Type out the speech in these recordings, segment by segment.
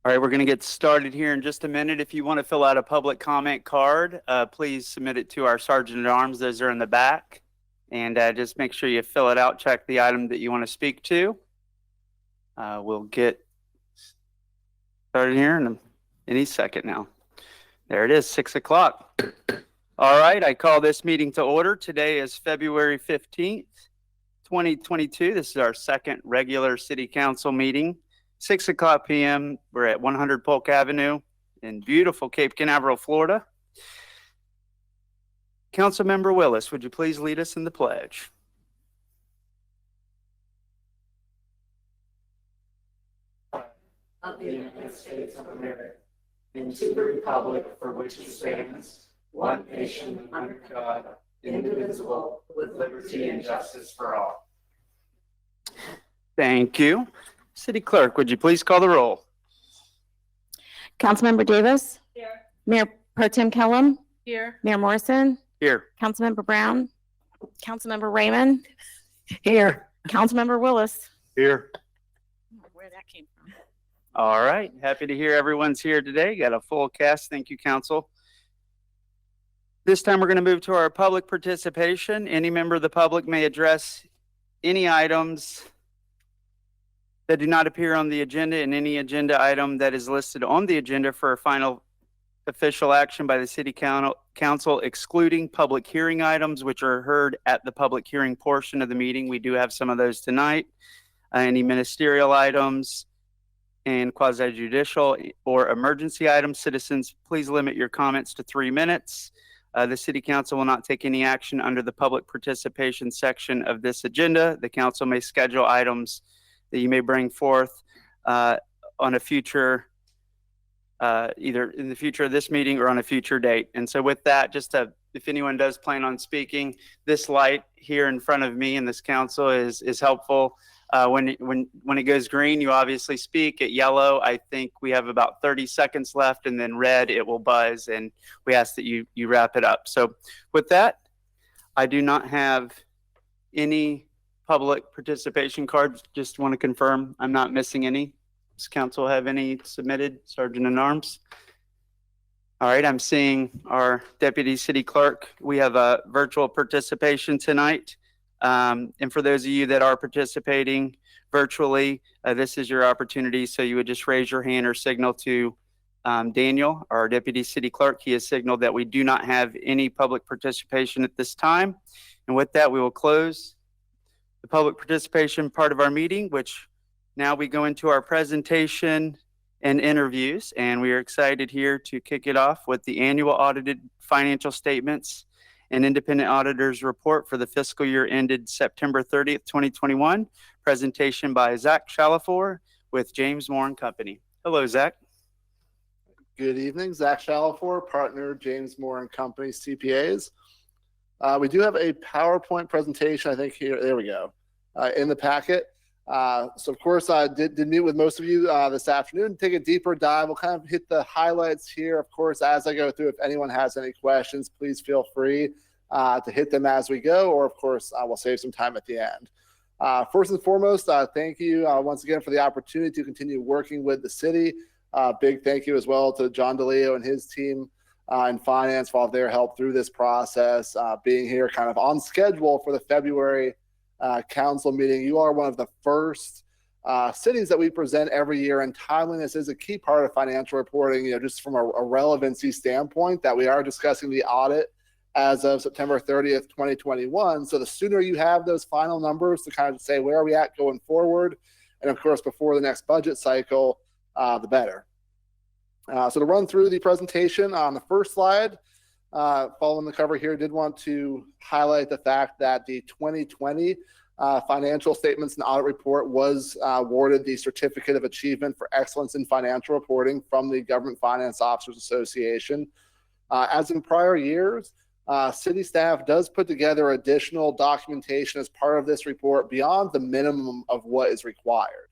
All right, we're going to get started here in just a minute. If you want to fill out a public comment card, please submit it to our Sergeant at Arms. Those are in the back. And just make sure you fill it out, check the item that you want to speak to. We'll get started here in any second now. There it is, 6 o'clock. All right, I call this meeting to order. Today is February 15th, 2022. This is our second regular City Council meeting. 6 o'clock p.m. We're at 100 Polk Avenue in beautiful Cape Canaveral, Florida. Councilmember Willis, would you please lead us in the pledge? Of the United States of America, and to the republic for which it stands, one nation under God, indivisible, with liberty and justice for all. Thank you. City Clerk, would you please call the roll? Councilmember Davis? Here. Mayor Pro Tem Kellum? Here. Mayor Morrison? Here. Councilmember Brown? Councilmember Raymond? Here. Councilmember Willis? Here. Where that came from. All right. Happy to hear everyone's here today. Got a full cast. Thank you, Council. This time we're going to move to our public participation. Any member of the public may address any items that do not appear on the agenda and any agenda item that is listed on the agenda for a final official action by the City Council, excluding public hearing items, which are heard at the public hearing portion of the meeting. We do have some of those tonight. Any ministerial items and quasi-judicial or emergency items. Citizens, please limit your comments to 3 minutes. The City Council will not take any action under the public participation section of this agenda. The Council may schedule items that you may bring forth on a future, either in the future of this meeting or on a future date. And so with that, if anyone does plan on speaking, this light here in front of me in this council is helpful. When it goes green, you obviously speak. At yellow, I think we have about 30 seconds left, and then red, it will buzz, and we ask that you wrap it up. So with that, I do not have any public participation cards. Just want to confirm I'm not missing any. Does council have any submitted? Sergeant at Arms? All right, I'm seeing our Deputy City Clerk. We have a virtual participation tonight. And for those of you that are participating virtually, this is your opportunity. So you would just raise your hand or signal to Daniel, our Deputy City Clerk. He has signaled that we do not have any public participation at this time. And with that, we will close the public participation part of our meeting, which now we go into our presentation and interviews. And we are excited here to kick it off with the annual audited financial statements and independent auditor's report for the fiscal year ended September 30th, 2021. Presentation by Zach Shalafor with James Moore & Company. Hello, Zach. Good evening, Zach Shalafor, partner, James Moore & Company, CPAs. We do have a PowerPoint presentation, I think here, there we go, in the packet. So of course, I did meet with most of you this afternoon, take a deeper dive. We'll kind of hit the highlights here. Of course, as I go through, if anyone has any questions, please feel free to hit them as we go, or of course, I will save some time at the end. First and foremost, thank you once again for the opportunity to continue working with the city. Big thank you as well to John DeLeo and his team in finance for all of their help through this process, being here kind of on schedule for the February council meeting. You are one of the first cities that we present every year, and timeliness is a key part of financial reporting, just from a relevancy standpoint, that we are discussing the audit as of September 30th, 2021. So the sooner you have those final numbers to kind of say where are we at going forward, and of course before the next budget cycle, the better. So to run through the presentation, on the first slide, following the cover here, did want to highlight the fact that the 2020 financial statements and audit report was awarded the Certificate of Achievement for Excellence in Financial Reporting from the Government Finance Officers Association. As in prior years, city staff does put together additional documentation as part of this report beyond the minimum of what is required.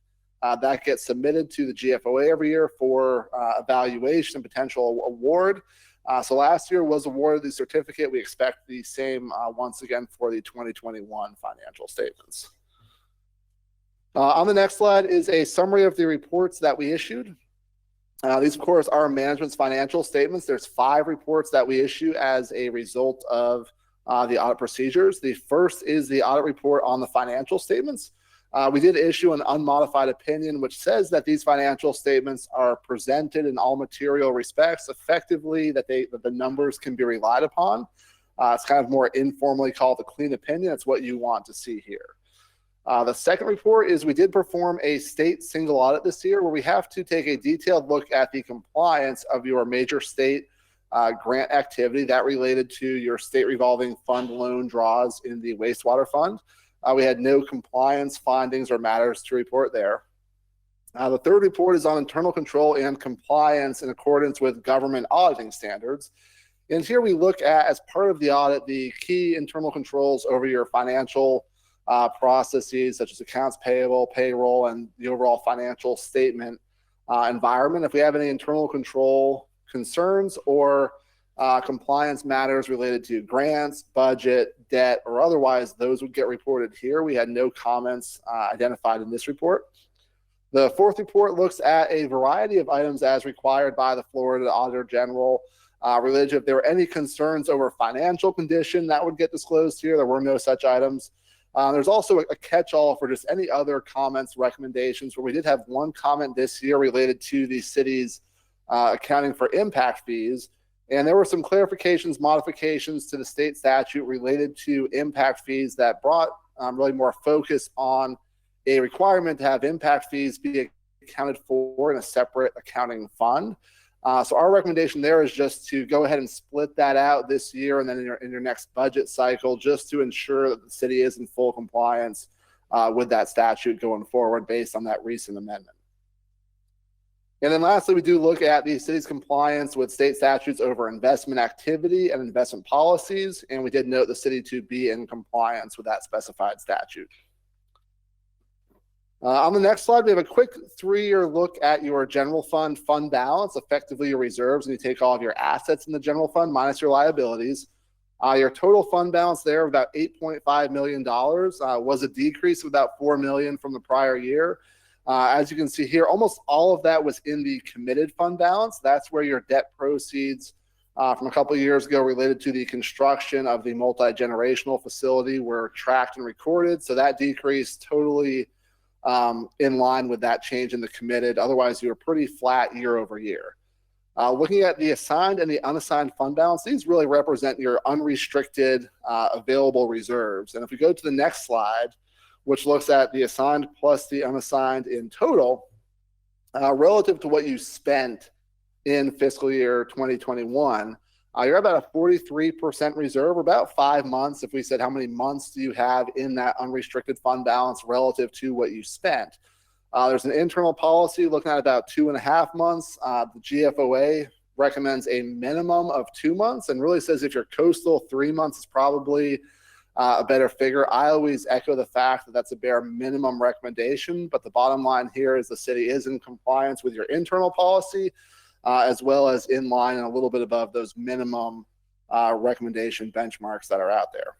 That gets submitted to the GFOA every year for evaluation and potential award. So last year was awarded the certificate. We expect the same once again for the 2021 financial statements. On the next slide is a summary of the reports that we issued. These, of course, are management's financial statements. There's 5 reports that we issue as a result of the audit procedures. The first is the audit report on the financial statements. We did issue an unmodified opinion, which says that these financial statements are presented in all material respects effectively, that the numbers can be relied upon. It's kind of more informally called a clean opinion. It's what you want to see here. The second report is we did perform a state single audit this year where we have to take a detailed look at the compliance of your major state grant activity that related to your state revolving fund loan draws in the wastewater fund. We had no compliance findings or matters to report there. The third report is on internal control and compliance in accordance with government auditing standards. And here we look at, as part of the audit, the key internal controls over your financial processes, such as accounts payable, payroll, and the overall financial statement environment. If we have any internal control concerns or compliance matters related to grants, budget, debt, or otherwise, those would get reported here. We had no comments identified in this report. The fourth report looks at a variety of items as required by the Florida Auditor General related to if there were any concerns over financial condition that would get disclosed here. There were no such items. There's also a catch-all for just any other comments, recommendations, where we did have one comment this year related to the city's accounting for impact fees. And there were some clarifications, modifications to the state statute related to impact fees that brought really more focus on a requirement to have impact fees be accounted for in a separate accounting fund. So our recommendation there is just to go ahead and split that out this year and then in your next budget cycle, just to ensure that the city is in full compliance with that statute going forward based on that recent amendment. And then lastly, we do look at the city's compliance with state statutes over investment activity and investment policies, and we did note the city to be in compliance with that specified statute. On the next slide, we have a quick 3-year look at your general fund balance, effectively your reserves, and you take all of your assets in the general fund minus your liabilities. Your total fund balance there of about $8.5 million was a decrease of about $4 million from the prior year. As you can see here, almost all of that was in the committed fund balance. That's where your debt proceeds from a couple of years ago related to the construction of the multi-generational facility were tracked and recorded. So that decrease totally in line with that change in the committed. Otherwise, you were pretty flat year over year. Looking at the assigned and the unassigned fund balance, these really represent your unrestricted available reserves. And if we go to the next slide, which looks at the assigned plus the unassigned in total, relative to what you spent in fiscal year 2021, you're about a 43% reserve, about 5 months. If we said how many months do you have in that unrestricted fund balance relative to what you spent. There's an internal policy looking at about 2.5 months. The GFOA recommends a minimum of 2 months and really says if you're coastal, 3 months is probably a better figure. I always echo the fact that that's a bare minimum recommendation, but the bottom line here is the city is in compliance with your internal policy, as well as in line and a little bit above those minimum recommendation benchmarks that are out there.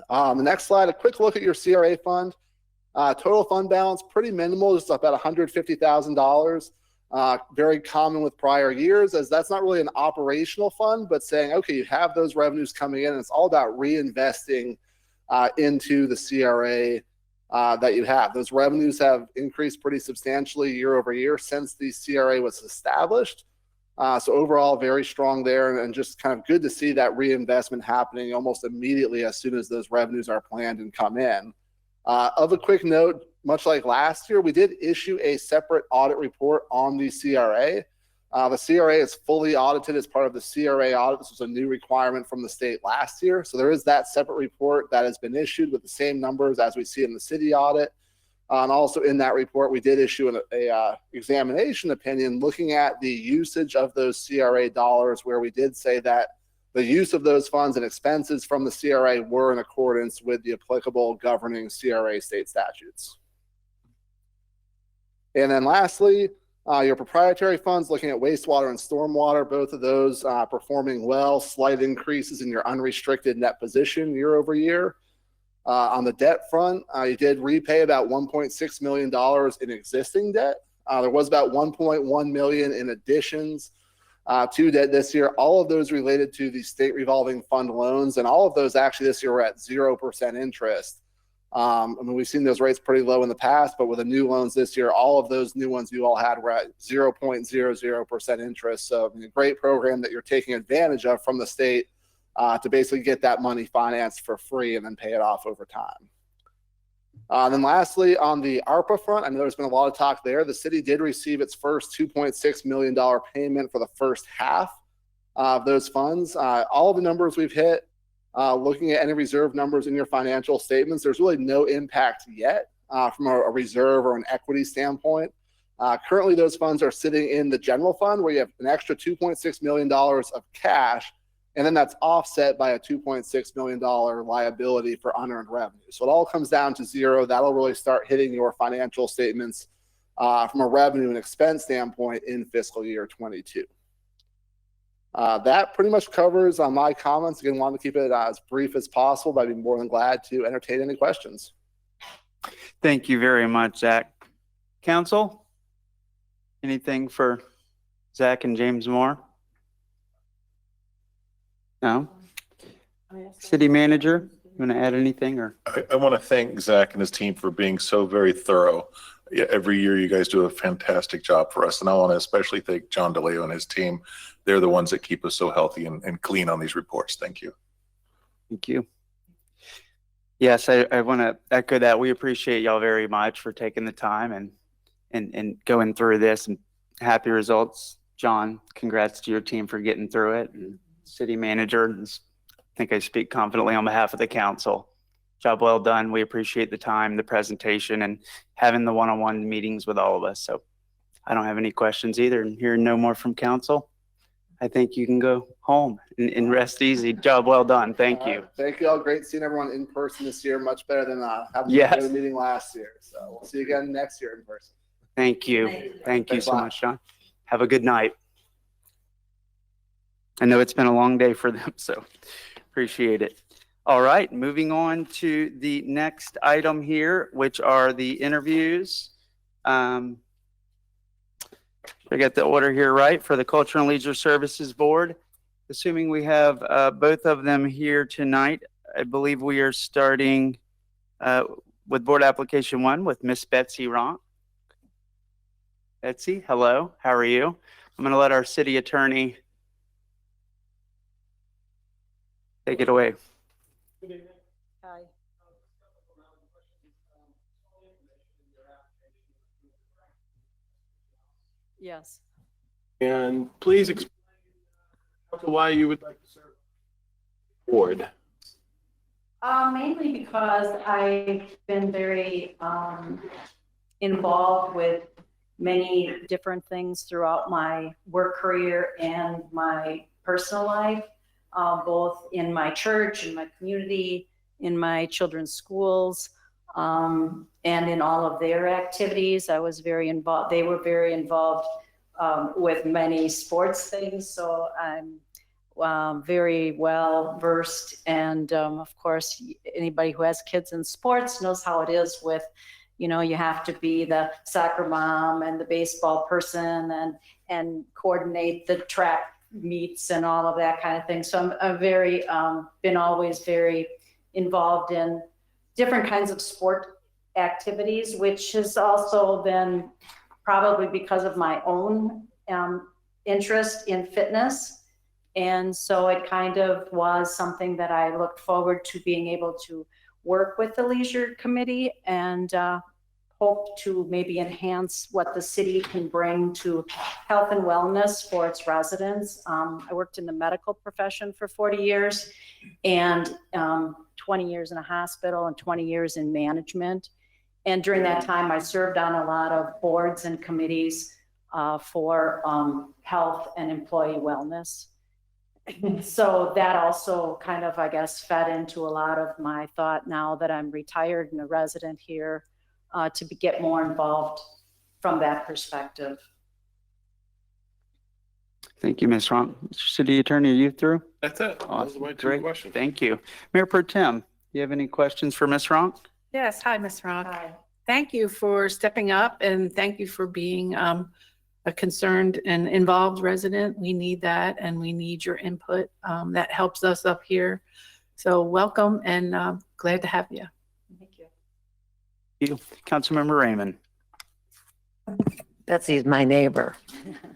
The next slide, a quick look at your CRA fund. Total fund balance, pretty minimal, just about $150,000. Very common with prior years, as that's not really an operational fund, but saying, okay, you have those revenues coming in, and it's all about reinvesting into the CRA that you have. Those revenues have increased pretty substantially year over year since the CRA was established. So overall, very strong there, and just kind of good to see that reinvestment happening almost immediately as soon as those revenues are planned and come in. Of a quick note, much like last year, we did issue a separate audit report on the CRA. The CRA is fully audited as part of the CRA audit. This was a new requirement from the state last year. So there is that separate report that has been issued with the same numbers as we see in the city audit. And also in that report, we did issue an examination opinion looking at the usage of those CRA dollars, where we did say that the use of those funds and expenses from the CRA were in accordance with the applicable governing CRA state statutes. And then lastly, your proprietary funds, looking at wastewater and stormwater, both of those performing well, slight increases in your unrestricted net position year over year. On the debt front, you did repay about $1.6 million in existing debt. There was about 1.1 million in additions to debt this year. All of those related to the state revolving fund loans, and all of those actually this year were at 0% interest. I mean, we've seen those rates pretty low in the past, but with the new loans this year, all of those new ones you all had were at 0.00% interest. So I mean, a great program that you're taking advantage of from the state to basically get that money financed for free and then pay it off over time. Then lastly, on the ARPA front, I know there's been a lot of talk there. The city did receive its first $2.6 million payment for the first half of those funds. All the numbers we've hit, looking at any reserve numbers in your financial statements, there's really no impact yet from a reserve or an equity standpoint. Currently, those funds are sitting in the general fund where you have an extra $2.6 million of cash, and then that's offset by a $2.6 million liability for unearned revenue. So it all comes down to zero. That'll really start hitting your financial statements from a revenue and expense standpoint in fiscal year 22. That pretty much covers my comments. Again, wanted to keep it as brief as possible, but I'd be more than glad to entertain any questions. Thank you very much, Zach. Council, anything for Zach and James Moore? No? City manager, you want to add anything or? I want to thank Zach and his team for being so very thorough. Every year you guys do a fantastic job for us. And I want to especially thank John DeLeo and his team. They're the ones that keep us so healthy and clean on these reports. Thank you. Thank you. Yes, I want to echo that. We appreciate y'all very much for taking the time and going through this, and happy results. John, congrats to your team for getting through it. And city manager, I think I speak confidently on behalf of the council. Job well done. We appreciate the time, the presentation, and having the one-on-one meetings with all of us. So I don't have any questions either. And hearing no more from council, I think you can go home and rest easy. Job well done. Thank you. Thank you all. Great seeing everyone in person this year. Much better than having Yes. a meeting last year. So we'll see you again next year in person. Thank you. Thank you Thanks so a lot. much, John. Have a good night. I know it's been a long day for them, so appreciate it. All right, moving on to the next item here, which are the interviews. I got the order here right for the Culture and Leisure Services Board. Assuming we have both of them here tonight, I believe we are starting with Board Application 1 with Miss Betsy Ronk. Betsy, hello, how are you? I'm going to let our city attorney take it away. Hi. Yes. And please explain why you would like to serve on the board. Mainly because I've been very involved with many different things throughout my work career and my personal life, both in my church, in my community, in my children's schools, and in all of their activities. I was very involved. They were very involved with many sports things. So I'm very well versed. And of course, anybody who has kids in sports knows how it is with, you know, you have to be the soccer mom and the baseball person and coordinate the track meets and all of that kind of thing. So I'm very, been always very involved in different kinds of sport activities, which has also been probably because of my own interest in fitness. And so it kind of was something that I looked forward to being able to work with the Leisure Committee and hope to maybe enhance what the city can bring to health and wellness for its residents. I worked in the medical profession for 40 years and 20 years in a hospital and 20 years in management. And during that time, I served on a lot of boards and committees for health and employee wellness. So that also kind of, I guess, fed into a lot of my thought now that I'm retired and a resident here to get more involved from that perspective. Thank you, Ms. Ronk. Mr. City Attorney, are you through? That's it. Those are Awesome. my two Great. questions. Thank you. Mayor Pro Tem, do you have any questions for Ms. Ronk? Yes, hi, Ms. Rock. Hi. thank you for stepping up and thank you for being a concerned and involved resident. We need that and we need your input. That helps us up here. So welcome and glad to have you. Thank you. You, Councilmember Raymond. Betsy's my neighbor.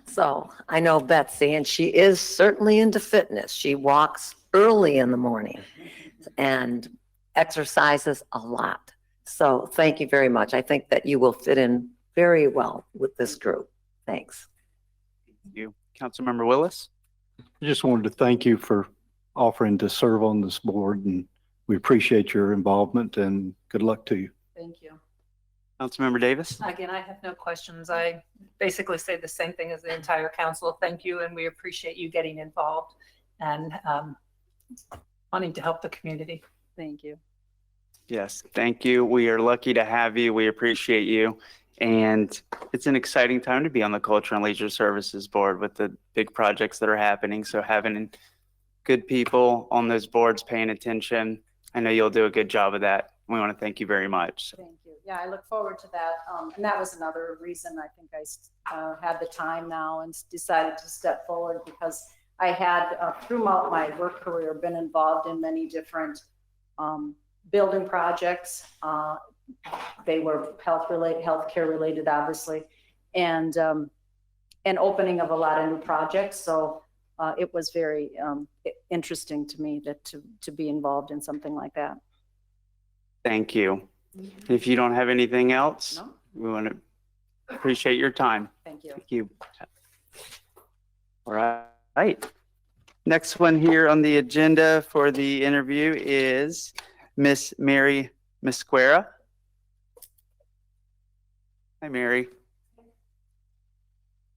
So I know Betsy and she is certainly into fitness. She walks early in the morning and exercises a lot. So thank you very much. I think that you will fit in very well with this group. Thanks. You, Councilmember Willis. I just wanted to thank you for offering to serve on this board, and we appreciate your involvement and good luck to you. Thank you. Councilmember Davis. Again, I have no questions. I basically say the same thing as the entire council. Thank you, and we appreciate you getting involved and wanting to help the community. Thank you. Yes, thank you. We are lucky to have you. We appreciate you. And it's an exciting time to be on the Culture and Leisure Services Board with the big projects that are happening. So having good people on those boards paying attention, I know you'll do a good job of that. We want to thank you very much. Thank you. Yeah, I look forward to that. And that was another reason I think I had the time now and decided to step forward because I had throughout my work career been involved in many different building projects. They were healthcare related, obviously, and opening of a lot of new projects. So it was very interesting to me that to be involved in something like that. Thank you. If you don't have anything else, No? we want to appreciate your time. Thank you. Thank you. All right. Next one here on the agenda for the interview is Miss Mary Mosquera. Hi, Mary.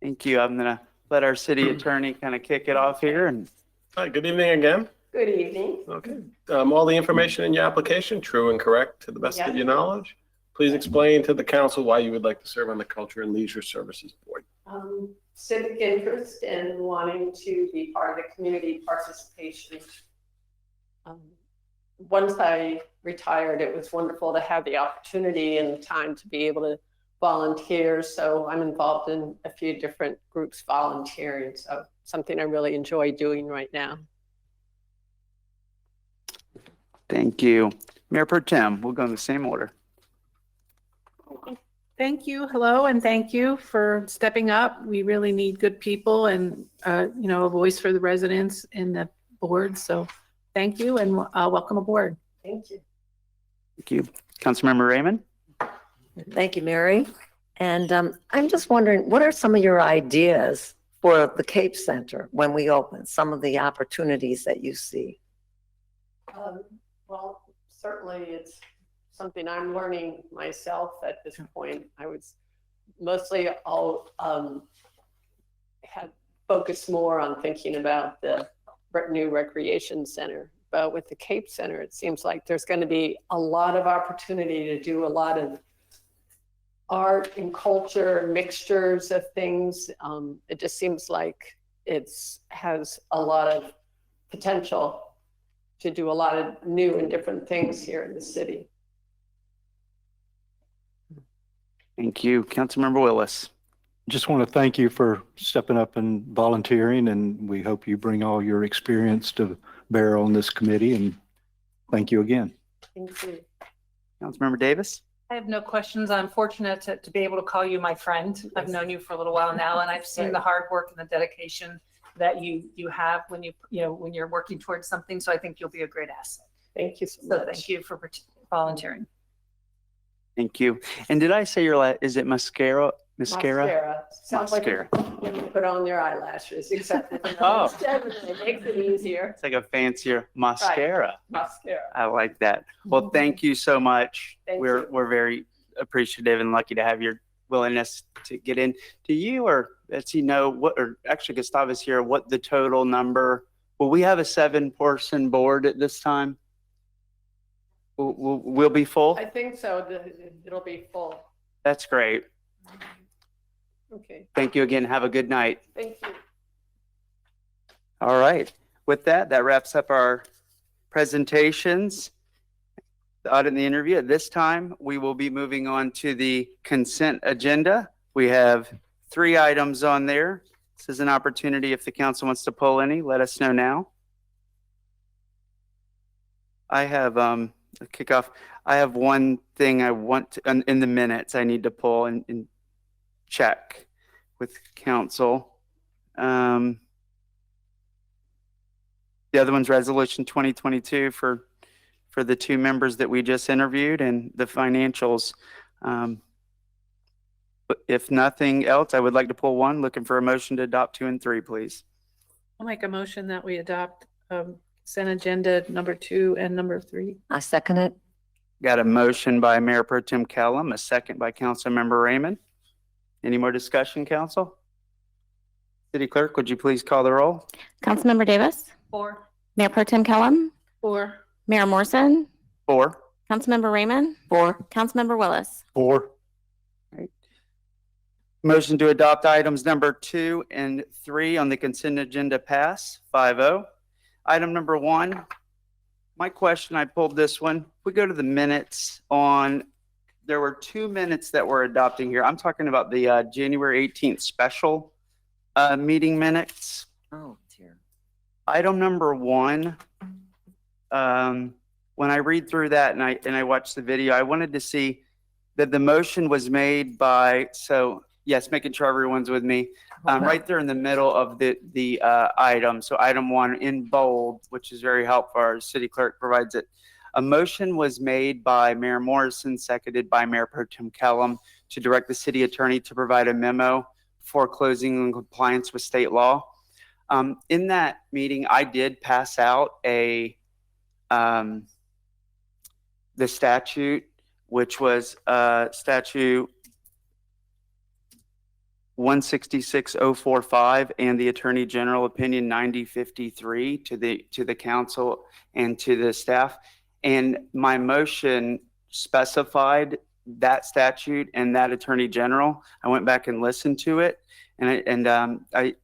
Thank you. I'm going to let our city attorney kind of kick it off here. And Hi, good evening again. Good evening. Okay. All the information in your application, true and correct to the best of your knowledge. Please explain to the council why you would like to serve on the Culture and Leisure Services Board. Civic interest and wanting to be part of the community participation. Once I retired, it was wonderful to have the opportunity and time to be able to volunteer. So I'm involved in a few different groups volunteering. So something I really enjoy doing right now. thank you. Mayor Pro Tem, we'll go in the same order. Thank you. Hello, and thank you for stepping up. We really need good people and, a voice for the residents in the board. So thank you and welcome aboard. Thank you. Thank you. Councilmember Raymond. Thank you, Mary. And I'm just wondering, what are some of your ideas for the Cape Center when we open, some of the opportunities that you see? Well, certainly it's something I'm learning myself at this point. I was mostly had focused more on thinking about the new recreation center. But with the Cape Center, it seems like there's going to be a lot of opportunity to do a lot of art and culture, mixtures of things. It just seems like it has a lot of potential to do a lot of new and different things here in the city. Thank you. Councilmember Willis. Just want to thank you for stepping up and volunteering, and we hope you bring all your experience to bear on this committee, and thank you again. Thank you. Councilmember Davis. I have no questions. I'm fortunate to be able to call you my friend. I've known you for a little while now, and I've seen the hard work and the dedication that you have when when you're working towards something. So I think you'll be a great asset. Thank you so So much. thank you for volunteering. Thank you. And did I say is it mascara? Mascara. Sounds Mascara. like when you put on their eyelashes, except for Oh. it makes it easier. It's like a fancier mascara. Mascara. I like that. Well, thank you so much. Thank We're you. we're very appreciative and lucky to have your willingness to get in. Do you or Betsy know or actually Gustavus here, what the total number? Will we have a 7-person board at this time? We'll be full? I think so. It'll be full. That's great. Okay. Thank you again. Have a good night. Thank you. All right. With that, that wraps up our presentations. the audit and the interview. At this time, we will be moving on to the consent agenda. We have 3 items on there. This is an opportunity if the council wants to pull any, let us know now. I have, kick off. I have one thing I want to, in the minutes I need to pull and check with council. The other one's resolution 2022 for the 2 members that we just interviewed and the financials. But if nothing else, I would like to pull 1, looking for a motion to adopt 2 and 3, please. I'll make a motion that we adopt consent agenda number 2 and number 3. I second it. Got a motion by Mayor Pro Tem Kellum, a second by Councilmember Raymond. Any more discussion, council? City Clerk, would you please call the roll? Councilmember Davis, 4. Mayor Pro Tem Kellum, 4. Mayor Morrison, 4. Councilmember Raymond, 4. Councilmember Willis. 4. Motion to adopt items number 2 and 3 on the consent agenda pass, 5-0. Item number 1, my question, I pulled this one. If we go to the minutes on, there were 2 minutes that we're adopting here. I'm talking about the January 18th special meeting minutes. Oh, dear. Item number 1, when I read through that and I watched the video, I wanted to see that the motion was made by, so yes, making sure everyone's with me, right there in the middle of the item. So item 1 in bold, which is very helpful. Our city clerk provides it. A motion was made by Mayor Morrison, seconded by Mayor Pro Tem Kellum, to direct the city attorney to provide a memo for closing in compliance with state law. In that meeting, I did pass out the statute, which was statute 166045 and the Attorney General Opinion 9053 to the council and to the staff. And my motion specified that statute and that Attorney General. I went back and listened to it, and I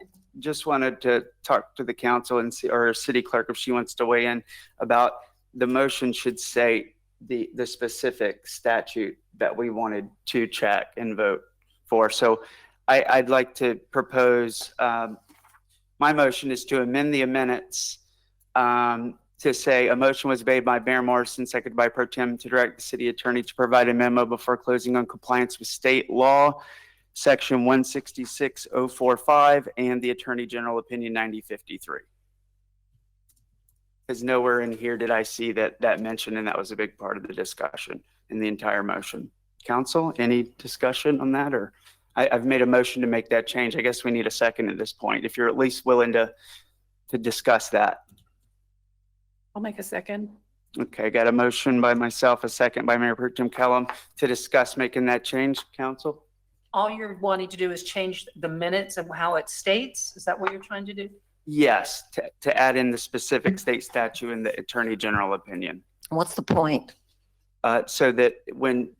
just wanted to talk to the council and see, or city clerk, if she wants to weigh in about the motion should say the specific statute that we wanted to check and vote for. So I'd like to propose, my motion is to amend the minutes to say a motion was made by Mayor Morrison, seconded by Pro Tem, to direct the city attorney to provide a memo before closing on compliance with state law, section 166045, and the Attorney General Opinion 9053. Because nowhere in here did I see that mentioned, and that was a big part of the discussion in the entire motion. Council, any discussion on that? Or I've made a motion to make that change. I guess we need a second at this point, if you're at least willing to discuss that. I'll make a second. Okay, got a motion by myself, a second by Mayor Pro Tem Kellum to discuss making that change, council? All you're wanting to do is change the minutes of how it states? Is that what you're trying to do? Yes, to add in the specific state statute and the Attorney General opinion. What's the point? So that when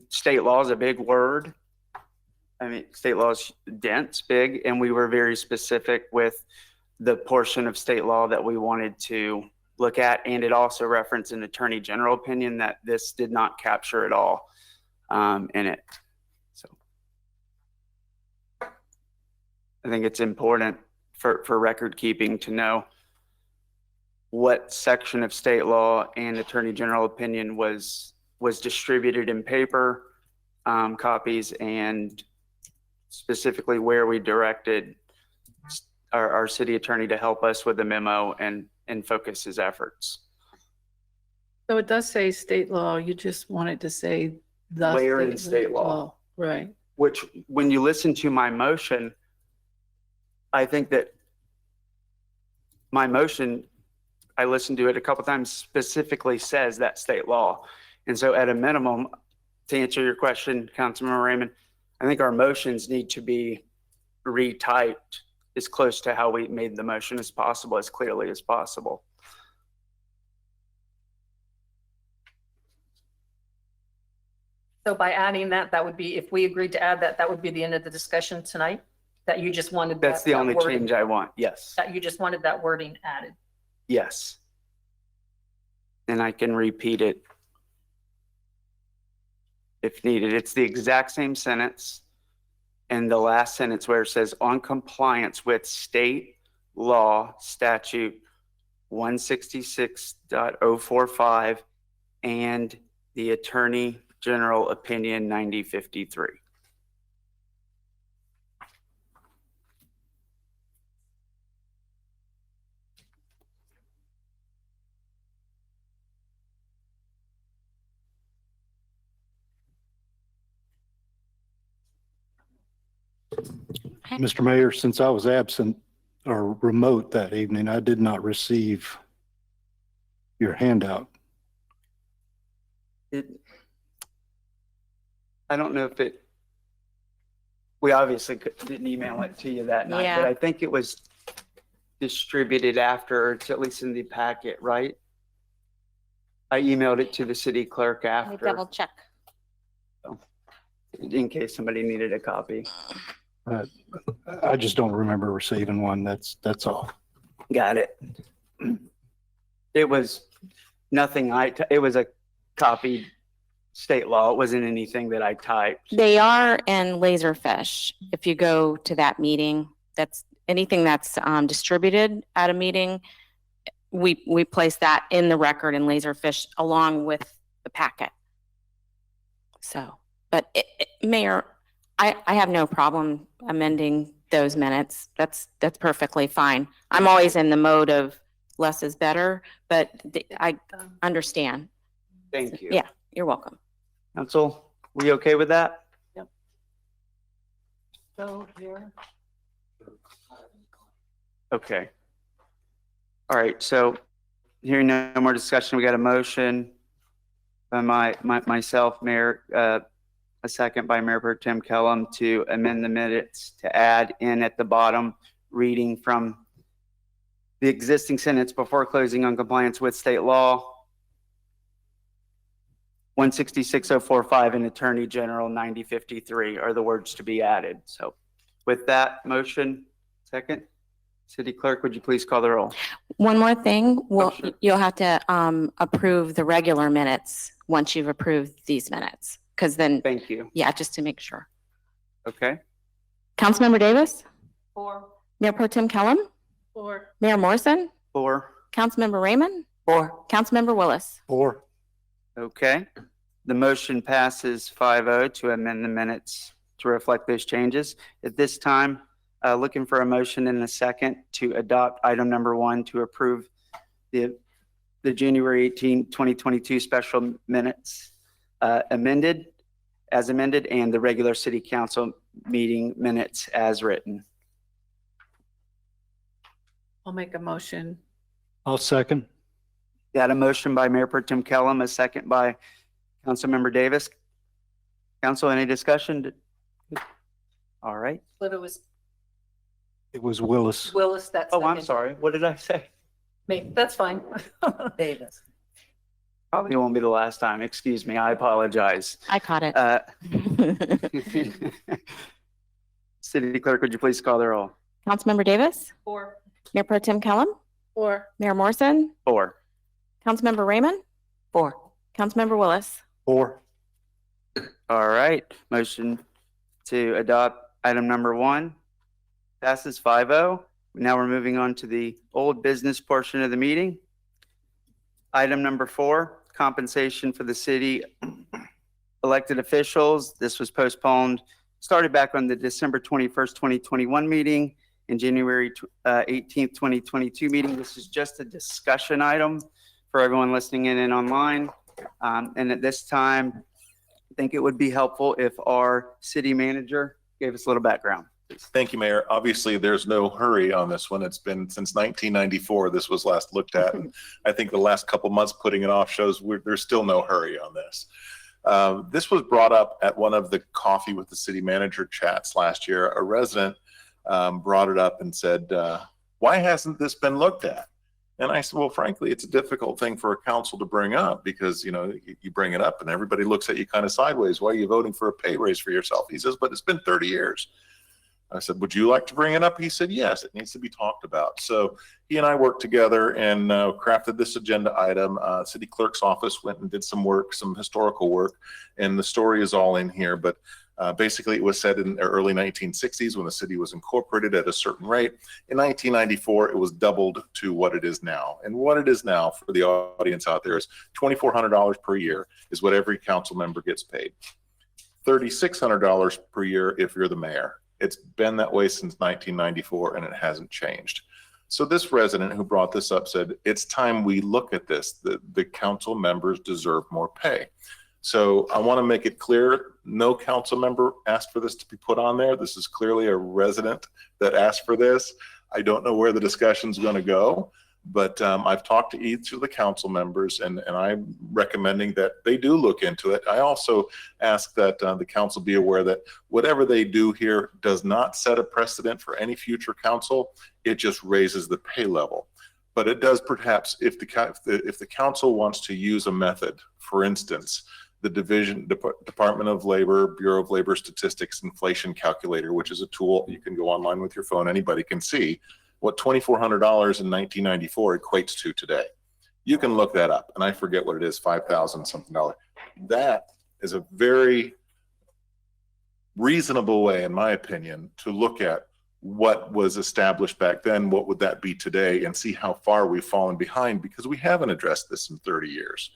state law is a big word, I mean, state law is dense, big, and we were very specific with the portion of state law that we wanted to look at. And it also referenced an Attorney General opinion that this did not capture at all in it. So I think it's important for record keeping to know what section of state law and Attorney General opinion was distributed in paper copies, and specifically where we directed our city attorney to help us with the memo and focus his efforts. So it does say state law. You just wanted to say the Where in state law. Right. Which, when you listen to my motion, I think that my motion, I listened to it a couple times, specifically says that state law. And so at a minimum, to answer your question, Councilman Raymond, I think our motions need to be retyped as close to how we made the motion as possible, as clearly as possible. So by adding that, that would be, if we agreed to add that, that would be the end of the discussion tonight? That you just wanted that? That's the only wording- change I want. Yes. That you just wanted that wording added? Yes. and I can repeat it if needed. It's the exact same sentence. And the last sentence where it says on compliance with state law statute 166.045 and the Attorney General Opinion 9053. Mr. Mayor, since I was absent or remote that evening, I did not receive your handout. I don't know if we obviously didn't email it to you that night, Yeah. but I think it was distributed after, it's at least in the packet, right? I emailed it to the city clerk Let me after, double check. in case somebody needed a copy. I just don't remember receiving one. That's all. Got it. It was nothing it was a copied state law. It wasn't anything that I typed. They are in Laserfish. If you go to that meeting, that's anything that's distributed at a meeting, we place that in the record in Laserfish along with the packet. So, but Mayor, I have no problem amending those minutes. That's perfectly fine. I'm always in the mode of less is better, but I understand. Thank you. Yeah, you're welcome. Council, we okay with that? So here. Okay. All right, so hearing no more discussion, we got a motion by myself, Mayor, a second by Mayor Pro Tem Kellum to amend the minutes to add in at the bottom, reading from the existing sentence before closing on compliance with state law 166.045 and Attorney General 9053 are the words to be added. So with that motion, second, City Clerk, would you please call the roll? One more thing, well, sure. you'll have to approve the regular minutes once you've approved these minutes, because then, Thank you. yeah, just to make sure. Okay. Councilmember Davis, Four. Mayor Pro Tem Kellum, Or Mayor Morrison, 4. Councilmember Raymond, Councilmember Willis. 4. Okay. The motion passes 5-0 to amend the minutes to reflect those changes. At this time, looking for a motion in a second to adopt item number 1 to approve the January 18, 2022 special minutes as amended, and the regular city council meeting minutes as written. I'll make a motion. I'll second. Got a motion by Mayor Pro Tem Kellum, a second by Councilmember Davis. Council, any discussion? All right. But it was It was Willis. Willis that Oh, I'm seconded. sorry. What did I say? Me, that's fine. Davis. Probably won't be the last time. Excuse me. I apologize. I caught it. City Clerk, would you please call the roll? Councilmember Davis, Four. Mayor Pro Tem Kellum, Or Mayor Morrison, 4. Councilmember Raymond, 4. Councilmember Willis. 4. All right. Motion to adopt item number 1 passes 5-0. Now we're moving on to the old business portion of the meeting. Item number 4, compensation for the city elected officials. This was postponed, started back on the December 21st, 2021 meeting and January 18th, 2022 meeting. This is just a discussion item for everyone listening in and online. And at this time, I think it would be helpful if our city manager gave us a little background. Thank you, Mayor. Obviously, there's no hurry on this one. It's been since 1994 this was last looked at. And I think the last couple months putting it off shows there's still no hurry on this. This was brought up at one of the coffee with the city manager chats last year. A resident brought it up and said, why hasn't this been looked at? And I said, well, frankly, it's a difficult thing for a council to bring up because, you know, you bring it up and everybody looks at you kind of sideways. Why are you voting for a pay raise for yourself? He says, but it's been 30 years. I said, would you like to bring it up? He said, yes, it needs to be talked about. So he and I worked together and crafted this agenda item. City clerk's office went and did some work, some historical work, and the story is all in here. But basically, it was said in the early 1960s when the city was incorporated at a certain rate. In 1994, it was doubled to what it is now. And what it is now for the audience out there is $2,400 per year is what every council member gets paid. $3,600 per year if you're the mayor. It's been that way since 1994 and it hasn't changed. So this resident who brought this up said, it's time we look at this. The council members deserve more pay. So I want to make it clear, no council member asked for this to be put on there. This is clearly a resident that asked for this. I don't know where the discussion's going to go, but I've talked to each of the council members and I'm recommending that they do look into it. I also ask that the council be aware that whatever they do here does not set a precedent for any future council. It just raises the pay level. But it does perhaps, if the council wants to use a method, for instance, the Department of Labor, Bureau of Labor Statistics inflation calculator, which is a tool you can go online with your phone, anybody can see what $2,400 in 1994 equates to today. You can look that up, and I forget what it is, 5,000 something dollars. That is a very reasonable way, in my opinion, to look at what was established back then, what would that be today, and see how far we've fallen behind because we haven't addressed this in 30 years.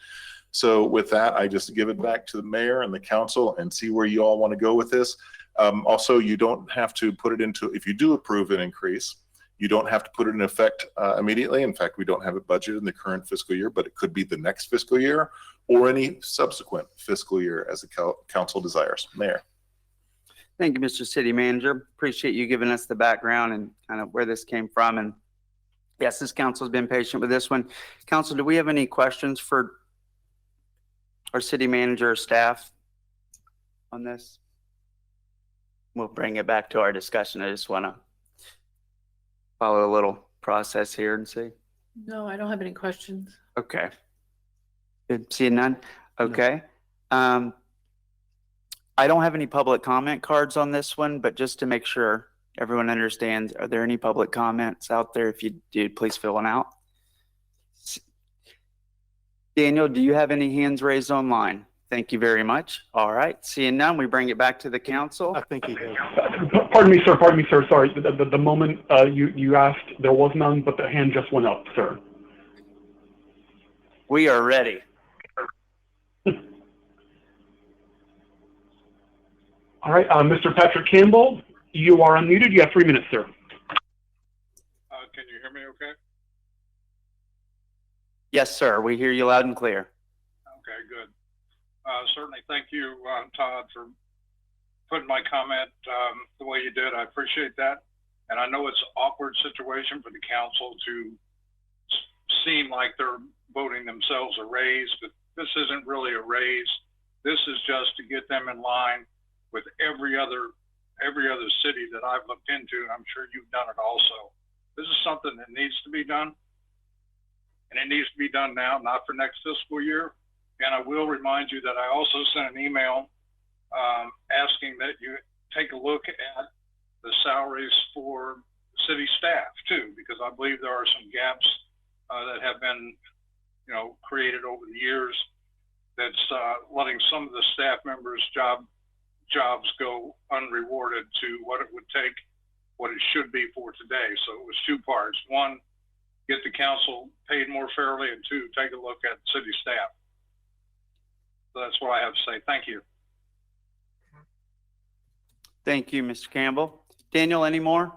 So with that, I just give it back to the mayor and the council and see where you all want to go with this. Also, you don't have to put it into, if you do approve an increase, you don't have to put it in effect immediately. In fact, we don't have it budgeted in the current fiscal year, but it could be the next fiscal year or any subsequent fiscal year as the council desires. Mayor. Thank you, Mr. City Manager. Appreciate you giving us the background and kind of where this came from. And yes, this council's been patient with this one. Council, do we have any questions for our city manager or staff on this? We'll bring it back to our discussion. I just want to follow a little process here and see. No, I don't have any questions. Okay. Good. Seeing none? Okay. I don't have any public comment cards on this one, but just to make sure everyone understands, are there any public comments out there? If you do, please fill one out. Daniel, do you have any hands raised online? Thank you very much. All right. Seeing none, we bring it back to the council. I think he has. Pardon me, sir. Sorry. The moment you asked, there was none, but the hand just went up, sir. We are ready. All right. Mr. Patrick Campbell, you are unmuted. You have 3 minutes, sir. Can you hear me okay? Yes, sir. We hear you loud and clear. Okay, good. Certainly thank you, Todd, for putting my comment the way you did. I appreciate that. And I know it's an awkward situation for the council to seem like they're voting themselves a raise, but this isn't really a raise. This is just to get them in line with every other city that I've looked into, and I'm sure you've done it also. This is something that needs to be done, and it needs to be done now, not for next fiscal year. And I will remind you that I also sent an email asking that you take a look at the salaries for city staff too, because I believe there are some gaps that have been, created over the years that's letting some of the staff members' jobs go unrewarded to what it would take, what it should be for today. So it was two parts. One, get the council paid more fairly, and two, take a look at city staff. So that's what I have to say. Thank you. Thank you, Mr. Campbell. Daniel, any more?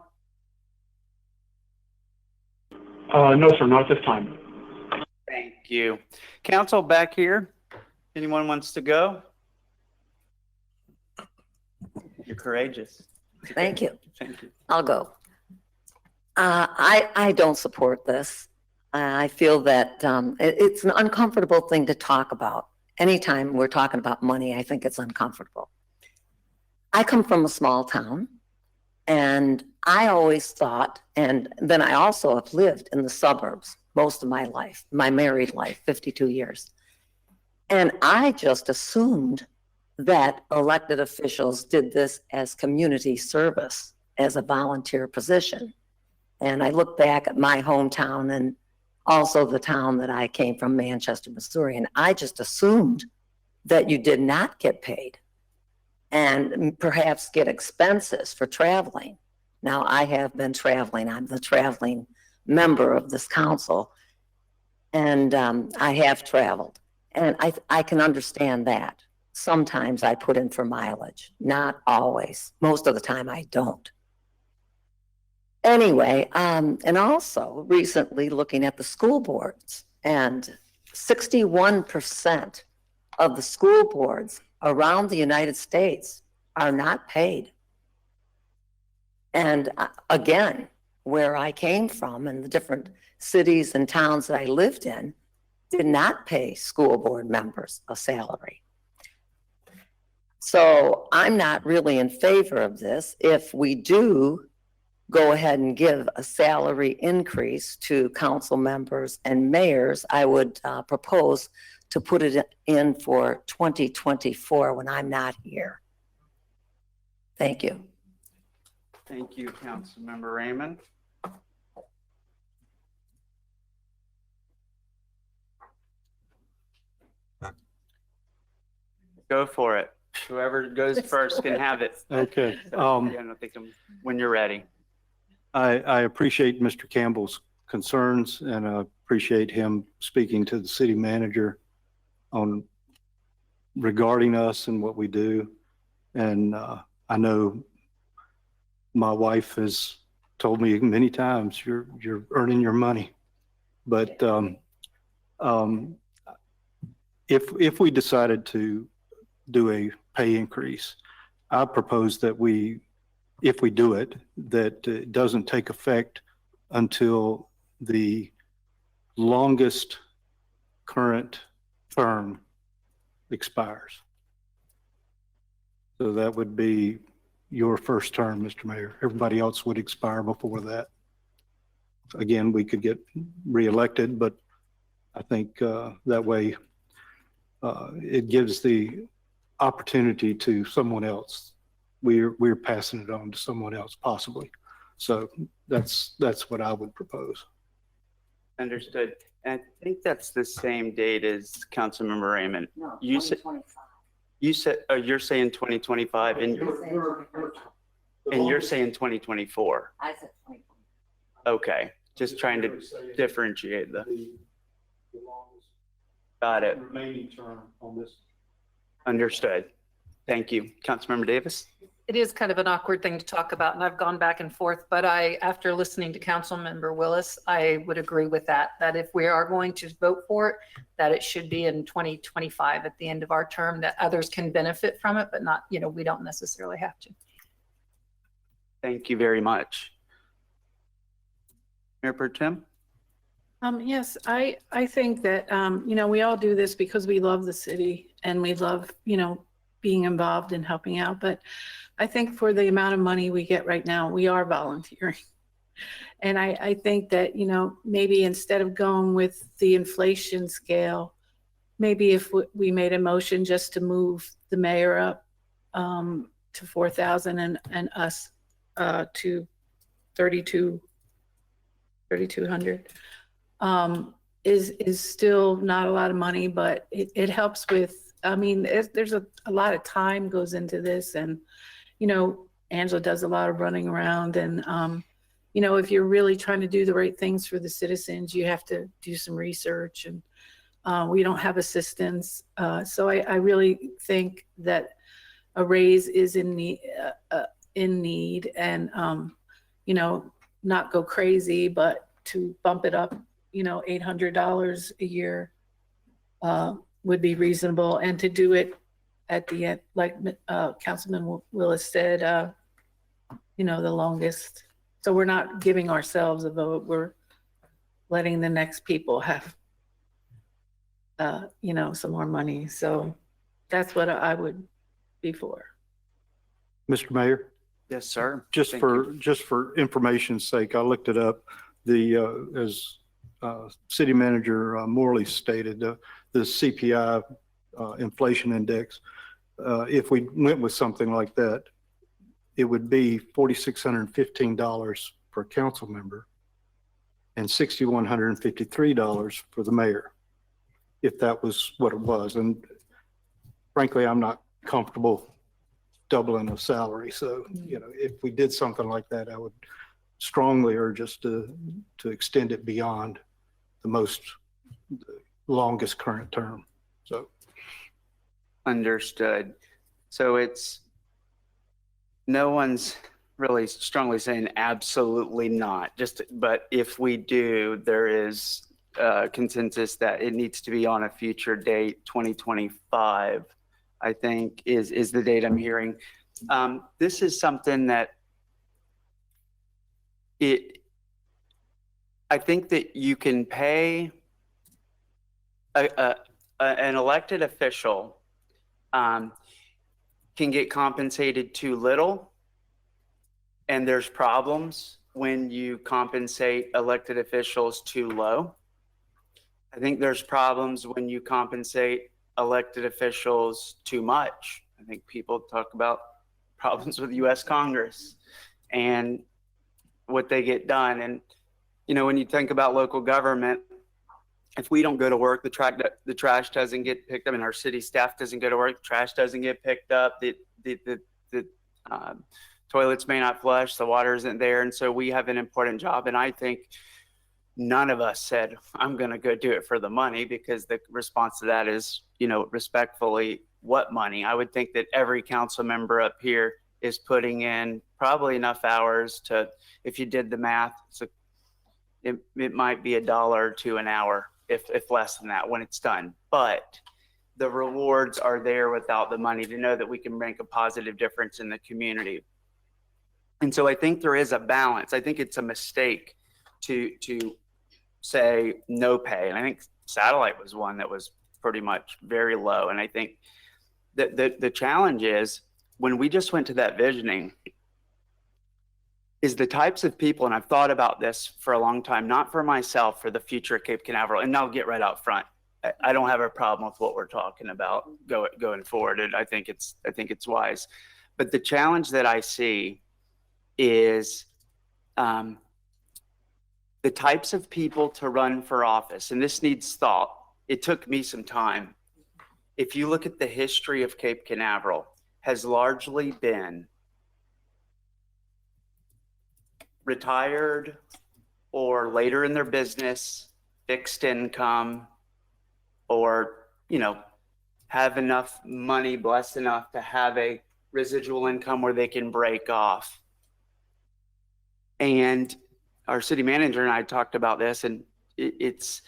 No, sir, not at this time. Thank you. Council, back here. Anyone wants to go? You're courageous. Thank you. Thank you. I'll go. I don't support this. I feel that it's an uncomfortable thing to talk about. Anytime we're talking about money, I think it's uncomfortable. I come from a small town, and I always thought, and then I also have lived in the suburbs most of my life, my married life, 52 years. And I just assumed that elected officials did this as community service as a volunteer position. And I look back at my hometown and also the town that I came from, Manchester, Missouri, and I just assumed that you did not get paid and perhaps get expenses for traveling. Now, I have been traveling. I'm the traveling member of this council, and I have traveled. And I can understand that. Sometimes I put in for mileage, not always. Most of the time I don't. Anyway, and also recently looking at the school boards, and 61% of the school boards around the United States are not paid. And again, where I came from and the different cities and towns that I lived in did not pay school board members a salary. So I'm not really in favor of this. If we do go ahead and give a salary increase to council members and mayors, I would propose to put it in for 2024 when I'm not here. Thank you. Thank you, Councilmember Raymond. Go for it. Whoever goes first can have it. Okay. Yeah, I don't think when you're ready. I appreciate Mr. Campbell's concerns, and I appreciate him speaking to the city manager on regarding us and what we do. And I know my wife has told me many times, you're earning your money. But if we decided to do a pay increase, I propose that if we do it, that it doesn't take effect until the longest current term expires. So that would be your first term, Mr. Mayor. Everybody else would expire before that. Again, we could get reelected, but I think that way it gives the opportunity to someone else. We're passing it on to someone else possibly. So that's what I would propose. Understood. And I think that's the same date as Councilmember Raymond. No, You said, oh, you're saying 2025 and you're saying 2024. I said 20. Okay. Just trying to differentiate got it. Remaining term on this. Understood. Thank you. Councilmember Davis? It is kind of an awkward thing to talk about, and I've gone back and forth, but after listening to Councilmember Willis, I would agree with that if we are going to vote for it, that it should be in 2025 at the end of our term, that others can benefit from it, but not, we don't necessarily have to. Thank you very much. Mayor Pro Tem? Yes, I think that, we all do this because we love the city and we love, being involved and helping out. But I think for the amount of money we get right now, we are volunteering. And I think that, maybe instead of going with the inflation scale, maybe if we made a motion just to move the mayor up to 4,000 and us to 3,200 is still not a lot of money, but it helps with, there's a lot of time goes into this, and, Angela does a lot of running around, and, if you're really trying to do the right things for the citizens, you have to do some research, and we don't have assistants. So I really think that a raise is in need, and, not go crazy, but to bump it up, $800 a year would be reasonable, and to do it at the end, like Councilman Willis said, the longest. So we're not giving ourselves a vote. We're letting the next people have, some more money. So that's what I would be for. Mr. Mayor? Yes, sir. Just for information's sake, I looked it up. As City Manager Morley stated, the CPI inflation index, if we went with something like that, it would be $4,615 per council member and $6,153 for the mayor, if that was what it was. And frankly, I'm not comfortable doubling a salary. So, if we did something like that, I would strongly urge us to extend it beyond the longest current term. So. Understood. So no one's really strongly saying absolutely not, but if we do, there is consensus that it needs to be on a future date. 2025, I think is the date I'm hearing. This is something that I think that you can pay an elected official can get compensated too little, and there's problems when you compensate elected officials too low. I think there's problems when you compensate elected officials too much. I think people talk about problems with U.S. Congress and what they get done. And, when you think about local government, if we don't go to work, the trash doesn't get picked up, and our city staff doesn't go to work, the trash doesn't get picked up, the toilets may not flush, the water isn't there. And so we have an important job. And I think none of us said, I'm going to go do it for the money, because the response to that is, respectfully, what money? I would think that every council member up here is putting in probably enough hours to, if you did the math, it might be $1 or $2 an hour, if less than that when it's done. But the rewards are there without the money, to know that we can make a positive difference in the community. And so I think there is a balance. I think it's a mistake to say no pay. And I think satellite was one that was pretty much very low. And I think that the challenge is, when we just went to that visioning, is the types of people, and I've thought about this for a long time, not for myself, for the future of Cape Canaveral. And I'll get right out front. I don't have a problem with what we're talking about going forward. And I think it's wise. But the challenge that I see is the types of people to run for office. And this needs thought. It took me some time. If you look at the history of Cape Canaveral, has largely been retired or later in their business, fixed income, or, have enough money, blessed enough to have a residual income where they can break off. And our city manager and I talked about this, and it's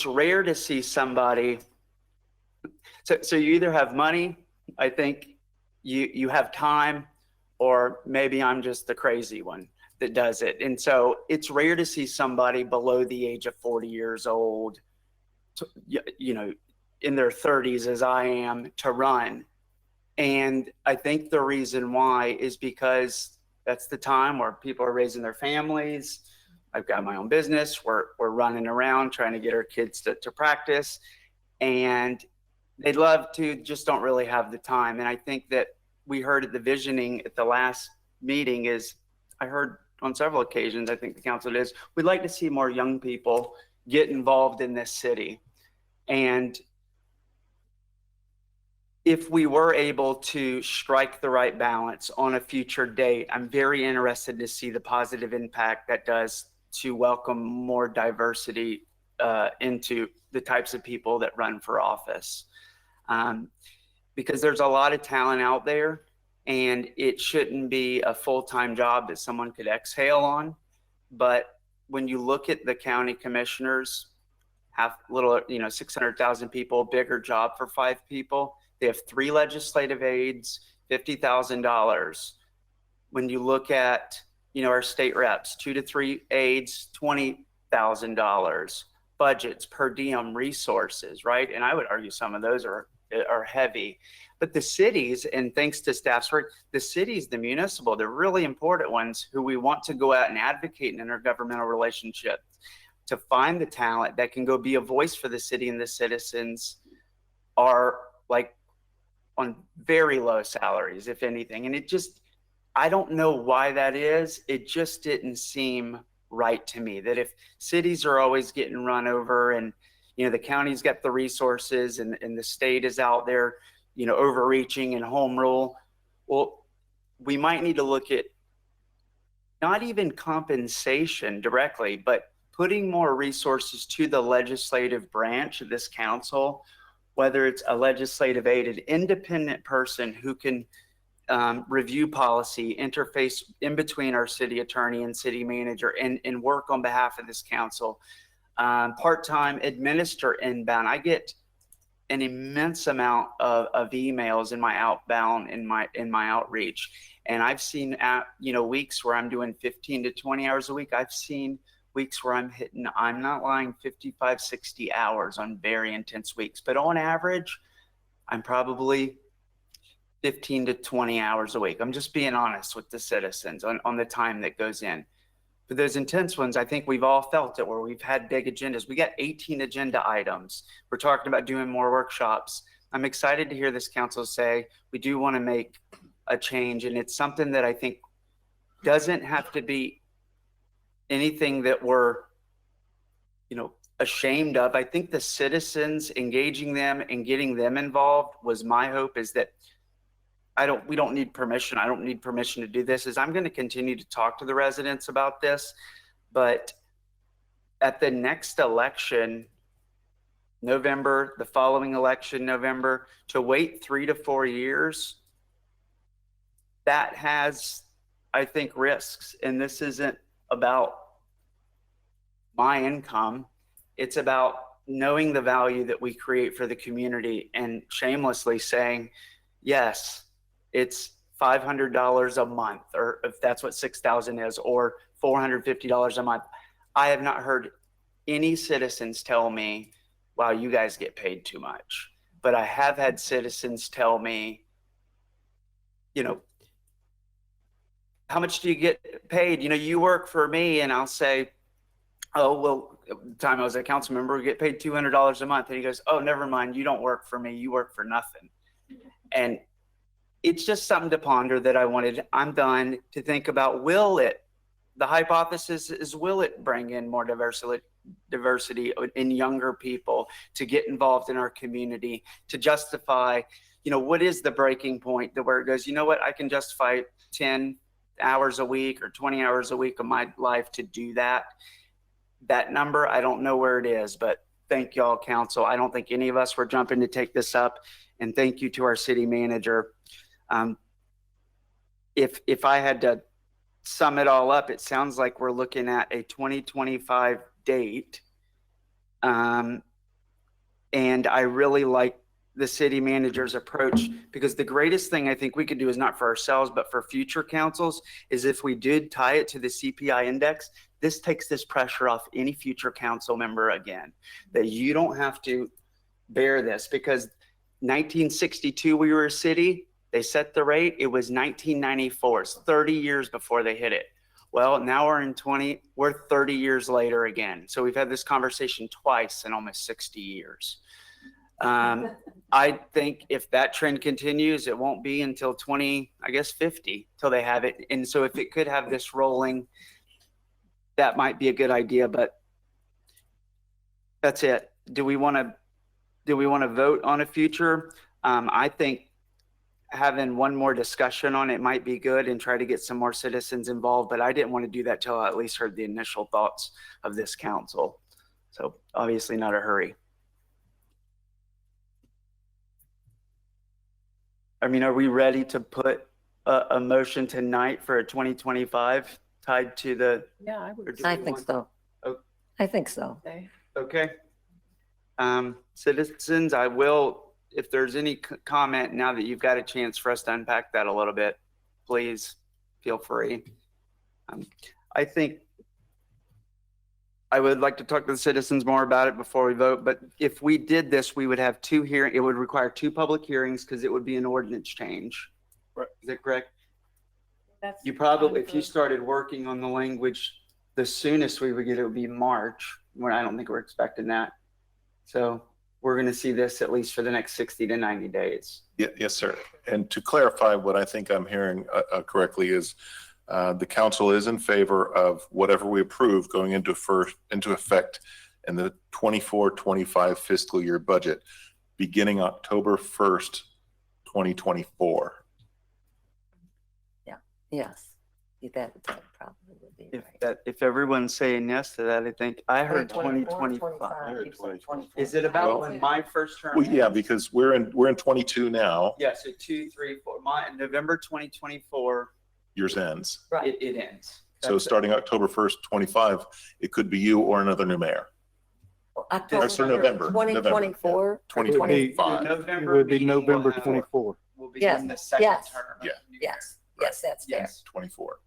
rare to see somebody. So you either have money, I think you have time, or maybe I'm just the crazy one that does it. And so it's rare to see somebody below the age of 40 years old, in their 30s as I am, to run. And I think the reason why is because that's the time where people are raising their families. I've got my own business. We're running around trying to get our kids to practice, and they'd love to, just don't really have the time. And I think that we heard at the visioning at the last meeting I heard on several occasions, I think the council is, we'd like to see more young people get involved in this city. And if we were able to strike the right balance on a future date, I'm very interested to see the positive impact that does to welcome more diversity into the types of people that run for office. Because there's a lot of talent out there, and it shouldn't be a full-time job that someone could exhale on. But when you look at the county commissioners, have 600,000 people, bigger job for 5 people. They have 3 legislative aides, $50,000. When you look at, our state reps, 2 to 3 aides, $20,000. Budgets, per diem, resources, right? And I would argue some of those are heavy. But the cities, and thanks to staff's work, the cities, the municipal, the really important ones who we want to go out and advocate in intergovernmental relationships to find the talent that can go be a voice for the city and the citizens, are like on very low salaries, if anything. And it just, I don't know why that is. It just didn't seem right to me that if cities are always getting run over and, you know, the county's got the resources and the state is out there, you know, overreaching and home rule. Well, we might need to look at not even compensation directly, but putting more resources to the legislative branch of this council, whether it's a legislative aided independent person who can review policy, interface in between our city attorney and city manager, and work on behalf of this council. Part-time administer inbound. I get an immense amount of emails in my outbound, in my outreach. And I've seen weeks where I'm doing 15 to 20 hours a week. I've seen weeks where I'm hitting, I'm not lying, 55, 60 hours on very intense weeks. But on average, I'm probably 15 to 20 hours a week. I'm just being honest with the citizens on the time that goes in. For those intense ones, I think we've all felt it where we've had big agendas. We got 18 agenda items. We're talking about doing more workshops. I'm excited to hear this council say we do want to make a change, and it's something that I think doesn't have to be anything that we're, you know, ashamed of. I think the citizens, engaging them and getting them involved was my hope, is that we don't need permission. I don't need permission to do this. I'm going to continue to talk to the residents about this, but at the next election, November, the following election, November, to wait 3 to 4 years, that has, I think, risks. And this isn't about my income. It's about knowing the value that we create for the community and shamelessly saying, yes, it's $500 a month, or if that's what 6,000 is, or $450 a month. I have not heard any citizens tell me, wow, you guys get paid too much. But I have had citizens tell me, you know, how much do you get paid? You know, you work for me. And I'll say, oh, well, the time I was a council member, we get paid $200 a month. And he goes, oh, never mind. You don't work for me. You work for nothing. And it's just something to ponder that I wanted, I'm done, to think about. The hypothesis is, will it bring in more diversity in younger people to get involved in our community, to justify, you know, what is the breaking point that where it goes, you know what, I can justify 10 hours a week or 20 hours a week of my life to do that. That number, I don't know where it is, but thank y'all, council. I don't think any of us were jumping to take this up. And thank you to our city manager. If I had to sum it all up, it sounds like we're looking at a 2025 date. And I really like the city manager's approach, because the greatest thing I think we could do is not for ourselves, but for future councils, is if we did tie it to the CPI index, this takes this pressure off any future council member again, that you don't have to bear this. Because 1962, we were a city, they set the rate, it was 1994, it's 30 years before they hit it. Well, now we're 30 years later again. So we've had this conversation twice in almost 60 years. I think if that trend continues, it won't be until 50 till they have it. And so if it could have this rolling, that might be a good idea, but that's it. Do we want to vote on a future? I think having one more discussion on it might be good and try to get some more citizens involved, but I didn't want to do that till I at least heard the initial thoughts of this council. So obviously not a hurry. I mean, are we ready to put a motion tonight for a 2025 tied to the? Yeah, I would. I think so. Oh. I think so. say. Okay. Citizens, I will, if there's any comment now that you've got a chance for us to unpack that a little bit, please feel free. I think I would like to talk to the citizens more about it before we vote, but if we did this, we would have it would require 2 public hearings because it would be an ordinance change. Right. Is that correct? That's You probably, fine if you for- started working on the language, the soonest we would get it would be March, when I don't think we're expecting that. So we're going to see this at least for the next 60 to 90 days. Yes, sir. And to clarify what I think I'm hearing correctly is the council is in favor of whatever we approve going into effect in the 24-25 fiscal year budget beginning October 1st, 2024. Yes. That probably would be If right. if everyone's saying yes to that, I think I heard 24, 2025. 25. Is it about Well, when my first term? Well, yeah, ends? because we're in 22 now, Yeah, so 2, 3, 4, November 2024, yours ends. Right. it ends. So starting October 1st, 25, it could be you or another new mayor. October, Or November. 2024. 2025. It would be meeting will November have- 24. Will Yes, begin the second yes. term. of Yeah. the new Yes, yes, that's fair. Yes. 24,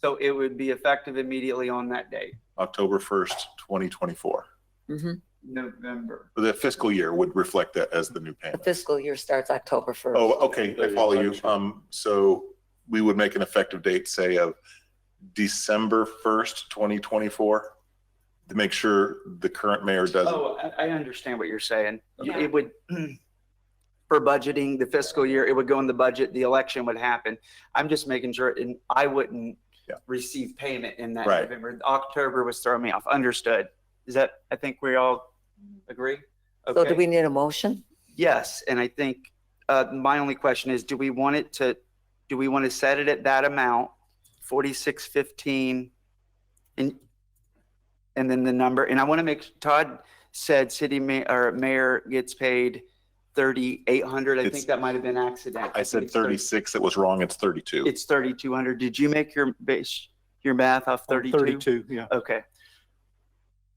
So it would be effective immediately on that date, October 1st, 2024. Mhm. November. The fiscal year would reflect that as the new The payment. fiscal year starts October 1st. Oh, okay, I follow you. So we would make an effective date, say, of December 1st, 2024, to make sure the current mayor doesn't. Oh, I understand what you're saying. Yeah. It would, for budgeting the fiscal year, it would go in the budget, the election would happen. I'm just making sure, and I wouldn't Yeah. receive payment in that Right. November. October was throwing me off. Understood. Is that, I think we all agree? So do Okay. we need a motion? Yes, and I think, my only question is, do we want to set it at that amount, 4615? And then the number, and I want to make, Todd said mayor gets paid 3,800. I It's- think that might have been accident. I said 36, it was wrong, it's 32. It's 3,200. Did you make your math off 32? 32, yeah. Okay.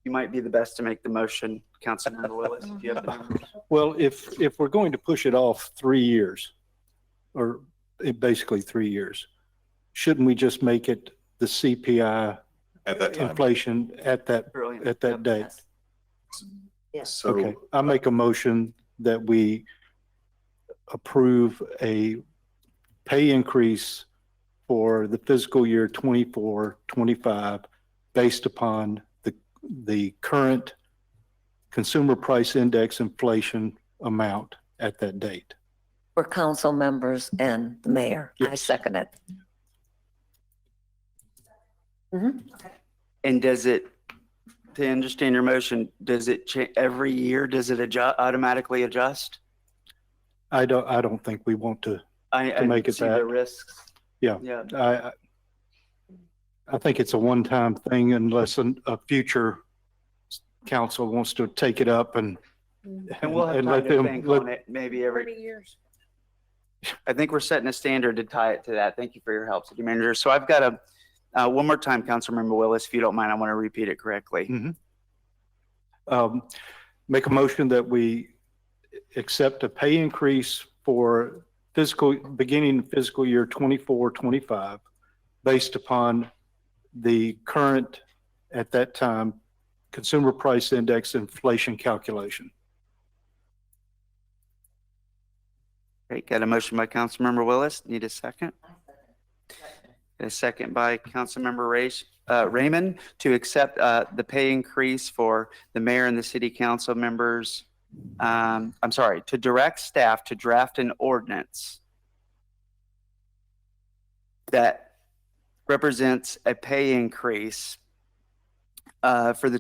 You might be the best to make the motion, Councilmember Willis, if you have the numbers. Well, if we're going to push it off 3 years, or basically 3 years, shouldn't we just make it the CPI At that time. inflation at that Brilliant. date? Yes. So Okay, I make a motion that we approve a pay increase for the fiscal year 24-25 based upon the current consumer price index inflation amount at that date. For council members and the mayor. I Yes. second it. Mhm. And does it, to understand your motion, does it change every year? Does it automatically adjust? I don't think we want to, I make it see the that. risks. Yeah. Yeah. I think it's a one-time thing unless a future council wants to take it up and And we'll have and time let to them, think let, on it, maybe every, years. I think we're setting a standard to tie it to that. Thank you for your help, City Manager. So I've got one more time, Councilmember Willis, if you don't mind, I want to repeat it correctly. make a motion that we accept a pay increase for beginning fiscal year 24-25 based upon the current, at that time, consumer price index inflation calculation. Great, got a motion by Councilmember Willis. Need a second? A second by Councilmember Raymond to accept the pay increase for the mayor and the city council members. I'm sorry, to direct staff to draft an ordinance that represents a pay increase for the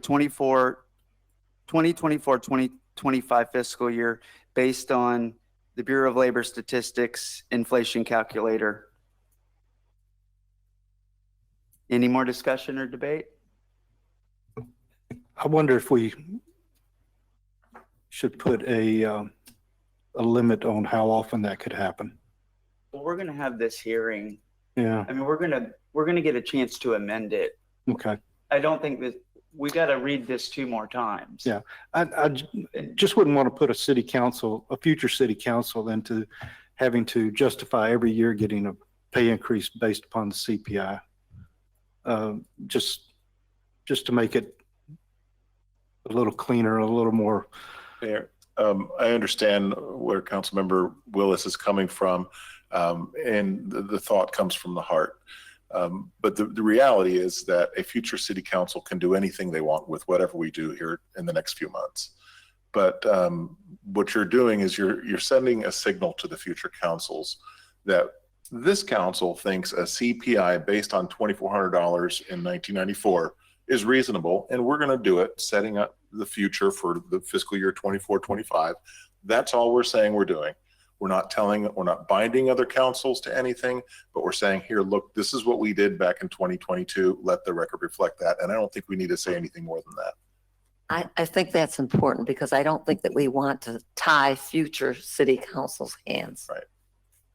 2024-2025 fiscal year based on the Bureau of Labor Statistics inflation calculator. Any more discussion or debate? I wonder if we should put a limit on how often that could happen. Well, we're going to have this hearing. Yeah, I mean, we're going to get a chance to amend it. okay. I don't think that we got to read this 2 more times. Yeah. I just wouldn't want to put a future city council into having to justify every year getting a pay increase based upon the CPI. Just to make it a little cleaner, a little more. Mayor, I understand where Councilmember Willis is coming from, and the thought comes from the heart. But the reality is that a future city council can do anything they want with whatever we do here in the next few months. But what you're doing is you're sending a signal to the future councils that this council thinks a CPI based on $2,400 in 1994 is reasonable, and we're going to do it, setting up the future for the fiscal year 24-25. That's all we're saying we're doing. We're not binding other councils to anything, but we're saying, here, look, this is what we did back in 2022. Let the record reflect that. And I don't think we need to say anything more than that. I think that's important because I don't think that we want to tie future city council's hands. Right.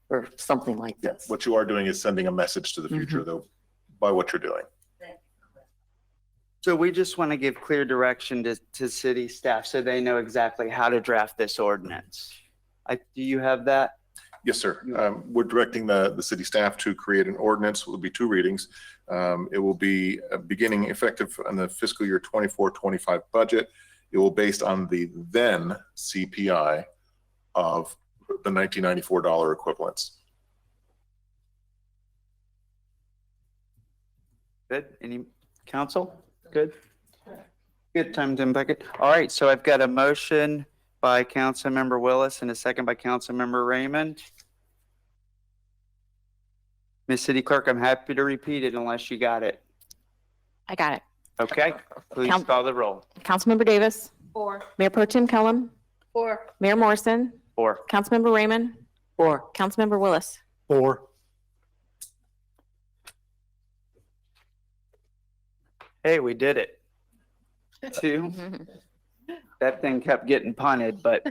Or something like this. What you are doing is sending a message to the future, though, by what you're doing. So we just want to give clear direction to city staff so they know exactly how to draft this ordinance. Do you have that? Yes, sir. We're directing the city staff to create an ordinance. It will be 2 readings. It will be beginning effective on the fiscal year 24-25 budget. It will based on the then CPI of the $1994 equivalents. Good. Any council? Good. Good time, Tim Beckett. All right. So I've got a motion by Councilmember Willis and a second by Councilmember Raymond. Miss City Clerk, I'm happy to repeat it unless you got it. I got it. Okay. Please Count- call the roll. Councilmember Davis, 4. Mayor Pro Tem Kellum, 4. Mayor Morrison, 4. Councilmember Raymond, 4. Councilmember Willis. 4. Hey, we did it. 2. That thing kept getting punted, but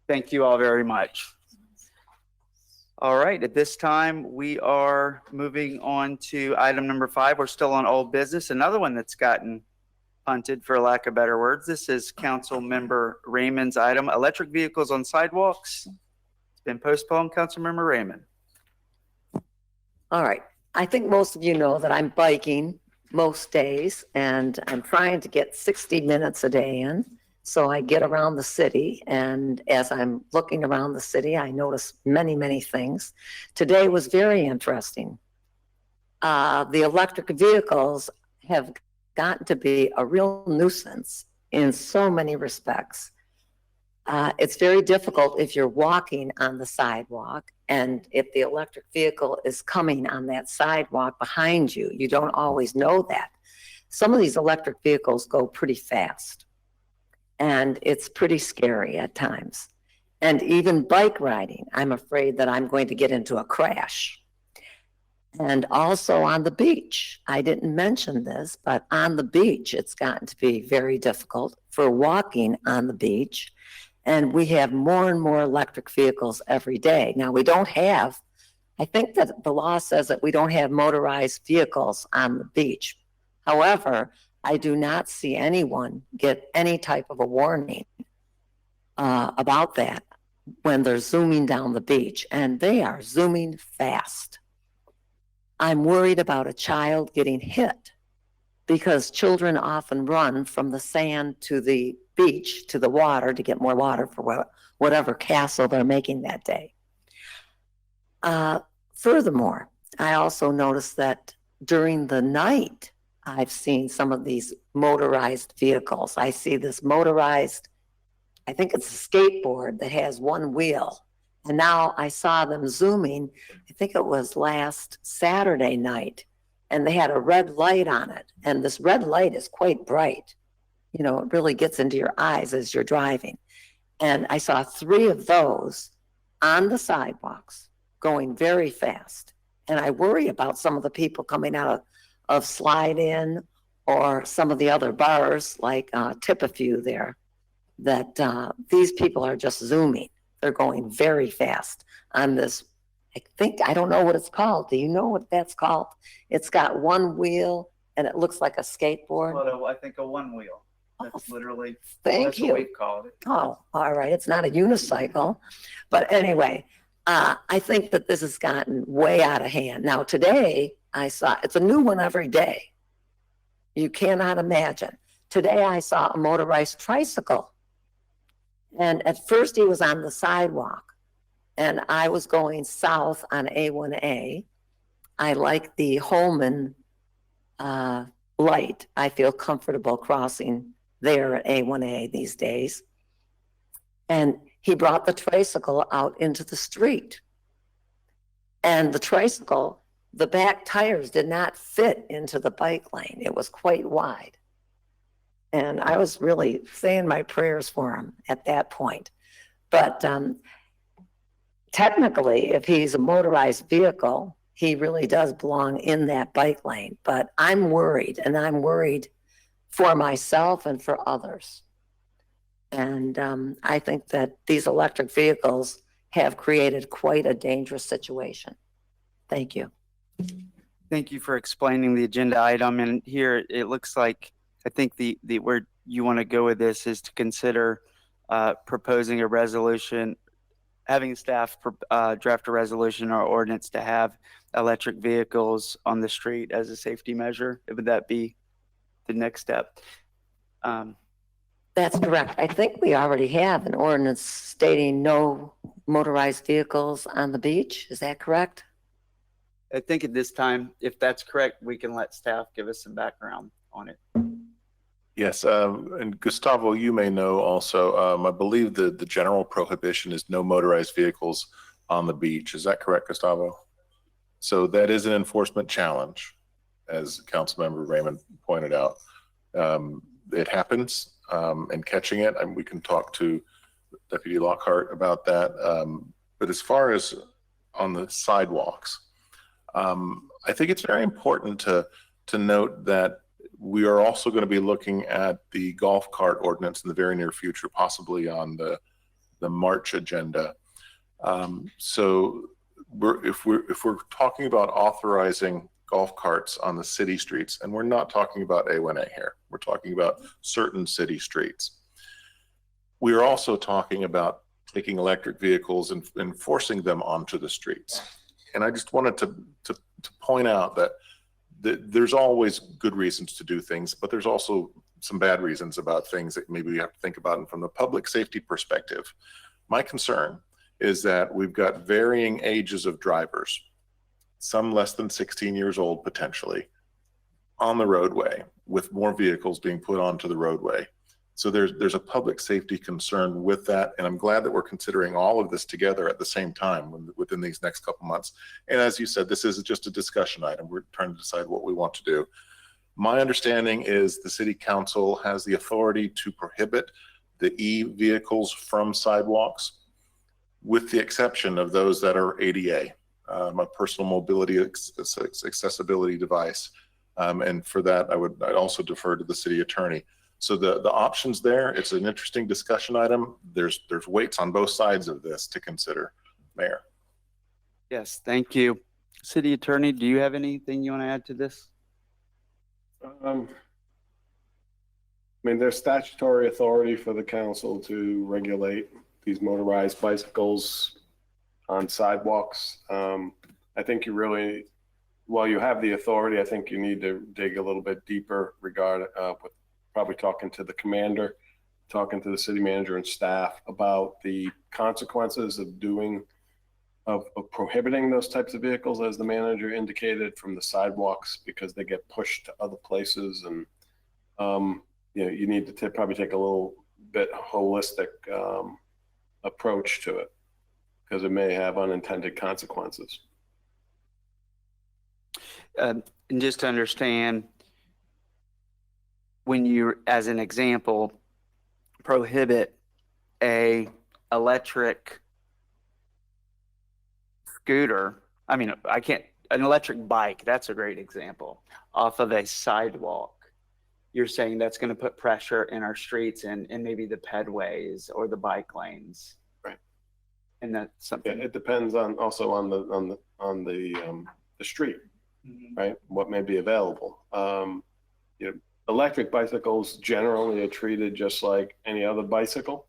thank you all very much. All right, at this time, we are moving on to item number 5. We're still on old business, another one that's gotten punted, for lack of better words. This is Councilmember Raymond's item, electric vehicles on sidewalks. It's been postponed. Councilmember Raymond. All right. I think most of you know that I'm biking most days and I'm trying to get 60 minutes a day in. So I get around the city, and as I'm looking around the city, I notice many, many things. Today was very interesting. The electric vehicles have gotten to be a real nuisance in so many respects. It's very difficult if you're walking on the sidewalk, and if the electric vehicle is coming on that sidewalk behind you, you don't always know that. Some of these electric vehicles go pretty fast, and it's pretty scary at times. And even bike riding, I'm afraid that I'm going to get into a crash. And also on the beach, I didn't mention this, but on the beach, it's gotten to be very difficult for walking on the beach. And we have more and more electric vehicles every day. Now, we don't have, I think that the law says that we don't have motorized vehicles on the beach. However, I do not see anyone get any type of a warning about that when they're zooming down the beach, and they are zooming fast. I'm worried about a child getting hit because children often run from the sand to the beach to the water to get more water for whatever castle they're making that day. Furthermore, I also noticed that during the night, I've seen some of these motorized vehicles. I see this motorized, I think it's a skateboard that has one wheel. And now I saw them zooming, I think it was last Saturday night, and they had a red light on it. And this red light is quite bright. You know, it really gets into your eyes as you're driving. And I saw 3 of those on the sidewalks going very fast. And I worry about some of the people coming out of Slide In or some of the other bars like Tip a Few there, that these people are just zooming. They're going very fast on this. I don't know what it's called. Do you know what that's called? It's got one wheel and it looks like a skateboard. Well, I think a one wheel. That's literally, Thank that's you. what we've called it. Oh, all right. It's not a unicycle. But anyway, I think that this has gotten way out of hand. Now, today, I saw, it's a new one every day. You cannot imagine. Today, I saw a motorized tricycle. And at first, he was on the sidewalk. And I was going south on A1A. I like the Holman light. I feel comfortable crossing there at A1A these days. And he brought the tricycle out into the street. And the tricycle, the back tires did not fit into the bike lane. It was quite wide. And I was really saying my prayers for him at that point. But technically, if he's a motorized vehicle, he really does belong in that bike lane. But I'm worried, and I'm worried for myself and for others. And I think that these electric vehicles have created quite a dangerous situation. Thank you. Thank you for explaining the agenda item. And here it looks like, I think the where you want to go with this is to consider proposing a resolution, having staff draft a resolution or ordinance to have electric vehicles on the street as a safety measure. Would that be the next step? That's correct. I think we already have an ordinance stating no motorized vehicles on the beach. Is that correct? I think at this time, if that's correct, we can let staff give us some background on it. Yes, and Gustavo, you may know also, I believe the general prohibition is no motorized vehicles on the beach. Is that correct, Gustavo? So that is an enforcement challenge, as Councilmember Raymond pointed out. It happens, and catching it, and we can talk to Deputy Lockhart about that. But as far as on the sidewalks, I think it's very important to note that we are also going to be looking at the golf cart ordinance in the very near future, possibly on the March agenda. So if we're talking about authorizing golf carts on the city streets, and we're not talking about A1A here, we're talking about certain city streets. We are also talking about taking electric vehicles and enforcing them onto the streets. And I just wanted to point out that there's always good reasons to do things, but there's also some bad reasons about things that maybe we have to think about. And from the public safety perspective, my concern is that we've got varying ages of drivers, some less than 16 years old potentially, on the roadway with more vehicles being put onto the roadway. So there's a public safety concern with that. And I'm glad that we're considering all of this together at the same time within these next couple months. And as you said, this is just a discussion item. We're trying to decide what we want to do. My understanding is the city council has the authority to prohibit the e-vehicles from sidewalks, with the exception of those that are ADA, my personal mobility accessibility device. And for that, I'd also defer to the city attorney. So the options there, it's an interesting discussion item. There's weights on both sides of this to consider, Mayor. Yes, thank you. City Attorney, do you have anything you want to add to this? I mean, there's statutory authority for the council to regulate these motorized bicycles on sidewalks. I think you really, while you have the authority, I think you need to dig a little bit deeper regarding with probably talking to the commander, talking to the city manager and staff about the consequences of prohibiting those types of vehicles, as the manager indicated, from the sidewalks, because they get pushed to other places. And you need to probably take a little bit holistic approach to it, because it may have unintended consequences. And just to understand, when you, as an example, prohibit a electric scooter, I mean, an electric bike, that's a great example, off of a sidewalk, you're saying that's going to put pressure in our streets and maybe the pedways or the bike lanes. Right. And that's something. Yeah, it depends on the street, right? What may be available. Electric bicycles generally are treated just like any other bicycle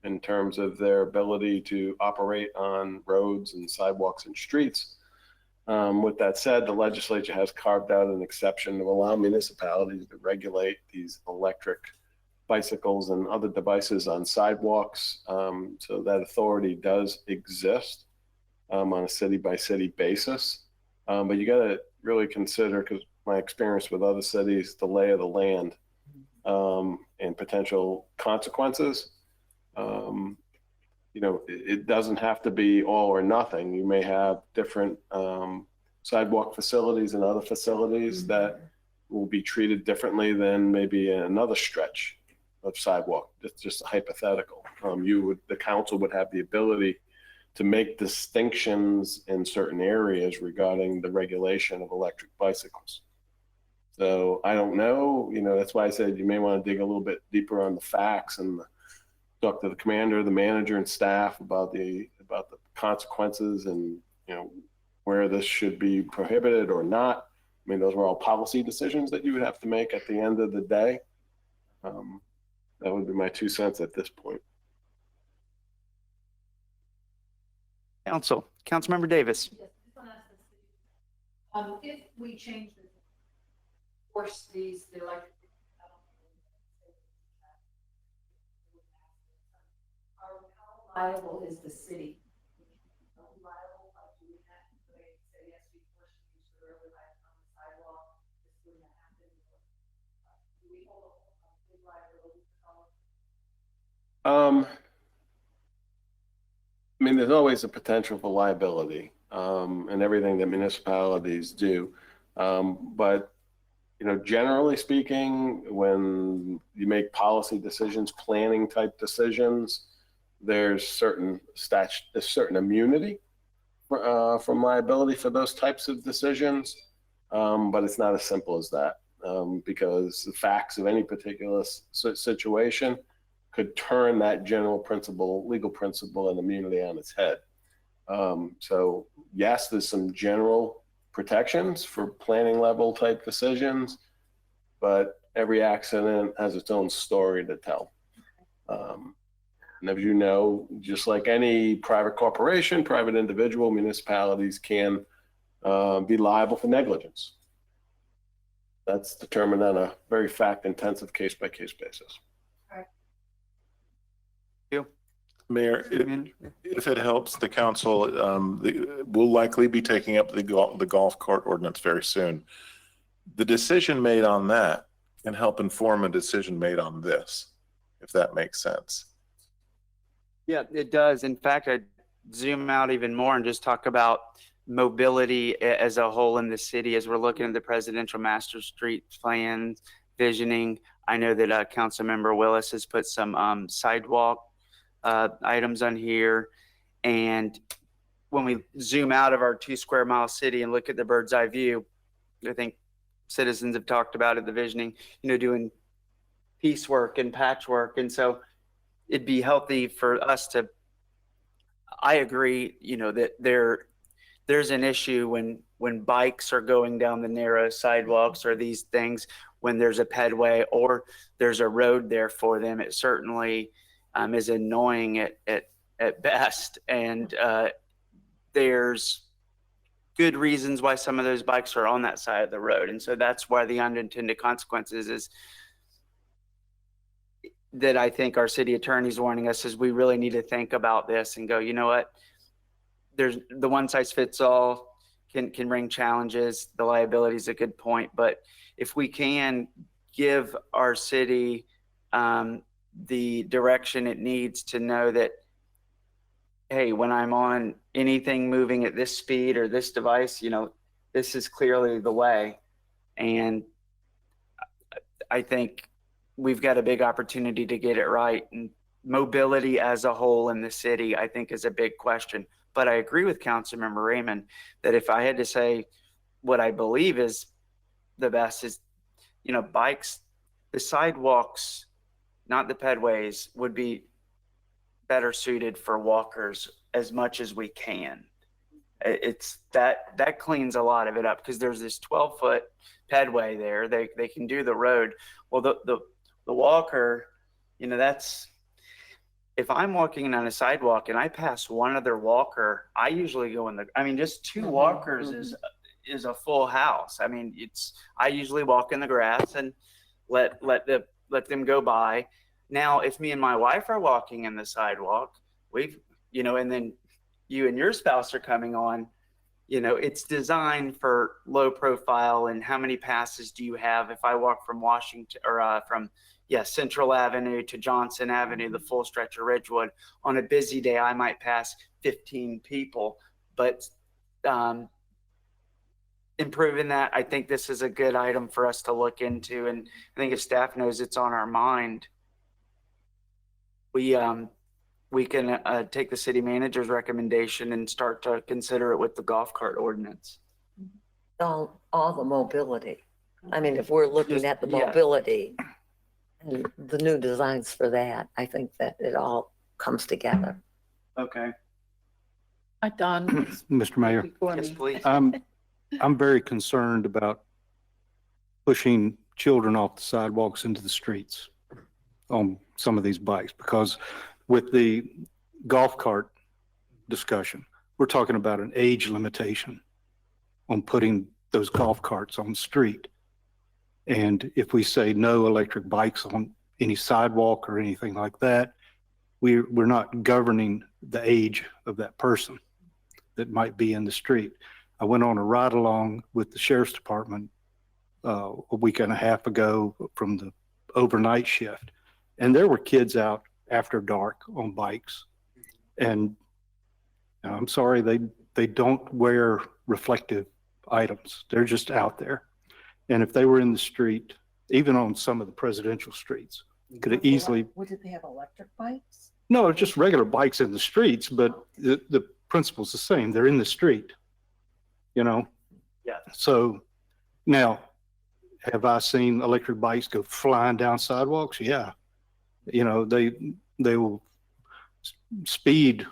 in terms of their ability to operate on roads and sidewalks and streets. With that said, the legislature has carved out an exception to allow municipalities to regulate these electric bicycles and other devices on sidewalks. So that authority does exist on a city by city basis. But you got to really consider, because my experience with other cities, the lay of the land and potential consequences. it doesn't have to be all or nothing. You may have different sidewalk facilities and other facilities that will be treated differently than maybe another stretch of sidewalk. It's just hypothetical. The council would have the ability to make distinctions in certain areas regarding the regulation of electric bicycles. So I don't know, that's why I said you may want to dig a little bit deeper on the facts and talk to the commander, the manager, and staff about the consequences and, where this should be prohibited or not. I mean, those are all policy decisions that you would have to make at the end of the day. That would be my 2 cents at this point. Councilmember Davis. If we change the force the electric, how liable is the city? I mean, there's always a potential for liability in everything that municipalities do. But, generally speaking, when you make policy decisions, planning type decisions, there's certain immunity from liability for those types of decisions. But it's not as simple as that because the facts of any particular situation could turn that legal principle and immunity on its head. So yes, there's some general protections for planning level type decisions, but every accident has its own story to tell. And as you know, just like any private corporation, private individual, municipalities can be liable for negligence. That's determined on a very fact-intensive case-by-case basis. Mayor, if it helps the council, we'll likely be taking up the golf cart ordinance very soon. The decision made on that can help inform a decision made on this, if that makes sense. Yeah, it does. In fact, I'd zoom out even more and just talk about mobility as a whole in the city as we're looking at the presidential master street plan visioning. I know that Councilmember Willis has put some sidewalk items on here. And when we zoom out of our 2 square mile city and look at the bird's eye view, I think citizens have talked about it, the visioning, doing piecework and patchwork. And so it'd be healthy for us to, I agree, that there's an issue when bikes are going down the narrow sidewalks or these things, when there's a pedway or there's a road there for them. It certainly is annoying at best. And there's good reasons why some of those bikes are on that side of the road. And so that's why the unintended consequences is that I think our city attorney's warning us is we really need to think about this and go, you know what? There's the one size fits all can bring challenges. The liability is a good point, but if we can give our city the direction it needs to know that, hey, when I'm on anything moving at this speed or this device, this is clearly the way. And I think we've got a big opportunity to get it right. And mobility as a whole in the city, I think, is a big question. But I agree with Councilmember Raymond that if I had to say what I believe is the best is, bikes, the sidewalks, not the pedways, would be better suited for walkers as much as we can. It's that cleans a lot of it up because there's this 12-foot pedway there. They can do the road. Well, the walker, that's, if I'm walking on a sidewalk and I pass one other walker, I usually go just 2 walkers is a full house. I usually walk in the grass and let them go by. Now, if me and my wife are walking in the sidewalk, and then you and your spouse are coming on, it's designed for low profile and how many passes do you have? If I walk from Washington or from Central Avenue to Johnson Avenue, the full stretch of Ridgewood. On a busy day, I might pass 15 people, but improving that, I think this is a good item for us to look into. And I think if staff knows it's on our mind, we can take the city manager's recommendation and start to consider it with the golf cart ordinance. All the mobility. I mean, if we're looking Just- at the yeah. mobility and the new designs for that, I think that it all comes together. Okay. Don. Mr. Mayor, before Yes, me. please. I'm very concerned about pushing children off the sidewalks into the streets on some of these bikes, because with the golf cart discussion, we're talking about an age limitation on putting those golf carts on the street. And if we say no electric bikes on any sidewalk or anything like that, we're not governing the age of that person that might be in the street. I went on a ride along with the sheriff's department a week and a half ago from the overnight shift, and there were kids out after dark on bikes. And I'm sorry, they don't wear reflective items. They're just out there. And if they were in the street, even on some of the presidential streets, could have easily. What, did they have electric bikes? No, just regular bikes in the streets, but the principle's the same. They're in the street, you know? Yeah. So now, have I seen electric bikes go flying down sidewalks? Yeah. You know, they will speed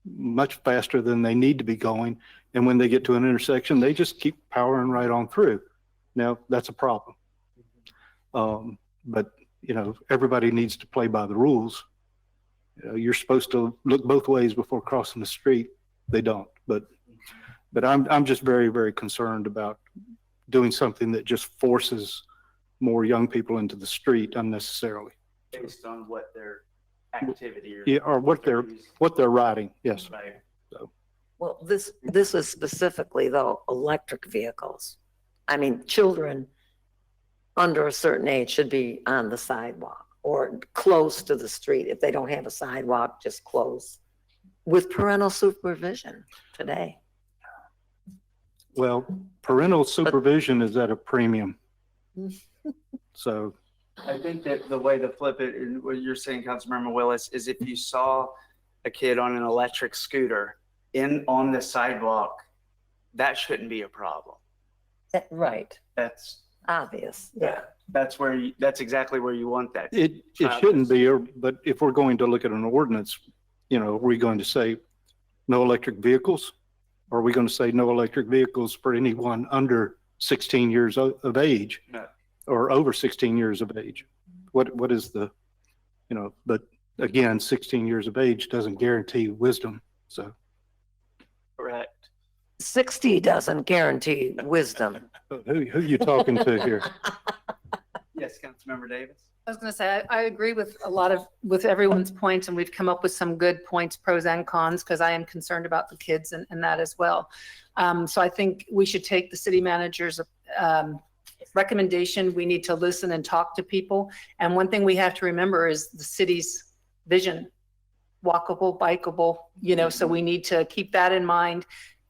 much faster than they need to be going. And when they get to an intersection, they just keep powering right on through. Now, that's a problem. But, you know, everybody needs to play by the rules. You know, you're supposed to look both ways before crossing the street. They don't. But I'm just very, very concerned about doing something that just forces more young people into the street unnecessarily. Based on what their activity Yeah, or what they're riding. Yes. Right. Well, this is specifically though, electric vehicles. I mean, children under a certain age should be on the sidewalk or close to the street. If they don't have a sidewalk, just close with parental supervision today. Well, parental supervision is at a premium. So, I think that the way to flip it, and what you're saying, Councilmember Willis, is if you saw a kid on an electric scooter on the sidewalk, that shouldn't be a problem. Right, That's obvious. Yeah. that's exactly where you want that. it shouldn't be, but if we're going to look at an ordinance, you know, are we going to say no electric vehicles? Or are we going to say no electric vehicles for anyone under 16 years of age? No. Or over 16 years of age? What is the, you know, but again, 16 years of age doesn't guarantee wisdom, so. Correct. 60 doesn't guarantee wisdom. Who you talking to here? Yes, Councilmember Davis. I was going to say, I agree with with everyone's points, and we've come up with some good points, pros and cons, because I am concerned about the kids and that as well. So I think we should take the city manager's recommendation. We need to listen and talk to people. And one thing we have to remember is the city's vision, walkable, bikeable, you know, so we need to keep that in mind,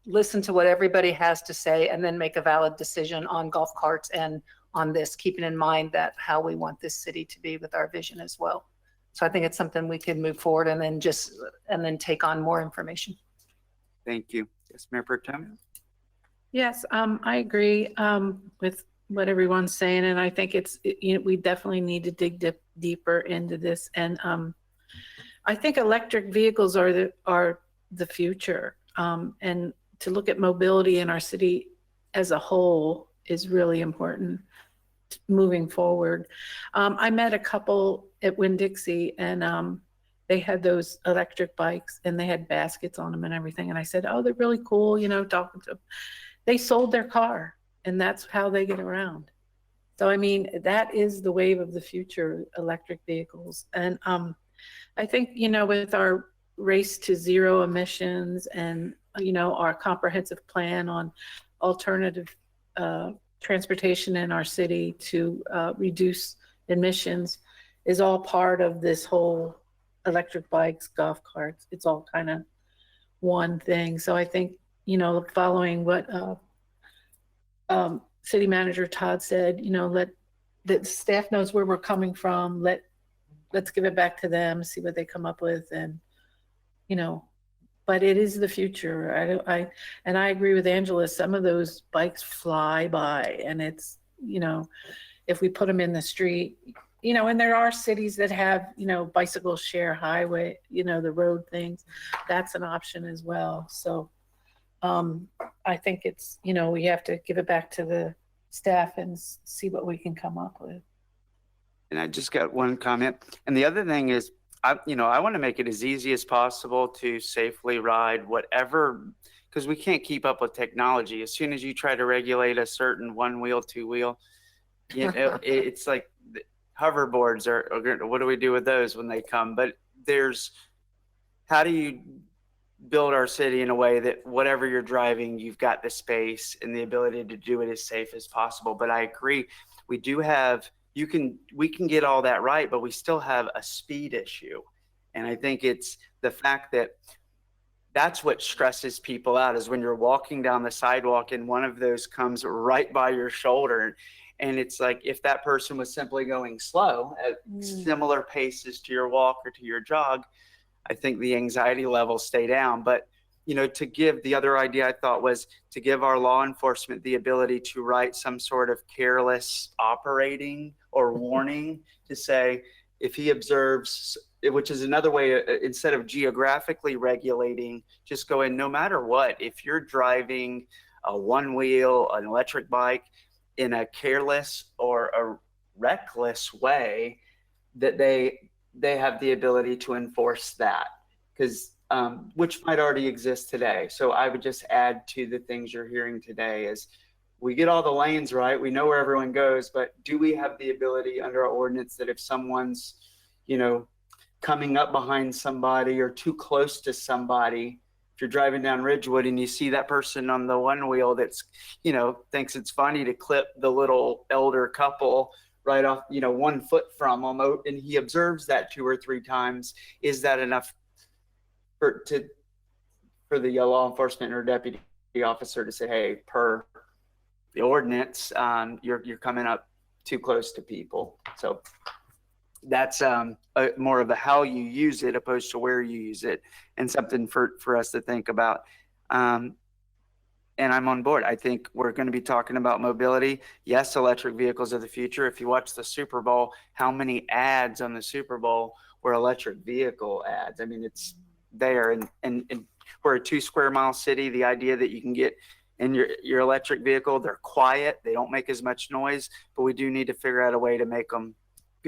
listen to what everybody has to say, and then make a valid decision on golf carts and on this, keeping in mind that how we want this city to be with our vision as well. So I think it's something we can move forward and then take on more information. Thank you. Yes, Mayor Pro Tem. Yes, I agree with what everyone's saying, and I think we definitely need to dig deeper into this. And I think electric vehicles are the future, and to look at mobility in our city as a whole is really important moving forward. I met a couple at Winn-Dixie, and they had those electric bikes and they had baskets on them and everything. And I said, oh, they're really cool, you know, talking to them. They sold their car, and that's how they get around. So, I mean, that is the wave of the future, electric vehicles. And I think, you know, with our race to zero emissions and, you know, our comprehensive plan on alternative transportation in our city to reduce emissions, is all part of this whole electric bikes, golf carts. It's all kind of one thing. So I think, you know, following what City Manager Todd said, you know, that staff knows where we're coming from. Let's give it back to them, see what they come up with, and, you know, but it is the future. And I agree with Angela. Some of those bikes fly by, and it's, you know, if we put them in the street, you know, and there are cities that have, you know, bicycle share highway, you know, the road things. That's an option as well. So I think it's, you know, we have to give it back to the staff and see what we can come up with. And I just got one comment. And the other thing is, I want to make it as easy as possible to safely ride whatever, because we can't keep up with technology. As soon as you try to regulate a certain one wheel, two wheel, you know, it's like hoverboards what do we do with those when they come? But how do you build our city in a way that whatever you're driving, you've got the space and the ability to do it as safe as possible? But I agree, we do have, we can get all that right, but we still have a speed issue. And I think it's the fact that that's what stresses people out, is when you're walking down the sidewalk and one of those comes right by your shoulder. And it's like, if that person was simply going slow at similar paces to your walk or to your jog, I think the anxiety levels stay down. But, you know, the other idea I thought was to give our law enforcement the ability to write some sort of careless operating or warning to say, if he observes, which is another way, instead of geographically regulating, just go in, no matter what, if you're driving a one wheel, an electric bike in a careless or a reckless way, that they have the ability to enforce that, because which might already exist today. So I would just add to the things you're hearing today is, we get all the lanes right, we know where everyone goes, but do we have the ability under our ordinance that if someone's, you know, coming up behind somebody or too close to somebody, if you're driving down Ridgewood and you see that person on the one wheel that's, you know, thinks it's funny to clip the little elder couple right off, you know, 1 foot from them, and he observes that 2 or 3 times, is that enough for the law enforcement or deputy officer to say, hey, per the ordinance, you're coming up too close to people? So that's more of a how you use it opposed to where you use it, and something for us to think about. And I'm on board. I think we're going to be talking about mobility. Yes, electric vehicles are the future. If you watch the Super Bowl, how many ads on the Super Bowl were electric vehicle ads? I mean, it's there. And we're a 2 square mile city. The idea that you can get in your electric vehicle, they're quiet, they don't make as much noise, but we do need to figure out a way to make them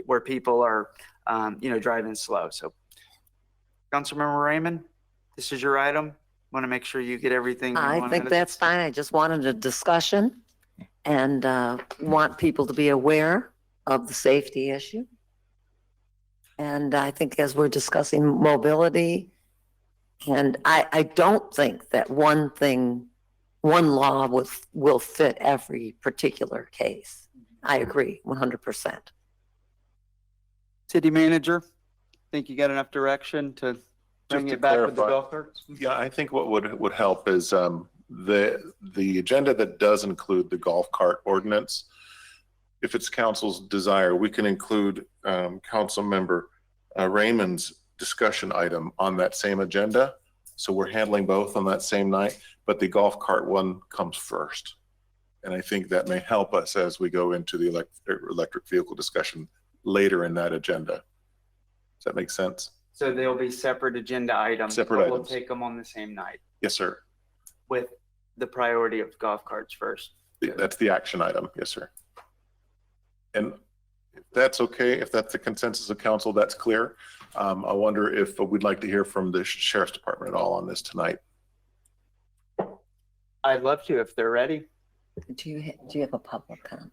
where people are, you know, driving slow. So, Councilmember Raymond, this is your item. Want to make sure you get everything you I wanted. think that's fine. I just wanted a discussion and want people to be aware of the safety issue. And I think as we're discussing mobility, and I don't think that one law will fit every particular case. I agree 100%. City Manager, think you got enough direction to bring Just to it back with the clarify. golf carts? Yeah, I think what would help is the agenda that does include the golf cart ordinance. If it's council's desire, we can include council member Raymond's discussion item on that same agenda. So we're handling both on that same night, but the golf cart one comes first. And I think that may help us as we go into the electric vehicle discussion later in that agenda. Does that make sense? So they'll be separate agenda items. Separate but we'll items. take them on the same night Yes, sir. with the priority of golf carts first. That's the action item. Yes, sir. And if that's okay, if that's the consensus of council, that's clear. I wonder if we'd like to hear from the sheriff's department at all on this tonight. I'd love to if they're ready. Do you have a public comment?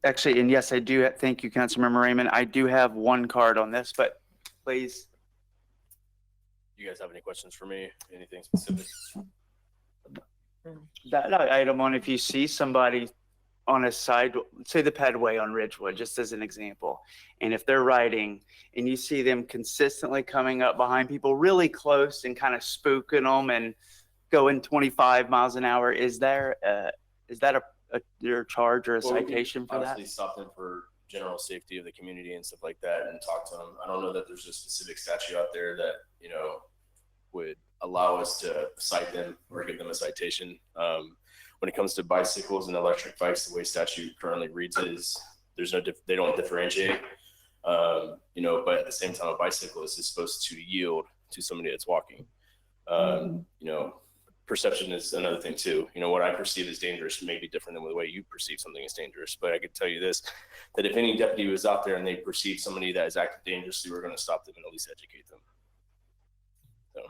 Actually, and yes, I do. Thank you, Councilmember Raymond. I do have one card on this, but please. You guys have any questions for me? Anything specific? That item on, if you see somebody on a side, say the pedway on Ridgewood, just as an example, and if they're riding and you see them consistently coming up behind people really close and kind of spooking them and going 25 miles an hour, is that your charge or a Well, we can citation for that? obviously stop them for general safety of the community and stuff like that and talk to them. I don't know that there's a specific statute out there that, you know, would allow us to cite them or give them a citation. When it comes to bicycles and electric bikes, the way statute currently reads is there's no, they don't differentiate. You know, but at the same time, a bicyclist is supposed to yield to somebody that's walking. You know, perception is another thing too. You know, what I perceive as dangerous may be different than the way you perceive something as dangerous. But I could tell you this, that if any deputy was out there and they perceive somebody that is acting dangerously, we're going to stop them and at least educate them. So.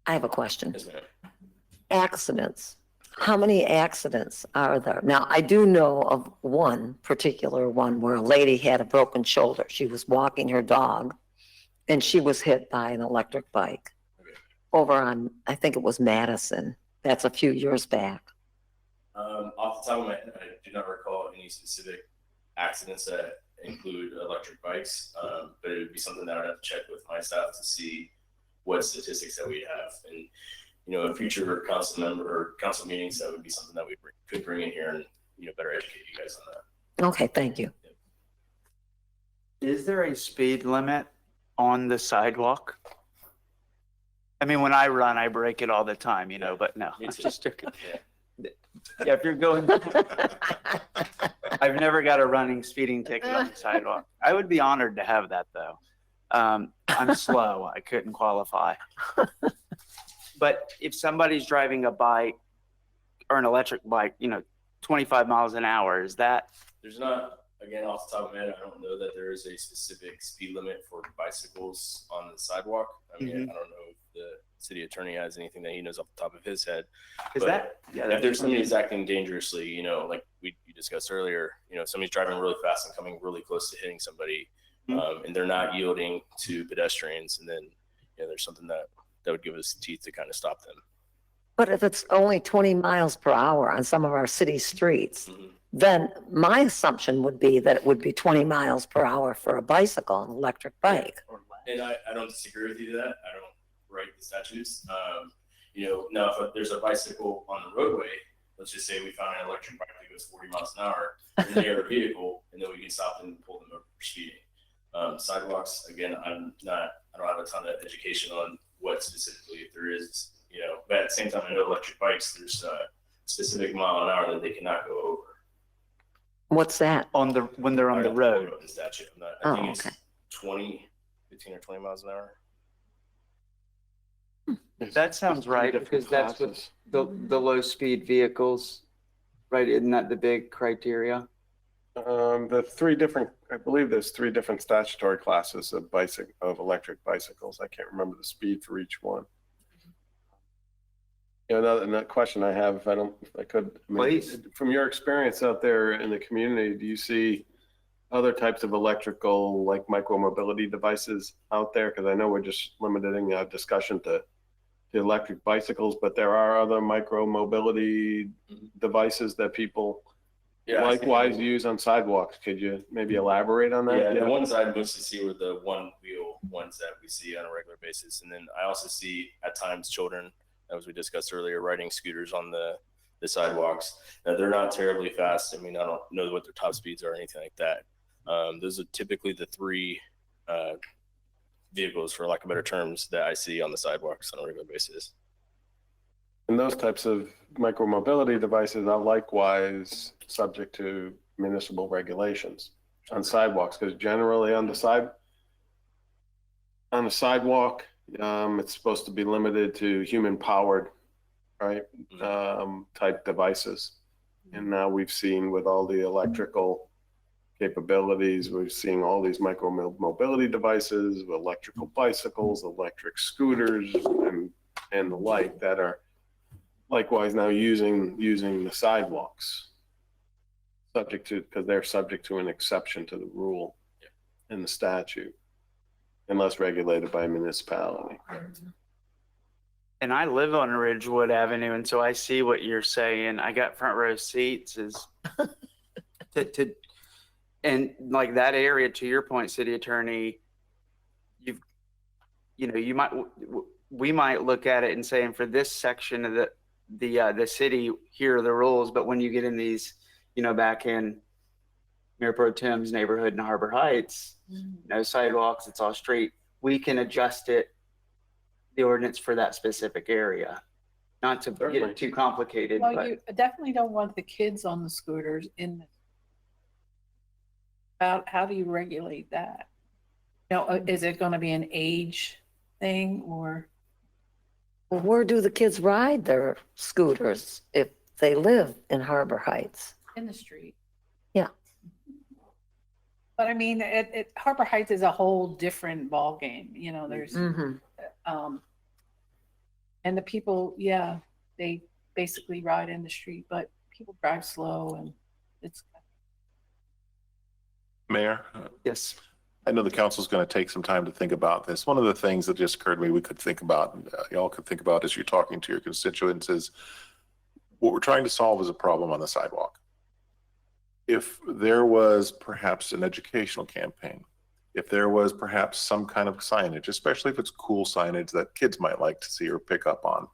I have a question. Yes, ma'am. Accidents. How many accidents are there? Now, I do know of one particular one where a lady had a broken shoulder. She was walking her dog and she was hit by an electric bike over on, I think it was Madison. That's a few years back. Off the top of my head, I do not recall any specific accidents that include electric bikes, but it would be something that I'd have to check with my staff to see what statistics that we have. And, you know, in future council member or council meetings, that would be something that we could bring in here and, you know, better educate you guys on that. Okay, thank you. Is there a speed limit on the sidewalk? I mean, when I run, I break it all the time, you know, but no, Me I'm too. just joking. Yeah, if you're going, I've never got a running speeding ticket on the sidewalk. I would be honored to have that though. I'm slow. I couldn't qualify. But if somebody's driving a bike or an electric bike, you know, 25 miles an hour, is that? There's not, again, off the top of my head, I don't know that there is a specific speed limit for bicycles on the sidewalk. I mean, I don't know if the city attorney has anything that he knows off the top of his head. Is But that? Yeah, if there's somebody who's acting dangerously, you know, like you discussed earlier, you know, somebody's driving really fast and coming really close to hitting somebody, and they're not yielding to pedestrians, and then, you know, there's something that would give us teeth to kind of stop them. But if it's only 20 miles per hour on some of our city streets, then my assumption would be that it would be 20 miles per hour for a bicycle, an electric bike. And I don't disagree with you to that. I don't write the statutes. You know, now if there's a bicycle on the roadway, let's just say we found an electric bike that goes 40 miles an hour, and they are a vehicle, and then we can stop them and pull them over for speeding. Sidewalks, again, I don't have a ton of education on what specifically, if there is, you know, but at the same time, I know electric bikes, there's a specific mile an hour that they cannot go over. What's that? When they're on the road. The statute. I think okay. it's 15 or 20 miles an hour. That sounds right, because that's what the low speed vehicles, right? Isn't that the big criteria? The three different, I believe there's three different statutory classes of electric bicycles. I can't remember the speed for each one. You know, another question I have, if I could, Please. From your experience out there in the community, do you see other types of electrical, like micro-mobility devices out there? Because I know we're just limiting our discussion to electric bicycles, but there are other micro-mobility devices that people likewise use on sidewalks. Could you maybe elaborate on that? Yeah, the ones I mostly see were the one wheel ones that we see on a regular basis. And then I also see at times children, as we discussed earlier, riding scooters on the sidewalks. Now, they're not terribly fast. I mean, I don't know what their top speeds are or anything like that. Those are typically the three vehicles, for lack of better terms, that I see on the sidewalks on a regular basis. And those types of micro-mobility devices are likewise subject to municipal regulations on sidewalks, because generally on the sidewalk, it's supposed to be limited to human-powered, right, type devices. And now we've seen with all the electrical capabilities, we've seen all these micro-mobility devices, electrical bicycles, electric scooters, and the like that are likewise now using the sidewalks, because they're subject to an exception to the rule in the statute, unless regulated by a municipality. And I live on Ridgewood Avenue, and so I see what you're saying. I got front row seats is and like that area, to your point, city attorney, we might look at it and say, and for this section of the city, here are the rules. But when you get in these, back in Mayor Pro Tem's neighborhood in Harbor Heights, no sidewalks, it's all street. We can adjust the ordinance for that specific area, not to get it too complicated. Well, But you definitely don't want the kids on the scooters in the. How do you regulate that? Is it gonna be an age thing or? Well, where do the kids ride their scooters if they live in Harbor Heights? In the street. Yeah. But I mean, Harbor Heights is a whole different ballgame, there's, Mm-hmm. and the people, yeah, they basically ride in the street, but people drive slow and it's. Mayor? yes, I know the council's going to take some time to think about this. One of the things that just occurred to me we could think about, y'all could think about as you're talking to your constituents is what we're trying to solve is a problem on the sidewalk. If there was perhaps an educational campaign, if there was perhaps some kind of signage, especially if it's cool signage that kids might like to see or pick up on,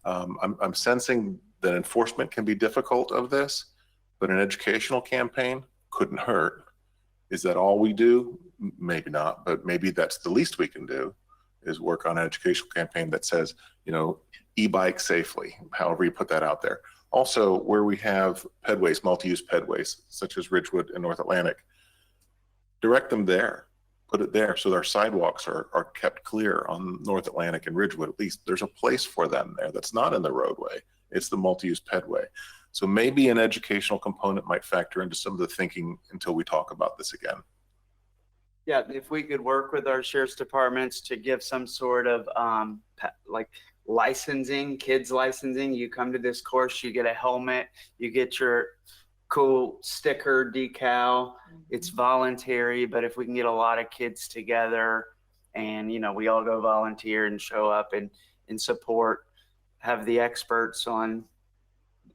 I'm sensing that enforcement can be difficult of this, but an educational campaign couldn't hurt. Is that all we do? Maybe not, but maybe that's the least we can do is work on an educational campaign that says, e-bike safely, however you put that out there. Also, where we have pedways, multi-use pedways, such as Ridgewood and North Atlantic, direct them there, put it there so their sidewalks are kept clear on North Atlantic and Ridgewood. At least there's a place for them there that's not in the roadway. It's the multi-use pedway. So maybe an educational component might factor into some of the thinking until we talk about this again. yeah. If we could work with our sheriff's departments to give some sort of like licensing, kids licensing. You come to this course, you get a helmet, you get your cool sticker decal. It's voluntary, but if we can get a lot of kids together and, we all go volunteer and show up and support, have the experts on,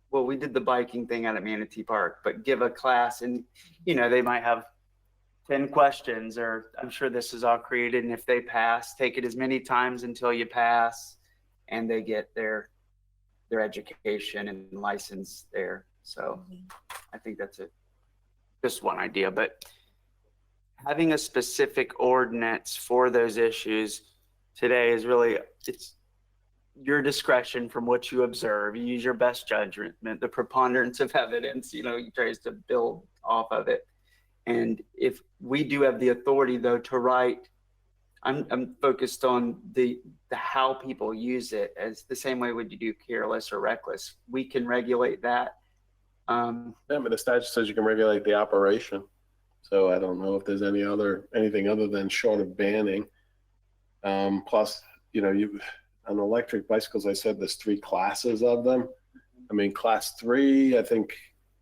well, we did the biking thing out at Manatee Park, but give a class and, they might have 10 questions, or I'm sure this is all created. And if they pass, take it as many times until you pass and they get their education and license there. So I think that's just one idea, but having a specific ordinance for those issues today is really, it's your discretion from what you observe. You use your best judgment, the preponderance of evidence, he tries to build off of it. And if we do have the authority though to write, I'm focused on the how people use it as the same way would you do careless or reckless. We can regulate that. Yeah, but the statute says you can regulate the operation. So I don't know if there's anything other than short of banning. Plus, on electric bicycles, I said there's 3 classes of them. I mean, class 3, I think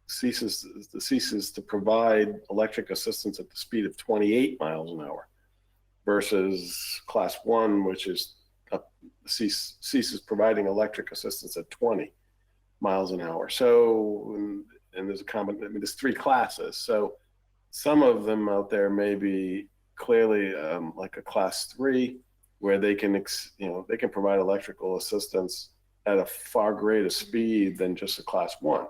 ceases to provide electric assistance at the speed of 28 miles an hour versus class 1, which is ceases providing electric assistance at 20 miles an hour. So, and there's there's 3 classes. So some of them out there may be clearly like a class 3, where they can, they can provide electrical assistance at a far greater speed than just a class 1.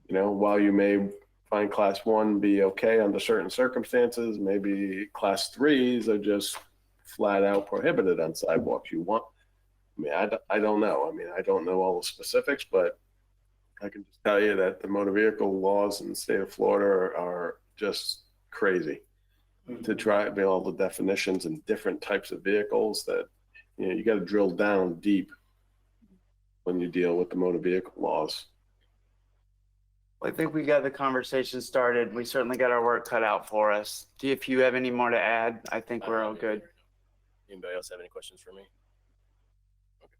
While you may find class 1 be okay under certain circumstances, maybe class 3s are just flat out prohibited on sidewalks. I don't know. I don't know all the specifics, but I can just tell you that the motor vehicle laws in the state of Florida are just crazy. To try to be all the definitions and different types of vehicles that, you got to drill down deep when you deal with the motor vehicle laws. I think we got the conversation started. We certainly got our work cut out for us. If you have any more to add, I think we're all good. Anybody else have any questions for me?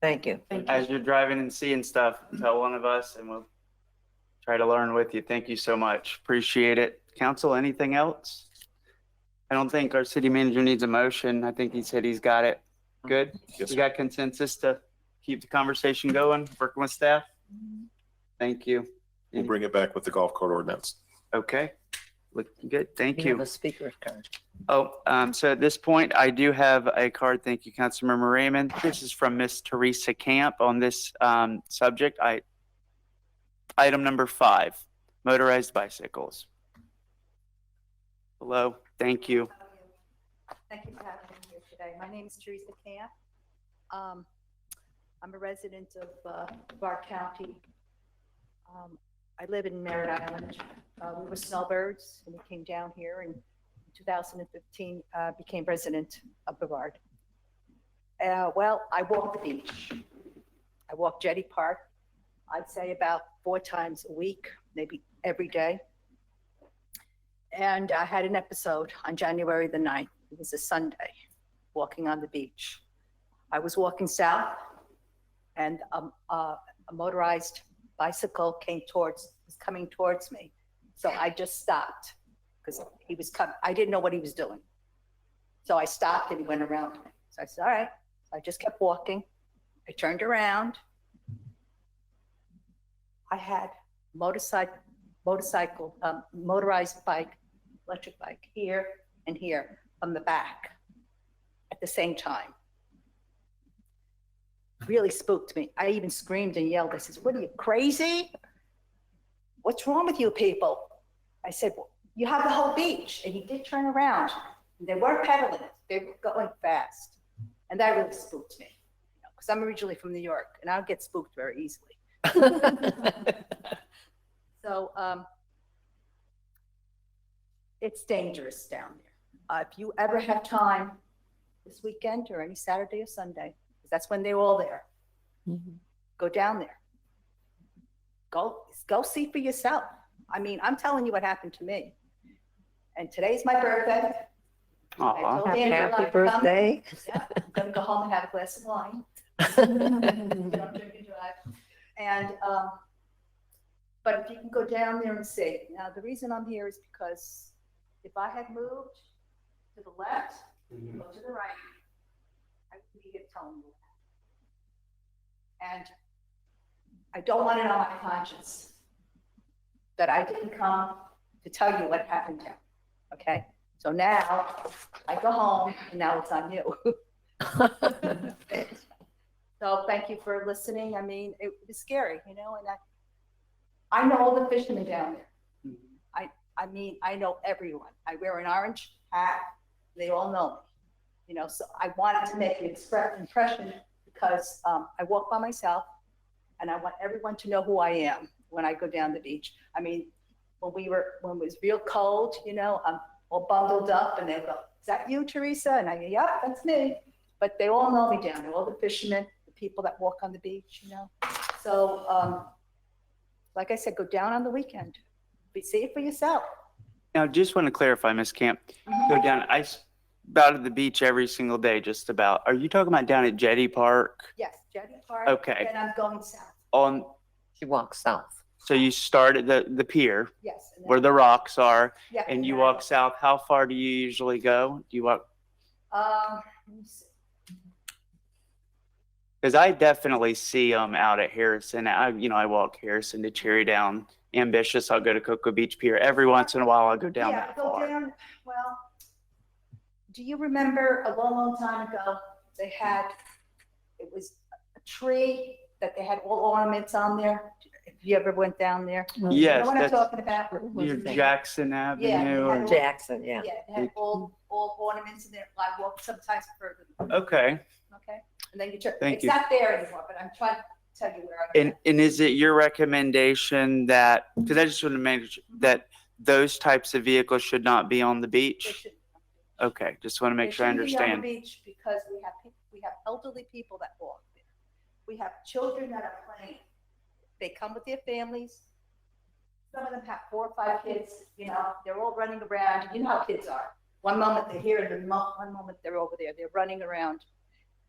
Thank you. As you're driving and seeing stuff, tell one of us and we'll try to learn with you. Thank you so much. Appreciate it. Council, anything else? I don't think our city manager needs a motion. I think he said he's got it. Good. Yes, We got consensus to keep the conversation going, working with staff? Thank you. We'll bring it back with the golf cart ordinance. Okay, looking good. Thank You have you. a speaker's card. Oh, so at this point, I do have a card. Thank you, Councilmember Raymond. This is from Miss Teresa Camp on this subject. Item number 5, motorized bicycles. Hello, thank you. Thank you for having me here today. My name is Teresa Camp. I'm a resident of Bar County. I live in Merritt Island. We were snowbirds and we came down here in 2015, became resident of Brevard. Well, I walk the beach. I walk Jetty Park, I'd say about 4 times a week, maybe every day. And I had an episode on January the 9th. It was a Sunday, walking on the beach. I was walking south and a motorized bicycle was coming towards me. So I just stopped because he was coming. I didn't know what he was doing. So I stopped and he went around me. So I said, all right. So I just kept walking. I turned around. I had motorized bike, electric bike here and here from the back at the same time. Really spooked me. I even screamed and yelled. I said, what are you, crazy? What's wrong with you people? I said, well, you have the whole beach. And he did turn around. They weren't pedaling it. They were going fast. And that really spooked me. Because I'm originally from New York and I don't get spooked very easily. So it's dangerous down there. If you ever have time this weekend or any Saturday or Sunday, because that's when they're all there, go down there. Go see for yourself. I mean, I'm telling you what happened to me. And today's my birthday. I told Andrew Happy I'd come. birthday. Yeah, I'm gonna go home and have a glass of wine. Then I'm drinking drive. And but if you can go down there and see. Now, the reason I'm here is because if I had moved to the left, or to the right, I would be here telling you that. And I don't want it on my conscience that I didn't come to tell you what happened to him. Okay? So now I go home and now it's on you. So thank you for listening. I mean, it was scary, you know, and I know all the fishermen down there. I mean, I know everyone. I wear an orange hat. They all know me, you know, so I wanted to make an impression because I walk by myself and I want everyone to know who I am when I go down the beach. I mean, when it was real cold, you know, I'm all bundled up and they go, is that you, Teresa? And I go, yep, that's me. But they all know me down there, all the fishermen, the people that walk on the beach, you know. So, like I said, go down on the weekend. See it for yourself. Now, just want to clarify, Ms. Camp, go down, about at the beach every single day, just about. Are you talking about down at Jetty Park? Yes, Jetty Park. Okay. And I'm going south. She walks south. So you start at the pier Yes. And where the rocks are, yeah, and you then walk south. How far do you usually go? Do you walk? Let me see. Because I definitely see them out at Harrison. I walk Harrison to Cherry Down. Ambitious, I'll go to Cocoa Beach Pier. Every once in a while, I'll go down Yeah, that go far. down. Well, do you remember a long, long time ago, it was a tree that they had all ornaments on there? If you ever went down there? Yes, You know what I'm that's talking about? near Jackson Avenue. Yeah, or- Jackson, yeah. Yeah, it had all ornaments in there. I walk sometimes further. Okay. Okay, and then you turn, Thank it's you. not there anymore, but I'm trying to tell you where I'm at. And is it your recommendation that, because I just want to make sure that those types of vehicles should not be on the They beach? should- Okay, just want to make they sure I shouldn't be on the understand. beach because we have elderly people that walk there. We have children that are playing. They come with their families. Some of them have 4 or 5 kids, you know, they're all running around. You know how kids are. One moment they're here and one moment they're over there. They're running around.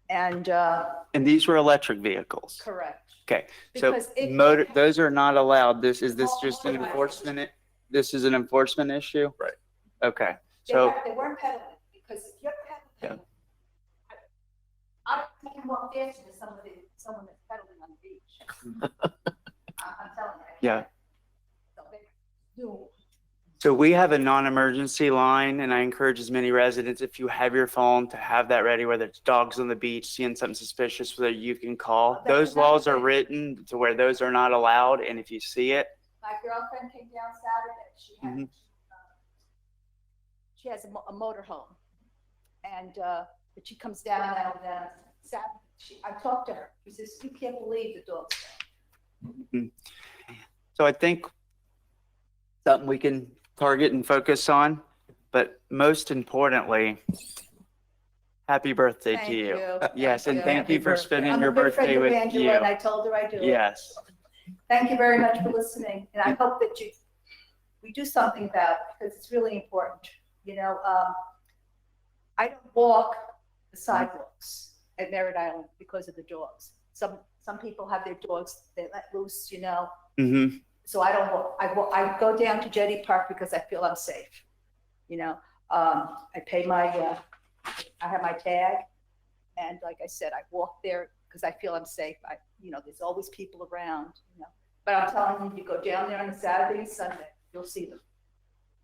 And And these were electric vehicles? correct. Okay, so Because it- those are not allowed. Is this just an enforcement? This is an enforcement issue? Right. Okay, so, They weren't pedaling because if you're pedaling, I don't think you walk faster than some of the someone that's pedaling on the beach. I'm telling you. Yeah. So they do. So we have a non-emergency line, and I encourage as many residents, if you have your phone, to have that ready, whether it's dogs on the beach, seeing something suspicious, whether you can call. Those laws are written to where those are not allowed, and if you see it, My girlfriend came down Saturday. Mhm. She has a motorhome, and but she comes down now and then. Saturday, I talked to her. She says, "You can't believe the dogs." so I think something we can target and focus on, but most importantly, happy birthday Thank to you. you. Yes, and thank you for spending I'm your a good friend birthday of with Angela, you. and I told her I do. Yes. Thank you very much for listening, and I hope that we do something about it because it's really important. You know, I don't walk the sidewalks at Merritt Island because of the dogs. Some people have their dogs they let loose, you know. Mm-hmm. So I don't walk. I go down to Jetty Park because I feel I'm safe. You know, I pay my. I have my tag, and like I said, I walk there because I feel I'm safe. There's always people around. You know, but I'm telling you, you go down there on a Saturday and Sunday, you'll see them.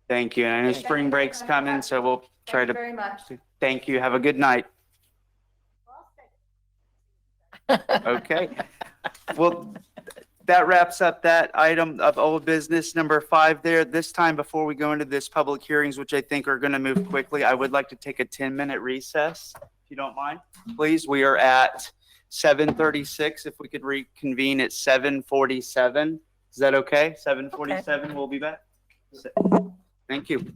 Thank you. And I know Thank spring you very break's much. coming, so we'll try Thank you to, very much. thank you. Have a good night. Okay. Well, that wraps up that item of old business number 5 there. This time, before we go into this public hearings, which I think are going to move quickly, I would like to take a 10-minute recess, if you don't mind. Please, we are at 7:36. If we could reconvene at 7:47. Is that okay? 7:47, we'll be back. Thank you.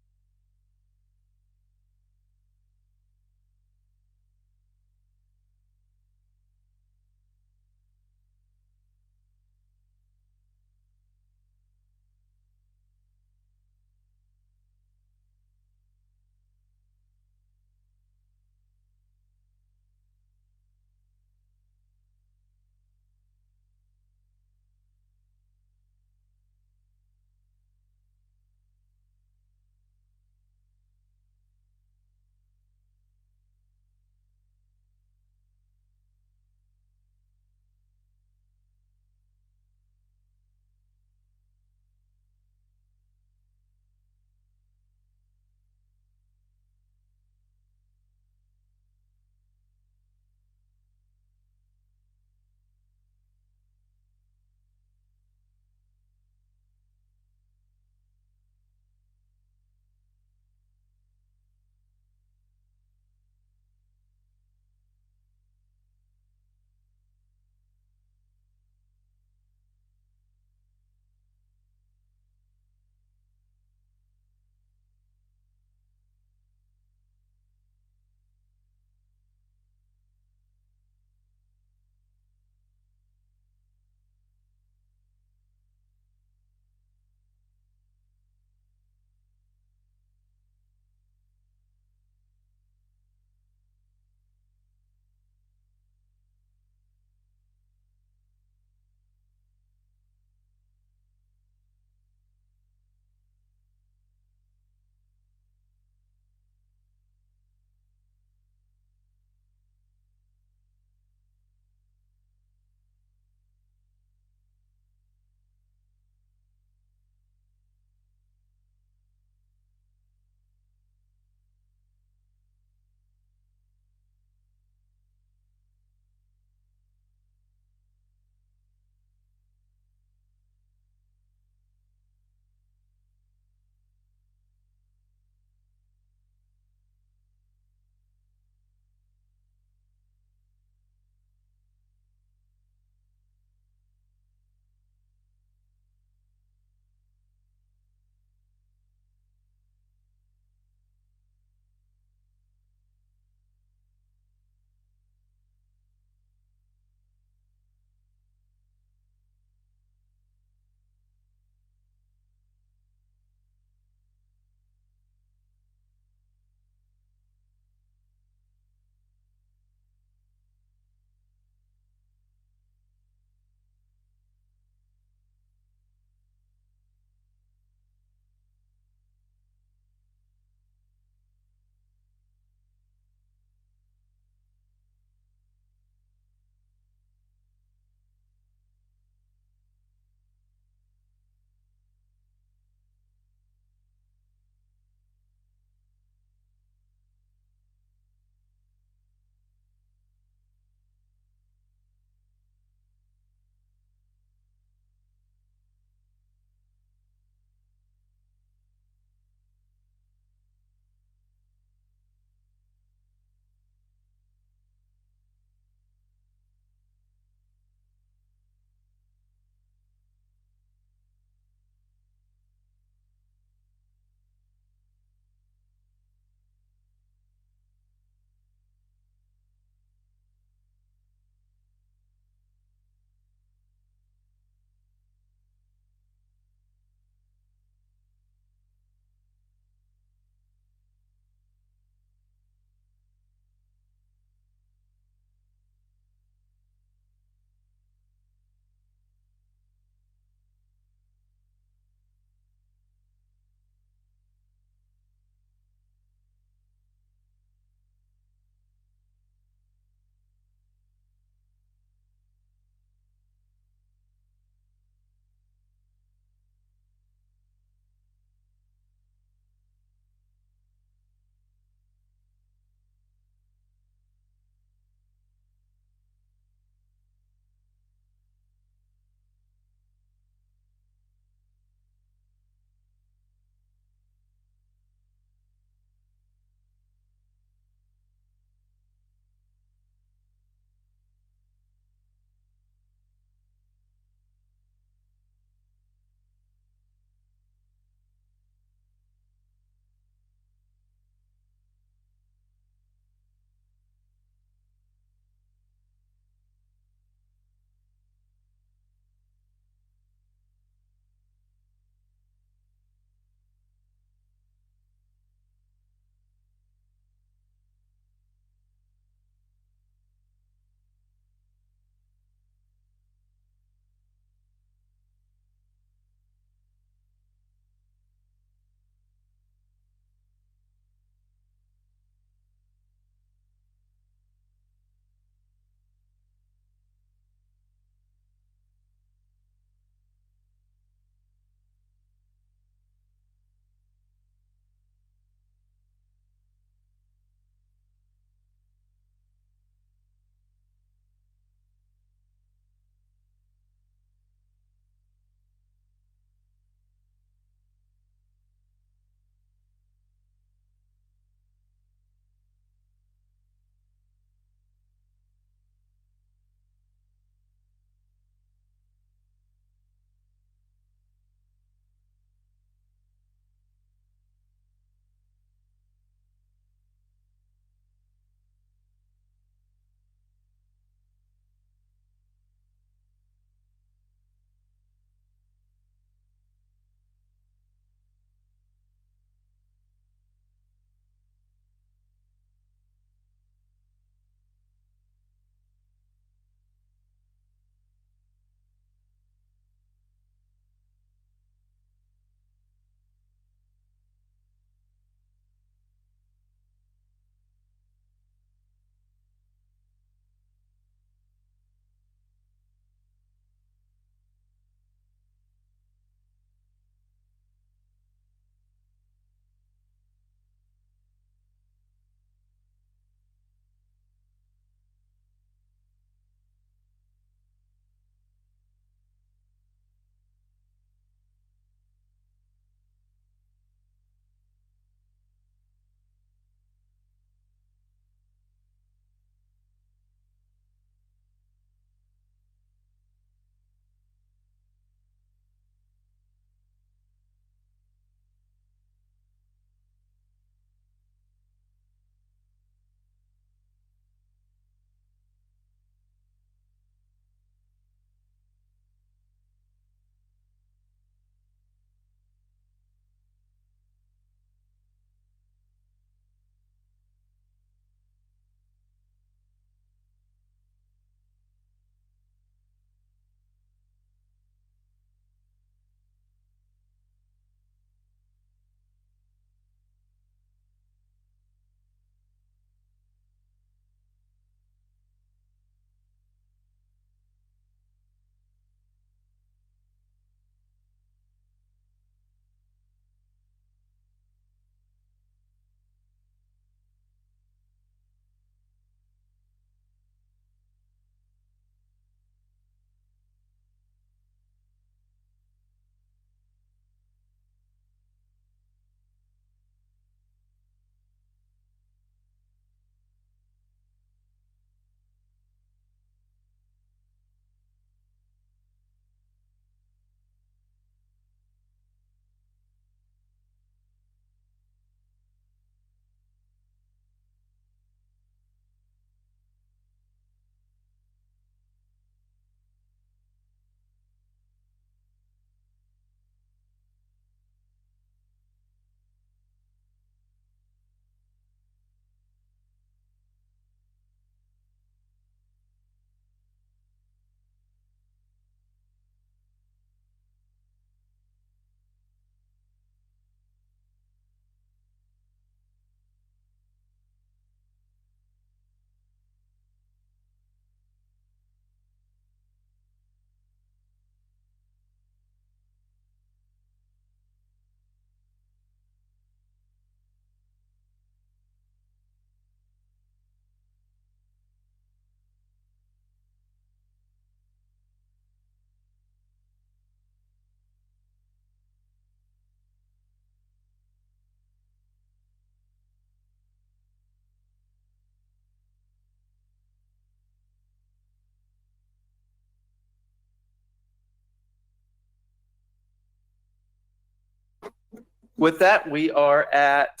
With that, we are at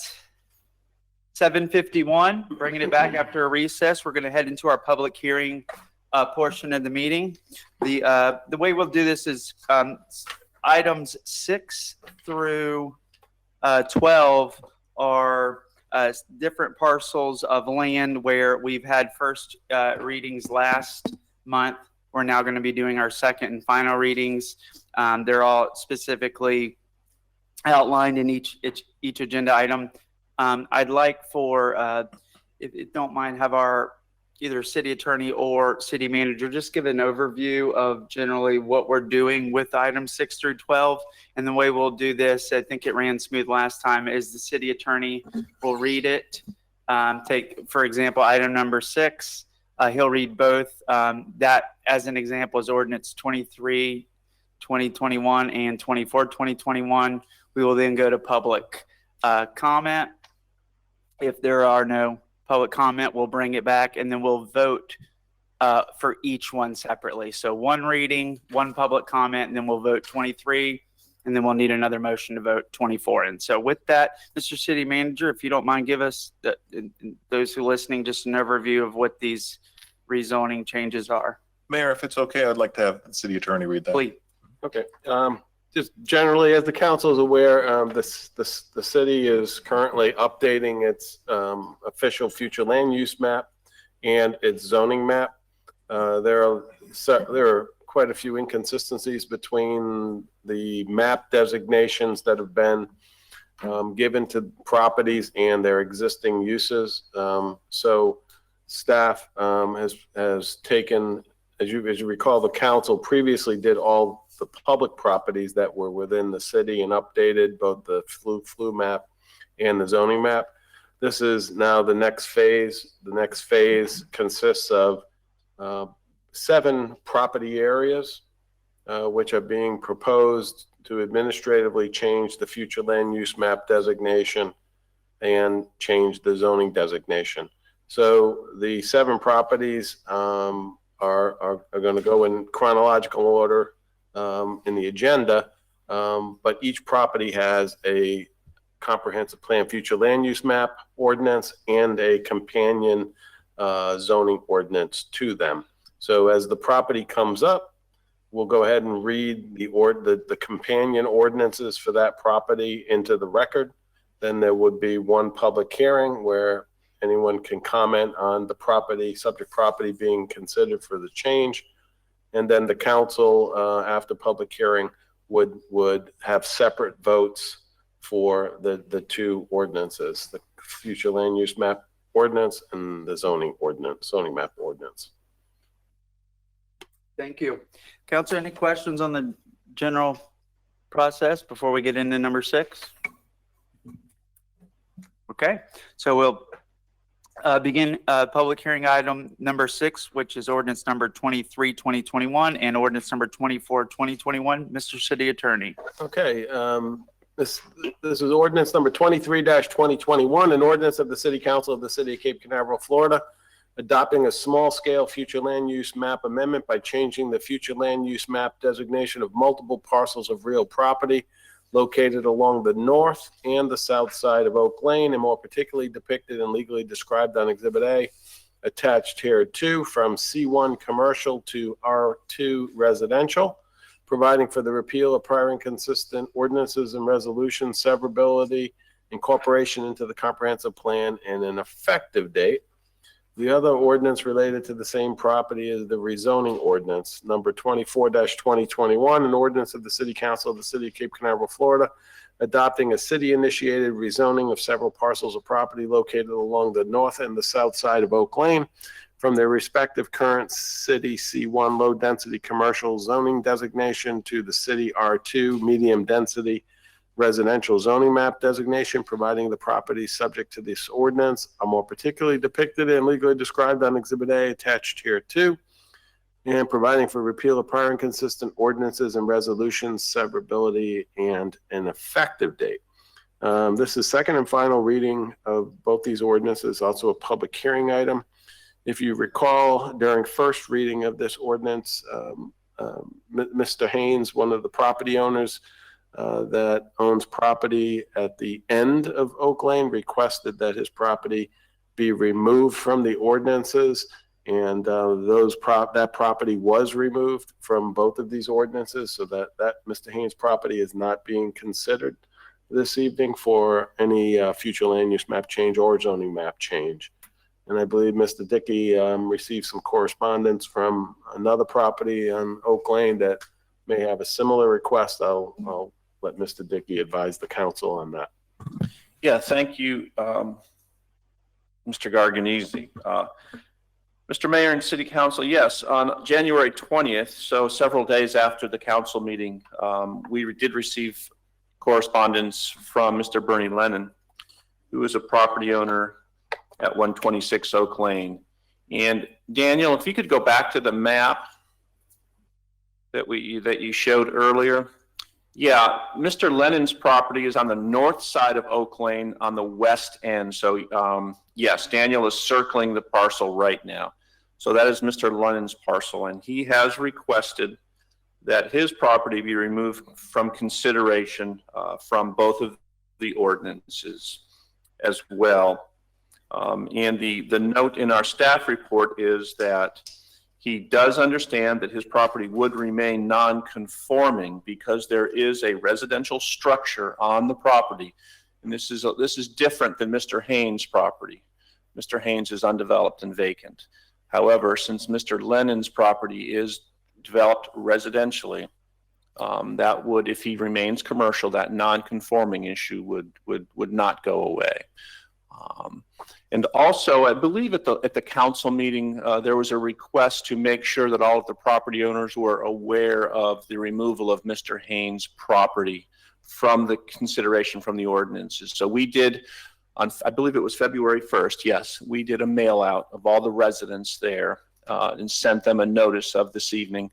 7:51, bringing it back after a recess. We're going to head into our public hearing portion of the meeting. The way we'll do this is items 6 through 12 are different parcels of land where we've had first readings last month. We're now going to be doing our second and final readings. They're all specifically outlined in each agenda item. I'd like for, if you don't mind, have our either city attorney or city manager just give an overview of generally what we're doing with items 6 through 12. And the way we'll do this, I think it ran smooth last time, is the city attorney will read it. Take, for example, item number 6. He'll read both. That, as an example, is ordinance 23, 2021 and 24, 2021. We will then go to public comment. If there are no public comment, we'll bring it back and then we'll vote for each one separately. So one reading, one public comment, and then we'll vote 23, and then we'll need another motion to vote 24. And so with that, Mr. City Manager, if you don't mind, give us, those who are listening, just an overview of what these rezoning changes are. Mayor, if it's okay, I'd like to have the city attorney read that. Please. Okay. Just generally, as the council is aware, the city is currently updating its official future land use map and its zoning map. There are quite a few inconsistencies between the map designations that have been given to properties and their existing uses. So staff has taken, as you recall, the council previously did all the public properties that were within the city and updated both the flu map and the zoning map. This is now the next phase. The next phase consists of 7 property areas, which are being proposed to administratively change the future land use map designation and change the zoning designation. So the 7 properties are going to go in chronological order in the agenda, but each property has a comprehensive plan future land use map ordinance and a companion zoning ordinance to them. So as the property comes up, we'll go ahead and read the companion ordinances for that property into the record. Then there would be one public hearing where anyone can comment on the property, subject property being considered for the change. And then the council, after public hearing, would have separate votes for the 2 ordinances, the future land use map ordinance and the zoning map ordinance. Thank you. Councilor, any questions on the general process before we get into number 6? Okay, so we'll begin public hearing item number 6, which is ordinance number 23, 2021 and ordinance number 24, 2021. Mr. City Attorney. Okay, this is ordinance number 23-2021, an ordinance of the City Council of the City of Cape Canaveral, Florida, adopting a small-scale future land use map amendment by changing the future land use map designation of multiple parcels of real property located along the north and the south side of Oak Lane, and more particularly depicted and legally described on Exhibit A, attached here too, from C1 commercial to R2 residential, providing for the repeal of prior inconsistent ordinances and resolutions, severability, incorporation into the comprehensive plan, and an effective date. The other ordinance related to the same property is the rezoning ordinance, number 24-2021, an ordinance of the City Council of the City of Cape Canaveral, Florida, adopting a city-initiated rezoning of several parcels of property located along the north and the south side of Oak Lane from their respective current city C1 low-density commercial zoning designation to the city R2 medium-density residential zoning map designation, providing the properties subject to this ordinance are more particularly depicted and legally described on Exhibit A attached here too, and providing for repeal of prior inconsistent ordinances and resolutions, severability, and an effective date. This is second and final reading of both these ordinances, also a public hearing item. If you recall, during first reading of this ordinance, Mr. Haynes, one of the property owners, that owns property at the end of Oak Lane requested that his property be removed from the ordinances. And that property was removed from both of these ordinances, so that Mr. Haynes' property is not being considered this evening for any future land use map change or zoning map change. And I believe Mr. Dickey received some correspondence from another property on Oak Lane that may have a similar request. I'll let Mr. Dickey advise the council on that. Yeah, thank you, Mr. Garganese. Mr. Mayor and City Council, yes, on January 20th, so several days after the council meeting, we did receive correspondence from Mr. Bernie Lennon, who is a property owner at 126 Oak Lane. And Daniel, if you could go back to the map that you showed earlier. Yeah, Mr. Lennon's property is on the north side of Oak Lane on the west end. So yes, Daniel is circling the parcel right now. So that is Mr. Lennon's parcel, and he has requested that his property be removed from consideration from both of the ordinances as well. And the note in our staff report is that he does understand that his property would remain non-conforming because there is a residential structure on the property. And this is different than Mr. Haynes' property. Mr. Haynes is undeveloped and vacant. However, since Mr. Lennon's property is developed residentially, that would, if he remains commercial, that non-conforming issue would not go away. And also, I believe at the council meeting, there was a request to make sure that all of the property owners were aware of the removal of Mr. Haynes' property from the consideration from the ordinances. So we did, I believe it was February 1st, yes, we did a mail out of all the residents there and sent them a notice of this evening's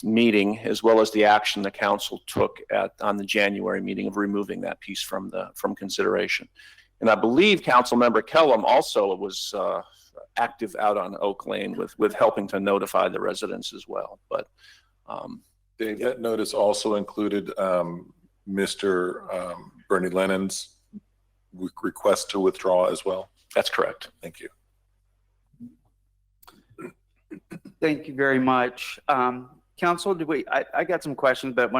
meeting, as well as the action the council took on the January meeting of removing that piece from consideration. And I believe Councilmember Kellum also was active out on Oak Lane with helping to notify the residents as well. But Dave, that notice also included Mr. Bernie Lennon's request to withdraw as well. That's correct. Thank you. Thank you very much. Council, I got some questions, but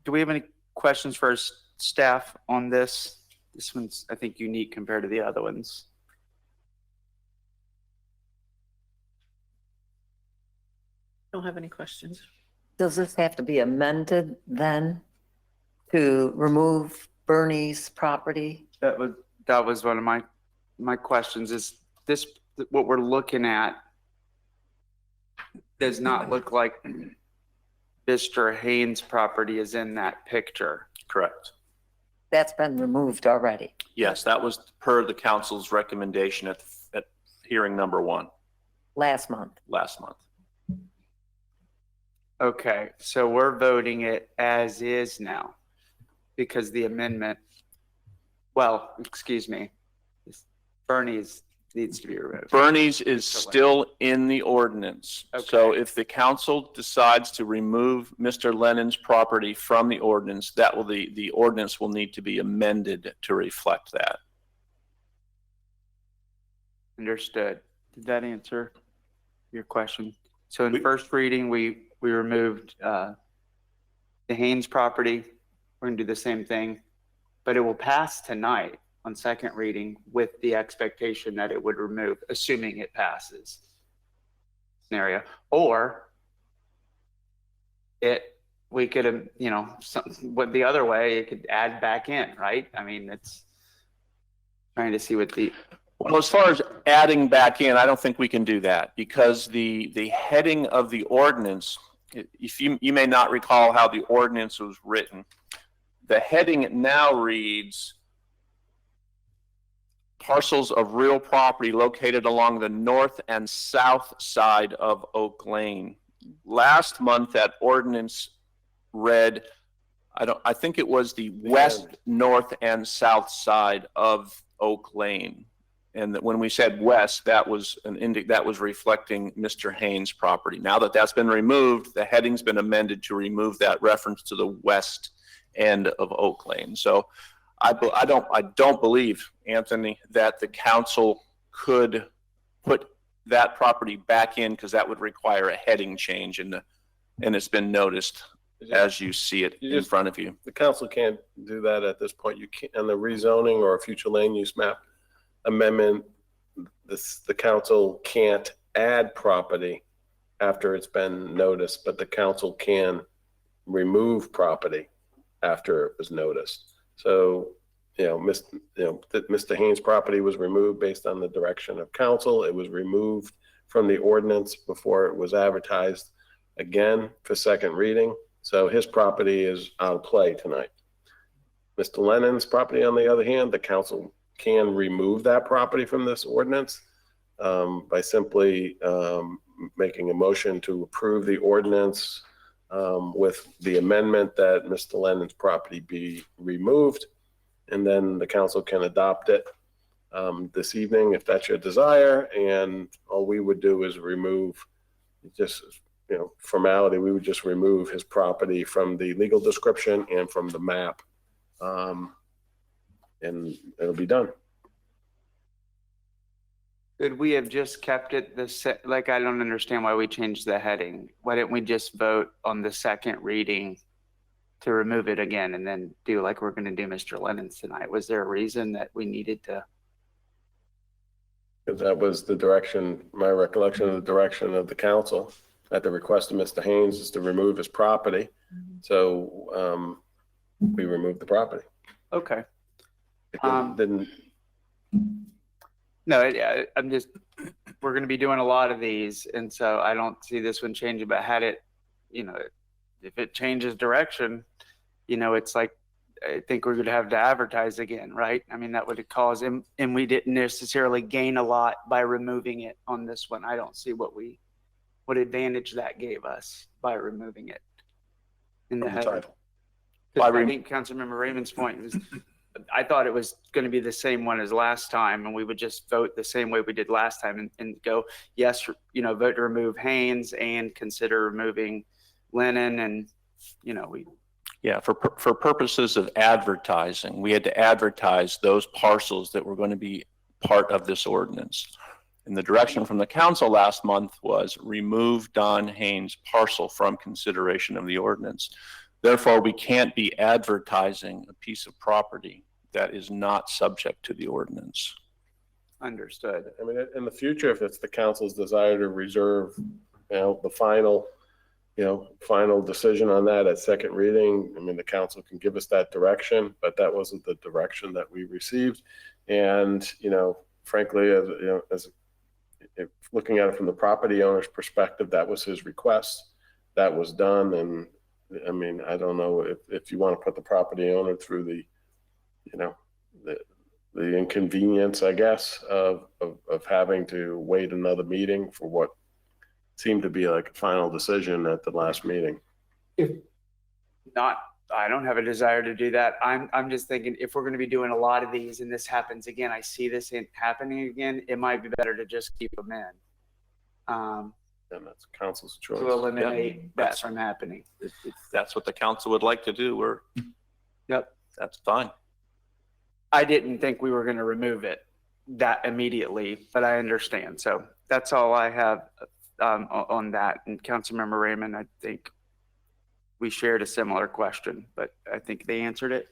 do we have any questions for our staff on this? This one's, I think, unique compared to the other ones. Don't have any questions. Does this have to be amended then to remove Bernie's property? That was one of my questions. Is this what we're looking at? Does not look like Mr. Haynes' property is in that picture. correct. That's been removed already. Yes, that was per the council's recommendation at hearing number 1 Last month. last month. Okay, so we're voting it as is now because the amendment, well, excuse me, Bernie's needs to be removed. Bernie's is still in the ordinance. So if the council decides to remove Mr. Lennon's property from the ordinance, that will the ordinance will need to be amended to reflect that. Understood. Did that answer your question? So in first reading, we removed the Haynes property. We're gonna do the same thing, but it will pass tonight on second reading with the expectation that it would remove, assuming it passes scenario. Or we could, what the other way, it could add back in, right? I mean, it's trying to see what Well, as far as adding back in, I don't think we can do that because the heading of the ordinance, if you may not recall how the ordinance was written, the heading now reads parcels of real property located along the north and south side of Oak Lane. Last month, that ordinance read, I think it was the west, north, and south side of Oak Lane. And that when we said west, that was reflecting Mr. Haynes' property. Now that that's been removed, the heading's been amended to remove that reference to the west end of Oak Lane. So I don't believe, Anthony, that the council could put that property back in because that would require a heading change and it's been noticed as you see it in front of you. The council can't do that at this point. You can't, on the rezoning or a future land use map amendment, the council can't add property after it's been noticed, but the council can remove property after it was noticed. So, Mr. Haynes' property was removed based on the direction of council. It was removed from the ordinance before it was advertised again for second reading. So his property is out of play tonight. Mr. Lennon's property, on the other hand, the council can remove that property from this ordinance by simply making a motion to approve the ordinance with the amendment that Mr. Lennon's property be removed. And then the council can adopt it this evening if that's your desire. And all we would do is remove, just, formality, we would just remove his property from the legal description and from the map. And it'll be done. Could we have just kept it like, I don't understand why we changed the heading. Why didn't we just vote on the second reading to remove it again and then do like we're going to do Mr. Lennon's tonight? Was there a reason that we needed to? That was the direction, my recollection of the direction of the council at the request of Mr. Haynes is to remove his property. So we removed the property. Okay. It didn't. No, I'm just, we're going to be doing a lot of these. And so I don't see this one changing, but had it, if it changes direction, it's like, I think we're going to have to advertise again, right? I mean, that would cause him, and we didn't necessarily gain a lot by removing it on this one. I don't see what advantage that gave us by removing it in the header. I think Councilmember Raymond's point was, I thought it was going to be the same one as last time, and we would just vote the same way we did last time and go, yes, vote to remove Haynes and consider removing Lennon, and Yeah, for purposes of advertising, we had to advertise those parcels that were going to be part of this ordinance. And the direction from the council last month was remove Don Haynes' parcel from consideration of the ordinance. Therefore, we can't be advertising a piece of property that is not subject to the ordinance. Understood. I mean, in the future, if it's the council's desire to reserve, the final decision on that at second reading, I mean, the council can give us that direction, but that wasn't the direction that we received. And, frankly, as looking at it from the property owner's perspective, that was his request. That was done. And I mean, I don't know if you want to put the property owner through the inconvenience, I guess, of having to wait another meeting for what seemed to be like a final decision at the last meeting. I don't have a desire to do that. I'm just thinking, if we're going to be doing a lot of these and this happens again, I see this happening again, it might be better to just keep them in. And that's council's choice. To eliminate that from happening. If that's what the council would like to do, that's fine. I didn't think we were going to remove it that immediately, but I understand. So that's all I have on that. And Councilmember Raymond, I think we shared a similar question, but I think they answered it.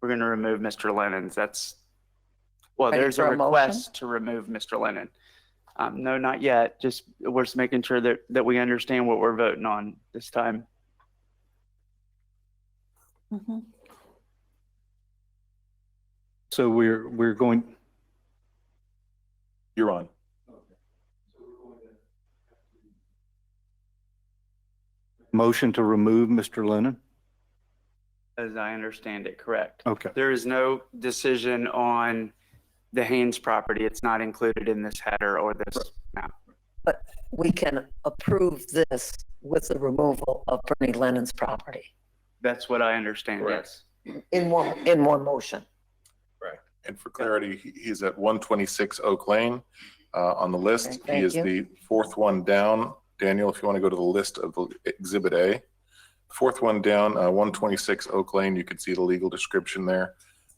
We're going to remove Mr. Lennon's. There's a request to remove Mr. Lennon. No, not yet. We're just making sure that we understand what we're voting on this time. Mm-hmm. So we're going. You're on. Motion to remove Mr. Lennon? As I understand it, correct. Okay. There is no decision on the Haynes property. It's not included in this header or this map. But we can approve this with the removal of Bernie Lennon's property. That's what I understand, Correct. yes. In one motion. Right. And for clarity, he's at 126 Oak Lane on the list. Okay, He thank is you. the fourth one down. Daniel, if you want to go to the list of the Exhibit A, Fourth one down, 126 Oak Lane, you can see the legal description there.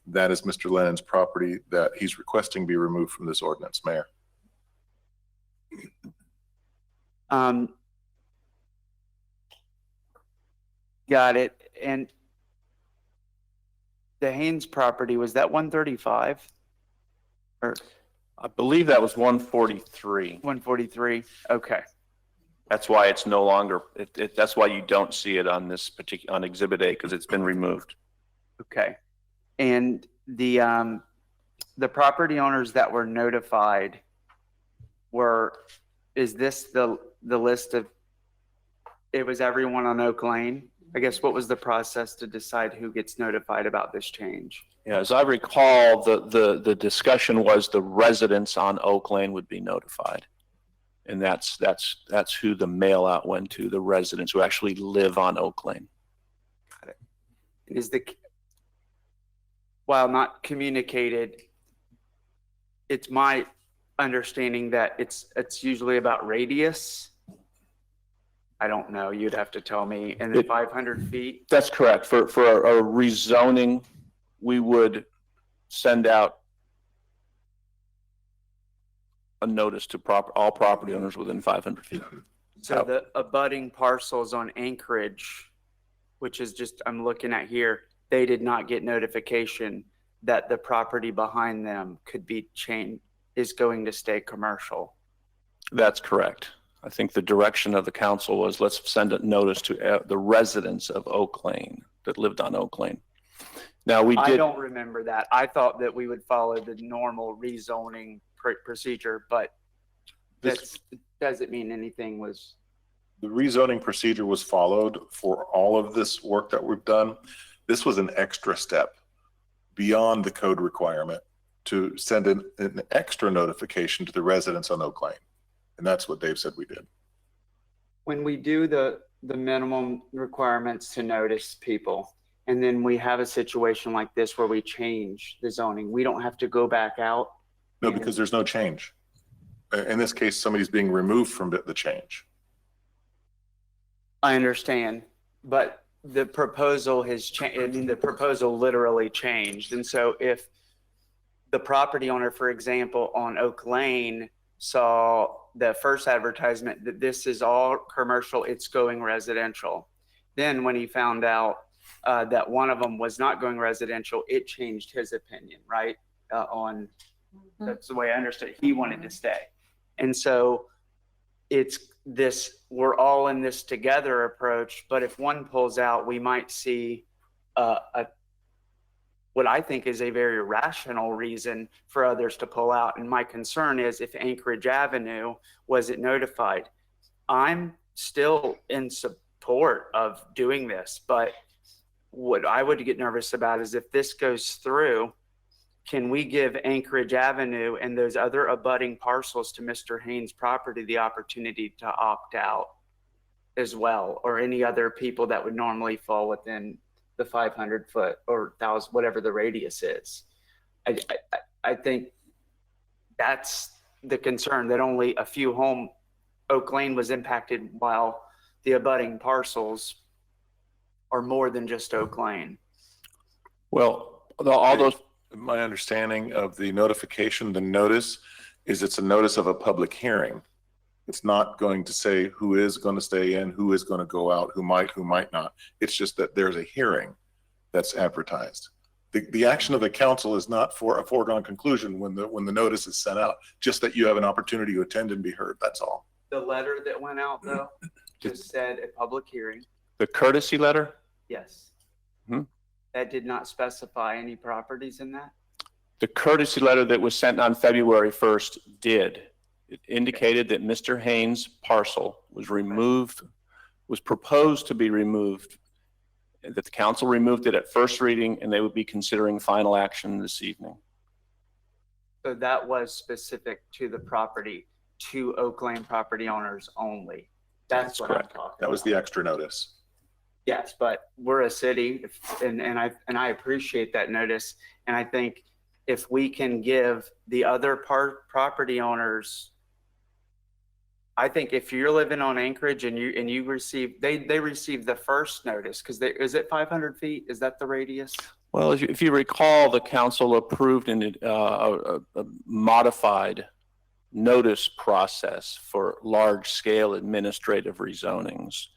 That is Mr. Lennon's property that he's requesting be removed from this ordinance, Mayor. Got it. And the Haynes property, was that 135? Or I believe that was 143. 143? Okay. That's why it's no longer, that's why you don't see it on this particular, on Exhibit A, because it's been removed. Okay. And the property owners that were notified is this the list of, it was everyone on Oak Lane? I guess what was the process to decide who gets notified about this change? Yeah, as I recall, the discussion was the residents on Oak Lane would be notified. And that's who the mail out went to, the residents who actually live on Oak Lane. Got it. While not communicated, it's my understanding that it's usually about radius. I don't know. You'd have to tell me. And then 500 feet? That's correct. For a rezoning, we would send out a notice to all property owners within 500 feet. So the abutting parcels on Anchorage, which is just, I'm looking at here, they did not get notification that the property behind them could be changed, is going to stay commercial. That's correct. I think the direction of the council was, let's send a notice to the residents of Oak Lane that lived on Oak Lane. Now I don't remember that. I thought that we would follow the normal rezoning procedure, but that doesn't mean anything was. The rezoning procedure was followed for all of this work that we've done. This was an extra step beyond the code requirement to send an extra notification to the residents on Oak Lane. And that's what Dave said we did. When we do the minimum requirements to notice people, and then we have a situation like this where we change the zoning, we don't have to go back out? No, because there's no change. In this case, somebody's being removed from the change. I understand, but the proposal has changed. I mean, the proposal literally changed. And so if the property owner, for example, on Oak Lane saw the first advertisement that this is all commercial, it's going residential. Then when he found out that one of them was not going residential, it changed his opinion, right? That's the way I understood it. He wanted to stay. And so it's this, we're all in this together approach, but if one pulls out, we might see what I think is a very rational reason for others to pull out. And my concern is if Anchorage Avenue wasn't notified. I'm still in support of doing this, but what I would get nervous about is if this goes through, can we give Anchorage Avenue and those other abutting parcels to Mr. Haynes' property the opportunity to opt out as well, or any other people that would normally fall within the 500 foot or 1,000, whatever the radius is? I think that's the concern, that only a few Oak Lane was impacted while the abutting parcels are more than just Oak Lane. Well, all those. My understanding of the notification, the notice, is it's a notice of a public hearing. It's not going to say who is going to stay in, who is going to go out, who might not. It's just that there's a hearing that's advertised. The action of the council is not for a foregone conclusion when the notice is sent out, just that you have an opportunity to attend and be heard. That's all. The letter that went out though just said a public hearing. The courtesy letter? Yes. That did not specify any properties in that? The courtesy letter that was sent on February 1st did. It indicated that Mr. Haynes' parcel was removed, was proposed to be removed, and that the council removed it at first reading, and they would be considering final action this evening. So that was specific to the property, to Oak Lane property owners only. That's what correct. I'm talking That was about. the extra notice. Yes, but we're a city, and I appreciate that notice. And I think if we can give the other property owners I think if you're living on Anchorage and you receive, they receive the first notice, because is it 500 feet? Is that the radius? Well, if you recall, the council approved a modified notice process for large-scale administrative rezonings,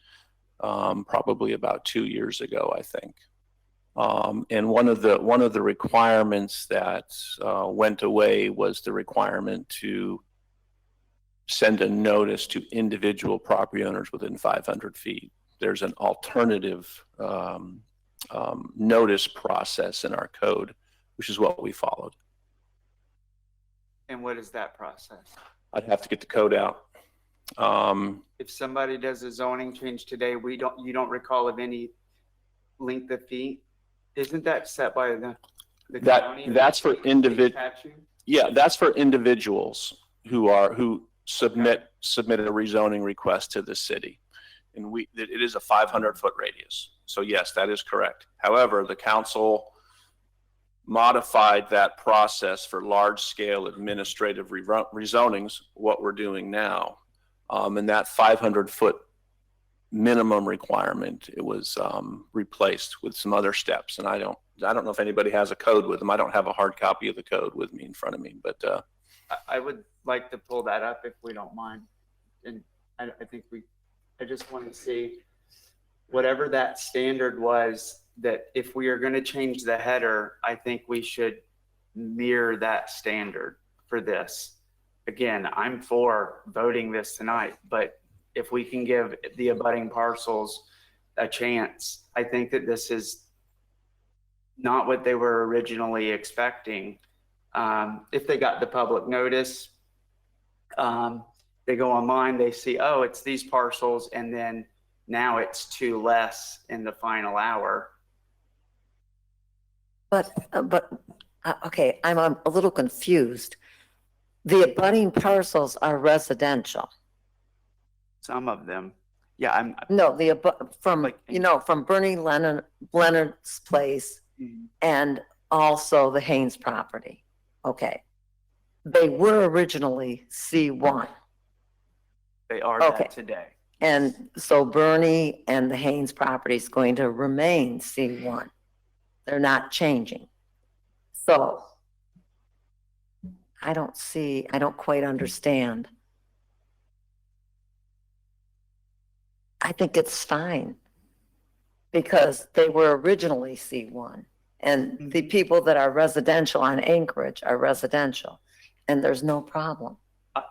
probably about 2 years ago, I think. And one of the requirements that went away was the requirement to send a notice to individual property owners within 500 feet. There's an alternative notice process in our code, which is what we followed. And what is that process? I'd have to get the code out. If somebody does a zoning change today, you don't recall of any length of feet? Isn't that set by the county? That's for Yeah, that's for individuals who submit a rezoning request to the city. And it is a 500-foot radius. So yes, that is correct. However, the council modified that process for large-scale administrative rezonings, what we're doing now. And that 500-foot minimum requirement, it was replaced with some other steps. And I don't know if anybody has a code with them. I don't have a hard copy of the code with me in front of me, but I would like to pull that up if we don't mind. And I just want to see whatever that standard was, that if we are going to change the header, I think we should mirror that standard for this. Again, I'm for voting this tonight, but if we can give the abutting parcels a chance, I think that this is not what they were originally expecting. If they got the public notice, they go online, they see, oh, it's these parcels, and then now it's 2 less in the final hour. But okay, I'm a little confused. The abutting parcels are residential. Some of them, yeah. No, from Bernie Leonard's place and also the Haynes property. Okay. They were originally C1. They are that today. And so Bernie and the Haynes property is going to remain C1. They're not changing. So I don't quite understand. I think it's fine because they were originally C1 and the people that are residential on Anchorage are residential and there's no problem.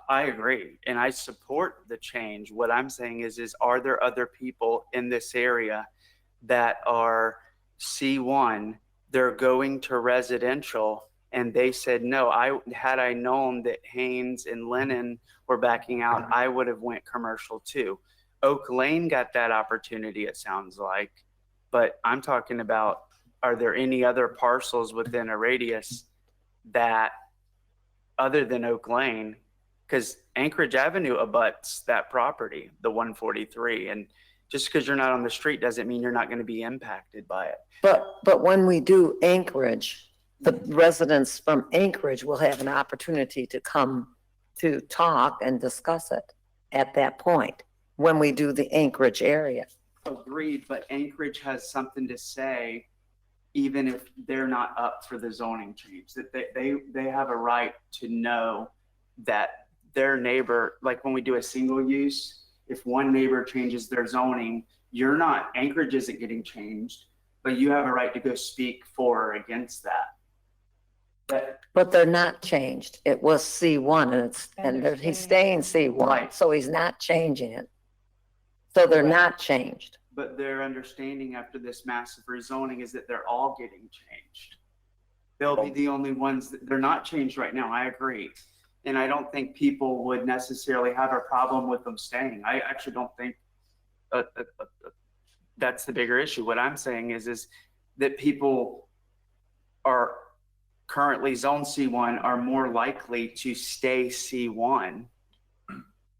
I agree, and I support the change. What I'm saying is are there other people in this area that are C1, they're going to residential, and they said, no, had I known that Haynes and Lennon were backing out, I would have went commercial too. Oak Lane got that opportunity, it sounds like, but I'm talking about, are there any other parcels within a radius that, other than Oak Lane, because Anchorage Avenue abuts that property, the 143. And just because you're not on the street doesn't mean you're not going to be impacted by it. But when we do Anchorage, the residents from Anchorage will have an opportunity to come to talk and discuss it at that point when we do the Anchorage area. Agreed, but Anchorage has something to say even if they're not up for the zoning change, that they have a right to know that their neighbor, like when we do a single use, if one neighbor changes their zoning, Anchorage isn't getting changed, but you have a right to go speak for or against that. But they're not changed. It was C1 and he's staying C1, Right. So he's not changing it. So they're not changed. But their understanding after this massive rezoning is that they're all getting changed. They'll be the only ones they're not changed right now. I agree. And I don't think people would necessarily have a problem with them staying. I actually don't think that's the bigger issue. What I'm saying is that people are currently zone C1 are more likely to stay C1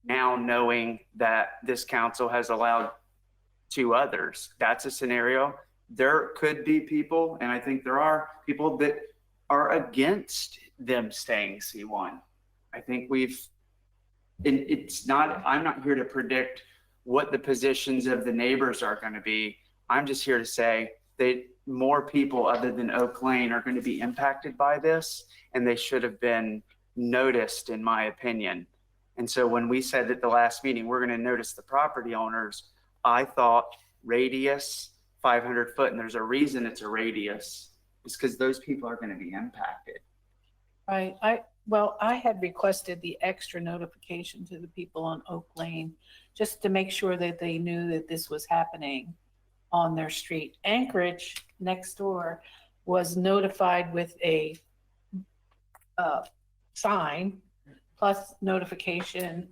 now, knowing that this council has allowed 2 others. That's a scenario. There could be people, and I think there are people that are against them staying C1. I think we've it's not, I'm not here to predict what the positions of the neighbors are going to be. I'm just here to say that more people other than Oak Lane are going to be impacted by this, and they should have been noticed, in my opinion. And so when we said at the last meeting, we're going to notice the property owners, I thought radius 500 foot, and there's a reason it's a radius. It's because those people are going to be impacted. Right. I had requested the extra notification to the people on Oak Lane just to make sure that they knew that this was happening on their street. Anchorage next door was notified with a sign plus notification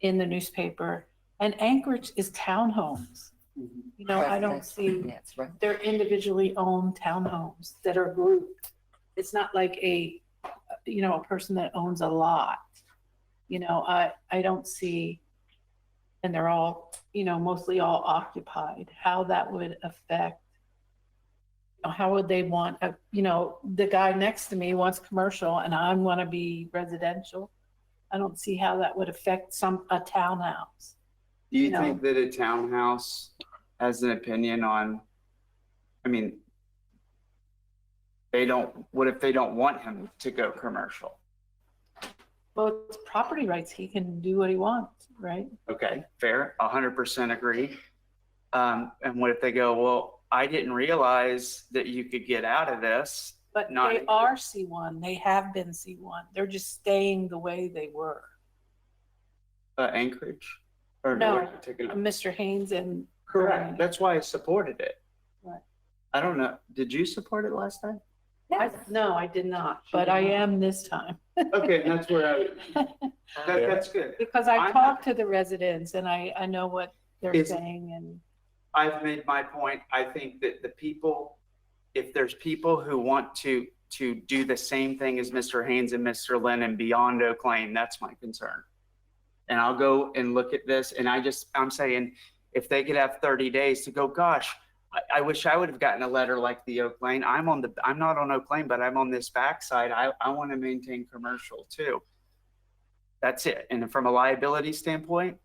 in the newspaper. And Anchorage is townhomes. You know, I don't see, That's right. they're individually owned townhomes that are grouped. It's not like a person that owns a lot. You know, I don't see, and they're all, mostly all occupied, how that would affect, how would they want, the guy next to me wants commercial and I want to be residential. I don't see how that would affect a townhouse. Do you think that a townhouse has an opinion on, what if they don't want him to go commercial? Well, it's property rights. He can do what he wants, right? Okay, fair, 100% agree. And what if they go, well, I didn't realize that you could get out of this. But they are C1. They have been C1. They're just staying the way they were. Anchorage? Or No, particular? Mr. Haynes and. Correct. That's why I supported it. Right. I don't know. Did you support it last time? No, I did not, but I am this time. Okay, that's where that's good. Because I talked to the residents and I know what they're saying and. I've made my point. I think that the people, if there's people who want to do the same thing as Mr. Haynes and Mr. Lennon beyond Oak Lane, that's my concern. And I'll go and look at this and I'm saying, if they could have 30 days to go, gosh, I wish I would have gotten a letter like the Oak Lane. I'm not on Oak Lane, but I'm on this backside. I want to maintain commercial too. That's it. And from a liability standpoint,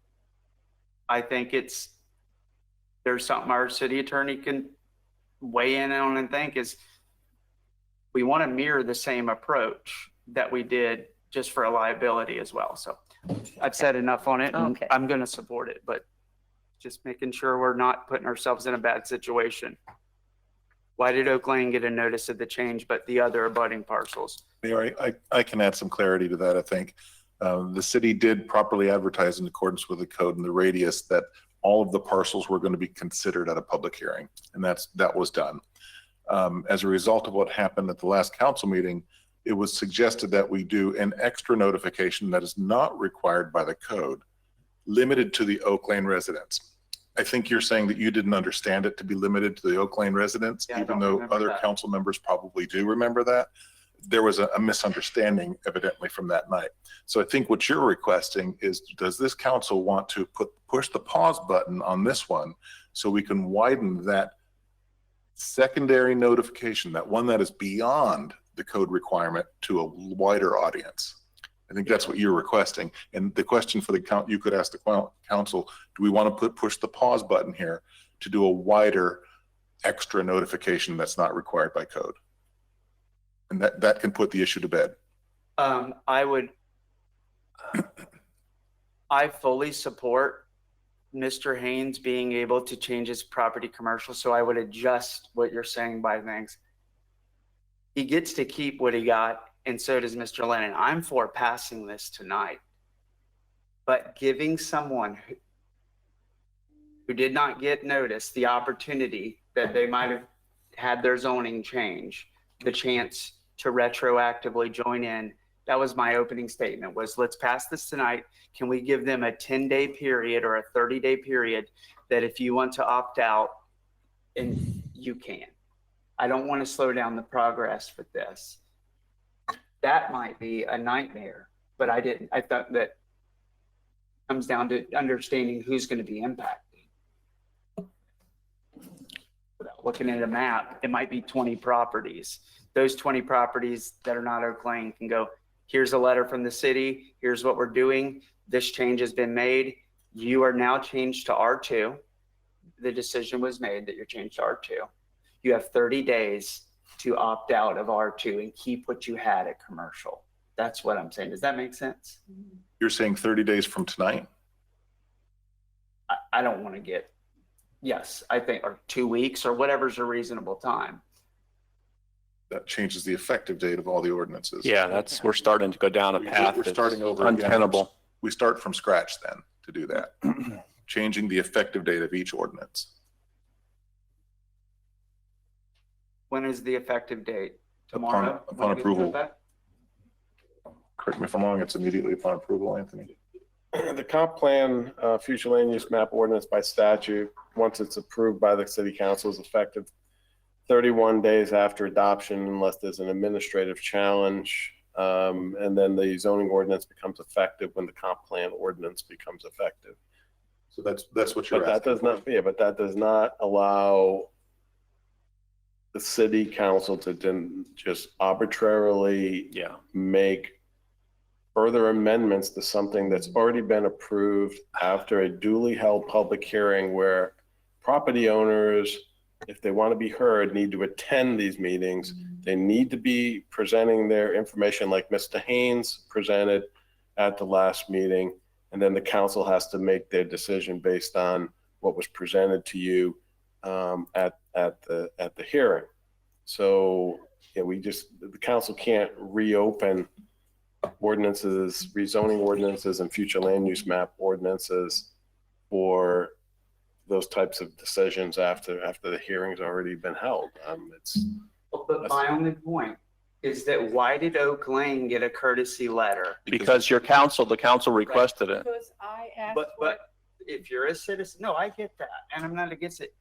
I think there's something our city attorney can weigh in on and think is we want to mirror the same approach that we did just for a liability as well. So I've said enough on it and I'm going to support it, but just making sure we're not putting ourselves in a bad situation. Why did Oak Lane get a notice of the change, but the other abutting parcels? Mayor, I can add some clarity to that, I think. The city did properly advertise in accordance with the code and the radius that all of the parcels were going to be considered at a public hearing, and that was done. As a result of what happened at the last council meeting, it was suggested that we do an extra notification that is not required by the code, limited to the Oak Lane residents. I think you're saying that you didn't understand it to be limited to the Oak Lane residents, even though other council members probably do remember that. There was a misunderstanding evidently from that night. So I think what you're requesting is, does this council want to push the pause button on this one so we can widen that secondary notification, that one that is beyond the code requirement, to a wider audience? I think that's what you're requesting. And the question for the count, you could ask the council, do we want to push the pause button here to do a wider extra notification that's not required by code? And that can put the issue to bed. I fully support Mr. Haynes being able to change his property commercial. So I would adjust what you're saying by things. He gets to keep what he got, and so does Mr. Lennon. I'm for passing this tonight, but giving someone who did not get notice the opportunity that they might have had their zoning change, the chance to retroactively join in. That was my opening statement, was let's pass this tonight. Can we give them a 10-day period or a 30-day period that if you want to opt out, and you can. I don't want to slow down the progress with this. That might be a nightmare, but I thought that comes down to understanding who's going to be impacted. Without looking at a map, it might be 20 properties. Those 20 properties that are not Oak Lane can go, here's a letter from the city, here's what we're doing, this change has been made, you are now changed to R2. The decision was made that you're changed to R2. You have 30 days to opt out of R2 and keep what you had at commercial. That's what I'm saying. Does that make sense? You're saying 30 days from tonight? I don't want to get, yes, I think, or 2 weeks or whatever's a reasonable time. That changes the effective date of all the ordinances. Yeah, we're starting to go down a path We're that's starting over again. untenable. We start from scratch then to do that. Changing the effective date of each ordinance. When is the effective date? Tomorrow? Upon When it goes into approval. effect? Correct me if I'm wrong, it's immediately upon approval, Anthony. The comp plan, future land use map ordinance by statute, once it's approved by the city council, is effective 31 days after adoption unless there's an administrative challenge. And then the zoning ordinance becomes effective when the comp plan ordinance becomes effective. So that's what you're But that asking. does not, yeah, but that does not allow the city council to then just arbitrarily make further amendments to something that's already been approved after a duly held public hearing where property owners, if they want to be heard, need to attend these meetings. They need to be presenting their information like Mr. Haynes presented at the last meeting. And then the council has to make their decision based on what was presented to you at the hearing. So yeah, the council can't reopen ordinances, rezoning ordinances and future land use map ordinances for those types of decisions after the hearing's already been held. But my only point is that why did Oak Lane get a courtesy letter? Because the council requested it. Because I asked. But if you're a citizen, no, I get that, and I'm not against it.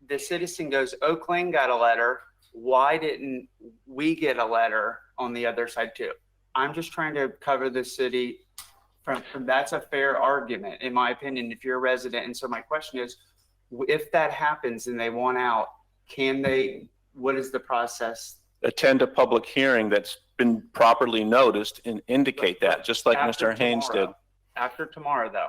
The citizen goes, Oak Lane got a letter. Why didn't we get a letter on the other side too? I'm just trying to cover the city from that's a fair argument, in my opinion, if you're a resident. And so my question is, if that happens and they want out, what is the process? Attend a public hearing that's been properly noticed and indicate that, just like After Mr. Haynes did. tomorrow. After tomorrow, though.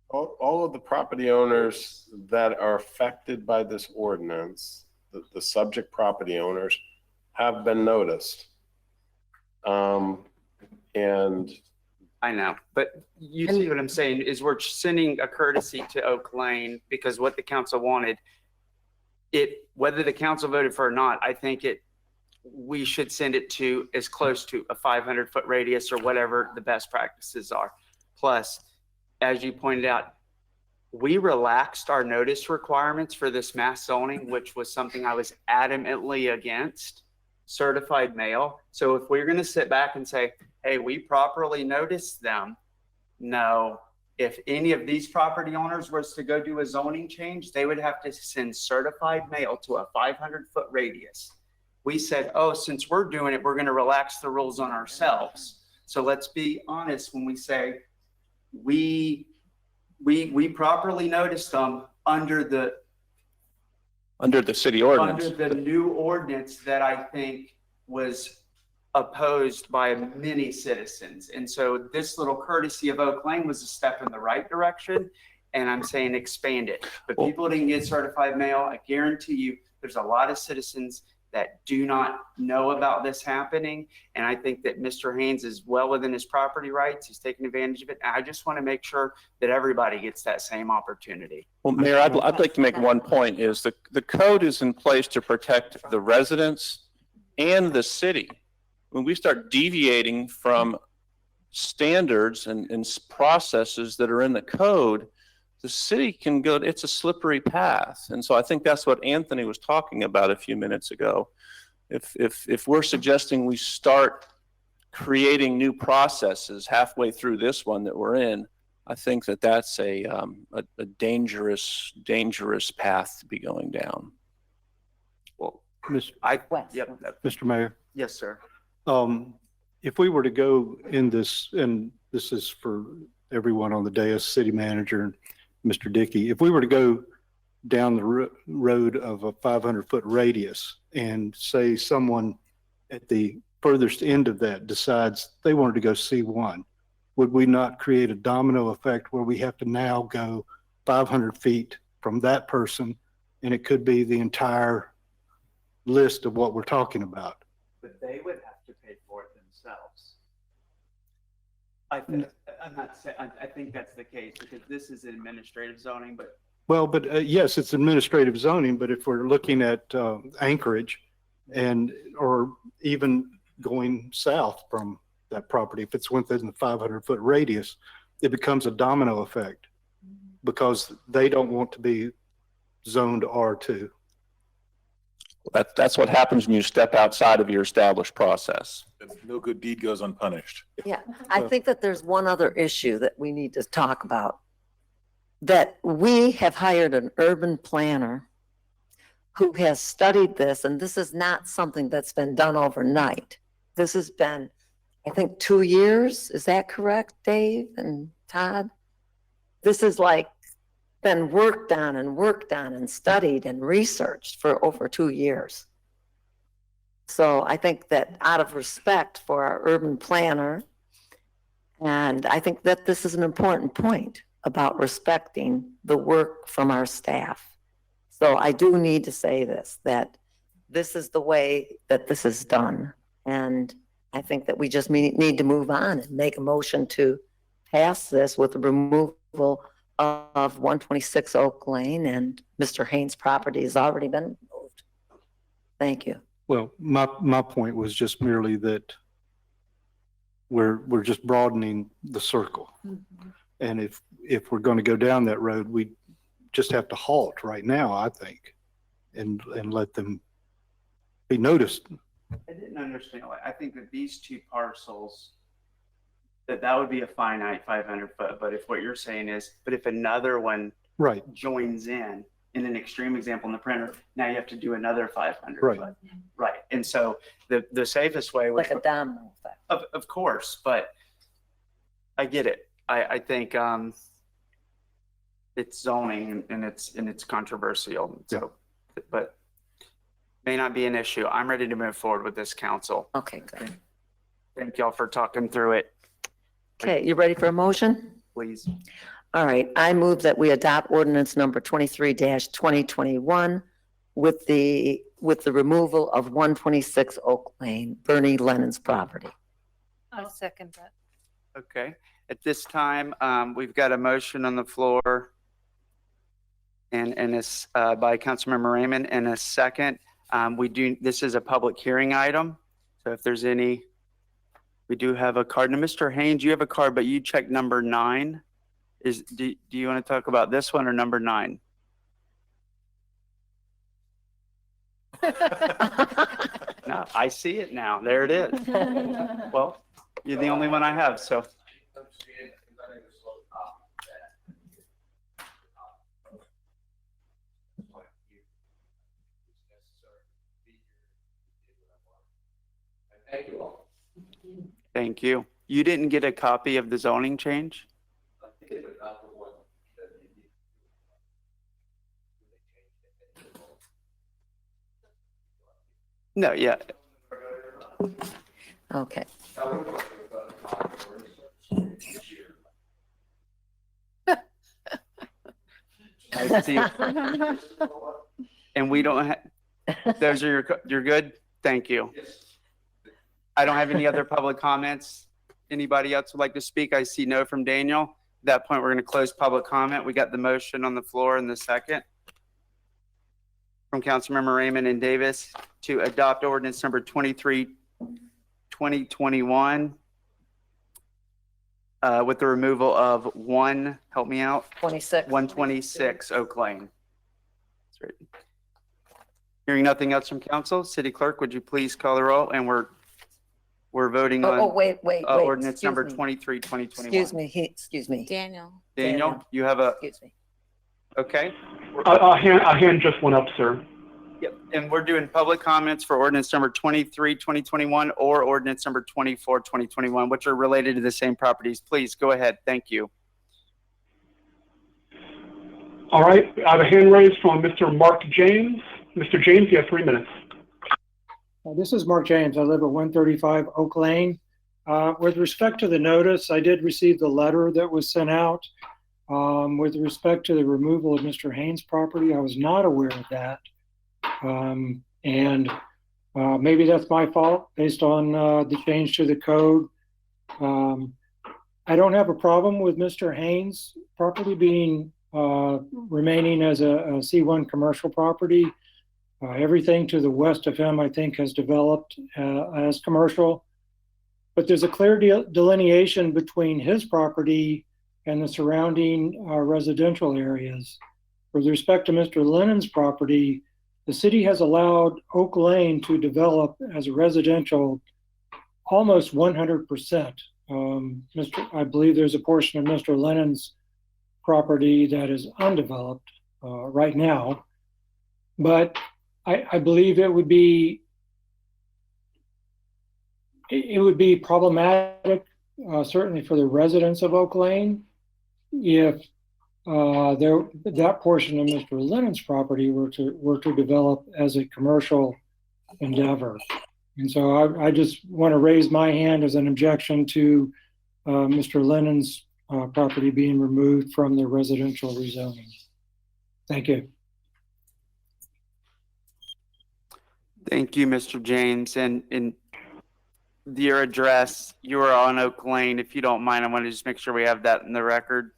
All of the property owners that are affected by this ordinance, the subject property owners, have been noticed. And I know, but you see what I'm saying is we're sending a courtesy to Oak Lane because what the council wanted, whether the council voted for it or not, I think we should send it to as close to a 500-foot radius or whatever the best practices are. Plus, as you pointed out, we relaxed our notice requirements for this mass zoning, which was something I was adamantly against, certified mail. So if we're going to sit back and say, hey, we properly noticed them. No, if any of these property owners was to go do a zoning change, they would have to send certified mail to a 500-foot radius. We said, oh, since we're doing it, we're going to relax the rules on ourselves. So let's be honest when we say we properly noticed them under the city ordinance. Under the new ordinance that I think was opposed by many citizens. And so this little courtesy of Oak Lane was a step in the right direction. And I'm saying expand it. But people didn't get certified mail. I guarantee you there's a lot of citizens that do not know about this happening. And I think that Mr. Haynes is well within his property rights. He's taking advantage of it. I just want to make sure that everybody gets that same opportunity. Well, Mayor, I'd like to make one point is the code is in place to protect the residents and the city. When we start deviating from standards and processes that are in the code, the city can go, it's a slippery path. And so I think that's what Anthony was talking about a few minutes ago. If we're suggesting we start creating new processes halfway through this one that we're in, I think that's a dangerous path to be going down. Well, Mr. Mayor, yes, sir. if we were to go in this, and this is for everyone on the dais, city manager and Mr. Dickey, if we were to go down the road of a 500-foot radius and say someone at the furthest end of that decides they wanted to go C1, would we not create a domino effect where we have to now go 500 feet from that person, and it could be the entire list of what we're talking about? But they would have to pay for it themselves. I'm not saying, I think that's the case because this is administrative zoning, but Well, but yes, it's administrative zoning, but if we're looking at Anchorage or even going south from that property, if it's within the 500-foot radius, it becomes a domino effect because they don't want to be zoned R2. That's what happens when you step outside of your established process. No good deed goes unpunished. Yeah, I think that there's one other issue that we need to talk about. That we have hired an urban planner who has studied this, and this is not something that's been done overnight. This has been, I think, 2 years. Is that correct, Dave and Todd? This is like been worked on and studied and researched for over 2 years. So I think that out of respect for our urban planner, and I think that this is an important point about respecting the work from our staff. So I do need to say this, that this is the way that this is done. And I think that we just need to move on and make a motion to pass this with the removal of 126 Oak Lane, and Mr. Haynes' property has already been removed. Thank you. Well, my point was just merely that we're just broadening the circle. And if we're going to go down that road, we just have to halt right now, I think, and let them be noticed. I didn't understand. I think that these two parcels, that would be a finite 500 foot. But if what you're saying is, but if another one Right. joins in an extreme example in the printer, now you have to do another 500 Right. foot. Right. And so the safest way was Like a domino effect. of course, but I get it. I think it's zoning and it's controversial. So, but may not be an issue. I'm ready to move forward with this, council. Okay, good. Thank y'all for talking through it. Okay, you ready for a motion? Please. All right, I move that we adopt ordinance number 23-2021 with the removal of 126 Oak Lane, Bernie Lennon's property. I'll second that. Okay. At this time, we've got a motion on the floor and it's by Councilmember Raymond and a second. This is a public hearing item. So if there's any, we do have a card. Now, Mr. Haynes, you have a card, but you checked number 9. Do you want to talk about this one or number 9? No, I see it now. There it is. Well, you're the only one I have, so. Thank you all. Thank you. You didn't get a copy of the zoning change? I think it was not the one that No, yeah. Okay. I see. And we don't have, those are you're good? Thank you. I don't have any other public comments. Anybody else would like to speak? I see no from Daniel. At that point, we're going to close public comment. We got the motion on the floor in the second from Councilmember Raymond and Davis to adopt ordinance number 23-2021 with the removal of help me out, 126 Oak Lane. That's right. Hearing nothing else from council, city clerk, would you please call the roll? And we're voting on Wait. ordinance Excuse number me. 23-2021. Excuse me. Daniel, you have a, Excuse me. okay. A hand just went up, sir. Yep. And we're doing public comments for ordinance number 23-2021 or ordinance number 24-2021, which are related to the same properties. Please go ahead. Thank you. All right, I have a hand raised from Mr. Mark James. Mr. James, you have 3 minutes. This is Mark James. I live at 135 Oak Lane. With respect to the notice, I did receive the letter that was sent out. With respect to the removal of Mr. Haynes' property, I was not aware of that. Maybe that's my fault based on the change to the code. I don't have a problem with Mr. Haynes' property being remaining as a C1 commercial property. Everything to the west of him, I think, has developed as commercial. But there's a clear delineation between his property and the surrounding residential areas. With respect to Mr. Lennon's property, the city has allowed Oak Lane to develop as a residential almost 100%. I believe there's a portion of Mr. Lennon's property that is undeveloped right now. But I believe it would be problematic, certainly for the residents of Oak Lane, if that portion of Mr. Lennon's property were to develop as a commercial endeavor. And so I just want to raise my hand as an objection to Mr. Lennon's property being removed from the residential rezoning. Thank you. Thank you, Mr. James. And your address, you are on Oak Lane. If you don't mind, I want to just make sure we have that in the record.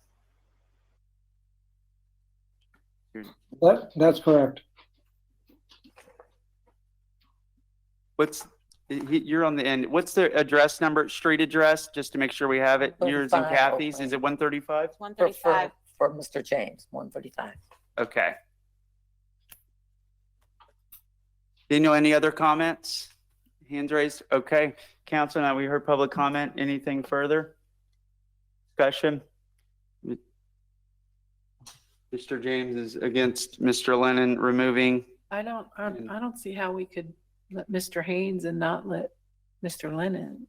That's correct. You're on the end. What's the address number, street address, just to make sure we have it? Yours and 135 Kathy's. Oak Lane. Is it 135? 135. For Mr. James, 135. Okay. Daniel, any other comments? Hands raised. Okay. Council, now we heard public comment. Anything further? Discussion? Mr. James is against Mr. Lennon removing. I don't see how we could let Mr. Haynes and not let Mr. Lennon.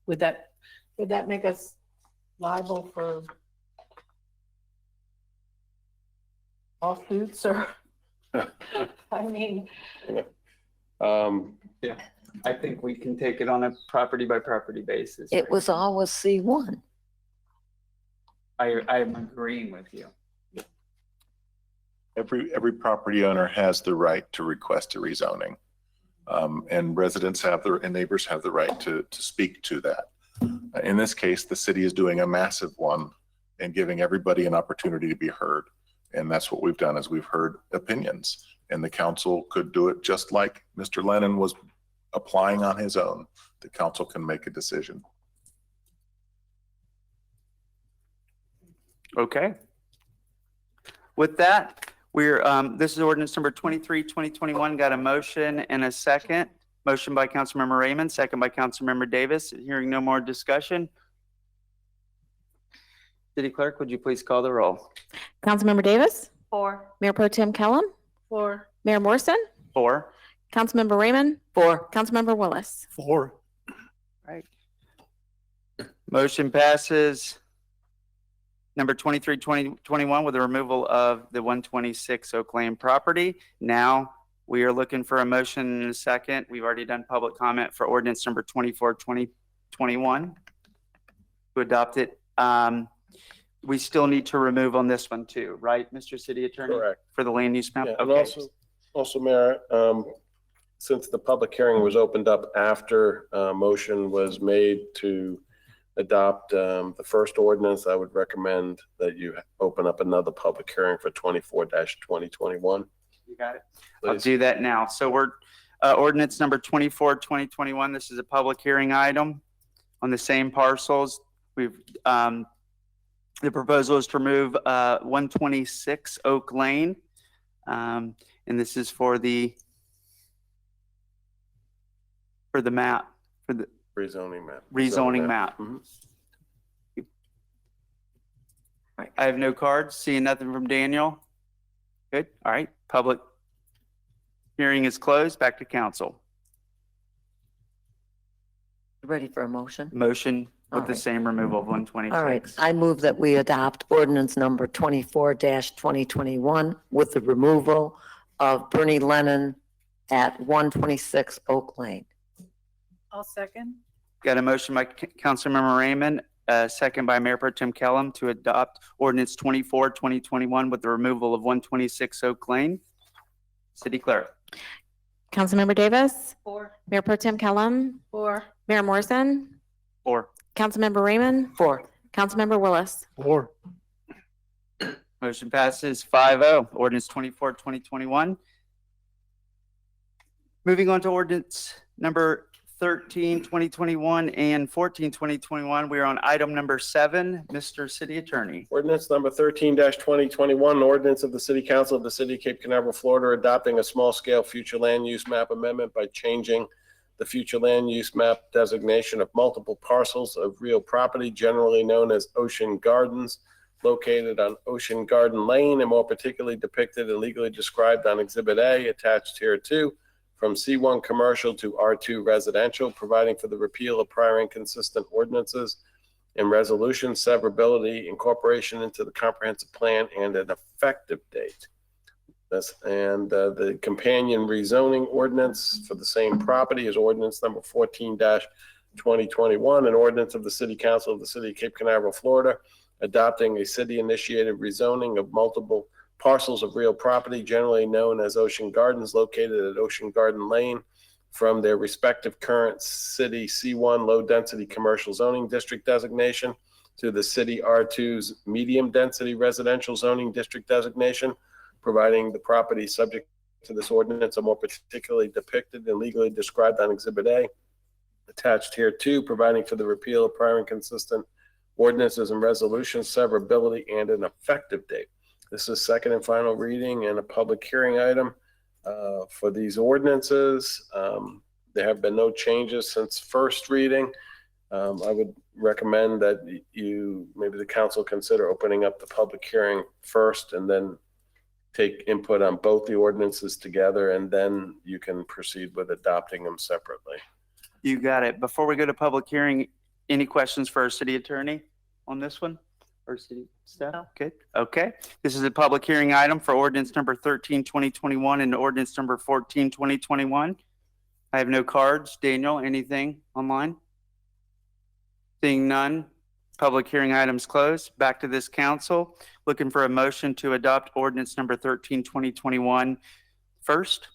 Would that make us liable for lawsuits or? I mean. Yeah, I think we can take it on a property by property basis. It was always C1. I'm agreeing with you. Every property owner has the right to request a rezoning. And residents and neighbors have the right to speak to that. In this case, the city is doing a massive one and giving everybody an opportunity to be heard. And that's what we've done, is we've heard opinions, and the council could do it just like Mr. Lennon was applying on his own. The council can make a decision. Okay. With that, this is ordinance number 23, 2021. Got a motion and a second. Motion by Councilmember Raymond, second by Councilmember Davis. Hearing no more discussion. City Clerk, would you please call the roll? Councilmember Davis? 4. Mayor Pro Tem Kellum? 4. Mayor Morrison? 4. Councilmember Raymond? 4. Councilmember Willis? 4. Right. Motion passes. Number 23, 2021 with the removal of the 126 Oak Lane property. Now we are looking for a motion in a second. We've already done public comment for ordinance number 24, 2021 to adopt it. We still need to remove on this one too, right, Mr. City Attorney? Correct. For the land use map? Yeah, and Okay. also, Mayor, since the public hearing was opened up after motion was made to adopt the first ordinance, I would recommend that you open up another public hearing for 24-2021. You got it. I'll do that now. So we're ordinance number 24, 2021. This is a public hearing item on the same parcels. The proposal is to remove 126 Oak Lane. And this is for the map, for the Rezoning map. rezoning map. Mhm. I have no cards. Seeing nothing from Daniel. Good. All right. Public hearing is closed. Back to council. Ready for a motion? Motion with All the right. same removal of 126. All right, I move that we adopt ordinance number 24-2021 with the removal of Bernie Lennon at 126 Oak Lane. I'll second. Got a motion by Councilmember Raymond, second by Mayor Pro Tem Kellum to adopt ordinance 24, 2021 with the removal of 126 Oak Lane. City Clerk. Councilmember Davis, Four. Mayor Pro Tem Kellum, Four. Mayor Morrison, 4. Councilmember Raymond, 4. Councilmember Willis. 4. Motion passes 5-0. Ordinance 24, 2021. Moving on to ordinance number 13, 2021 and 14, 2021. We are on item number 7. Mr. City Attorney. Ordinance number 13-2021, an ordinance of the City Council of the City of Cape Canaveral, Florida, adopting a small-scale future land use map amendment by changing the future land use map designation of multiple parcels of real property, generally known as Ocean Gardens, located on Ocean Garden Lane and more particularly depicted and legally described on Exhibit A attached here too, from C1 commercial to R2 residential, providing for the repeal of prior inconsistent ordinances and resolution, severability, incorporation into the comprehensive plan, and an effective date. The companion rezoning ordinance for the same property is ordinance number 14-2021, an ordinance of the City Council of the City of Cape Canaveral, Florida, adopting a city-initiated rezoning of multiple parcels of real property, generally known as Ocean Gardens, located at Ocean Garden Lane, from their respective current city C1 low-density commercial zoning district designation to the city R2's medium-density residential zoning district designation, providing the property subject to this ordinance are more particularly depicted and legally described on Exhibit A, attached here too, providing for the repeal of prior inconsistent ordinances and resolutions, severability, and an effective date. This is second and final reading and a public hearing item for these ordinances. There have been no changes since first reading. I would recommend that maybe the council consider opening up the public hearing first and then take input on both the ordinances together, and then you can proceed with adopting them separately. You got it. Before we go to public hearing, any questions for our city attorney on this one? Or city staff? No. Good. Okay. This is a public hearing item for ordinance number 13, 2021 and ordinance number 14, 2021. I have no cards. Daniel, anything online? Seeing none, public hearing items closed. Back to this council. Looking for a motion to adopt ordinance number 13, 2021 first.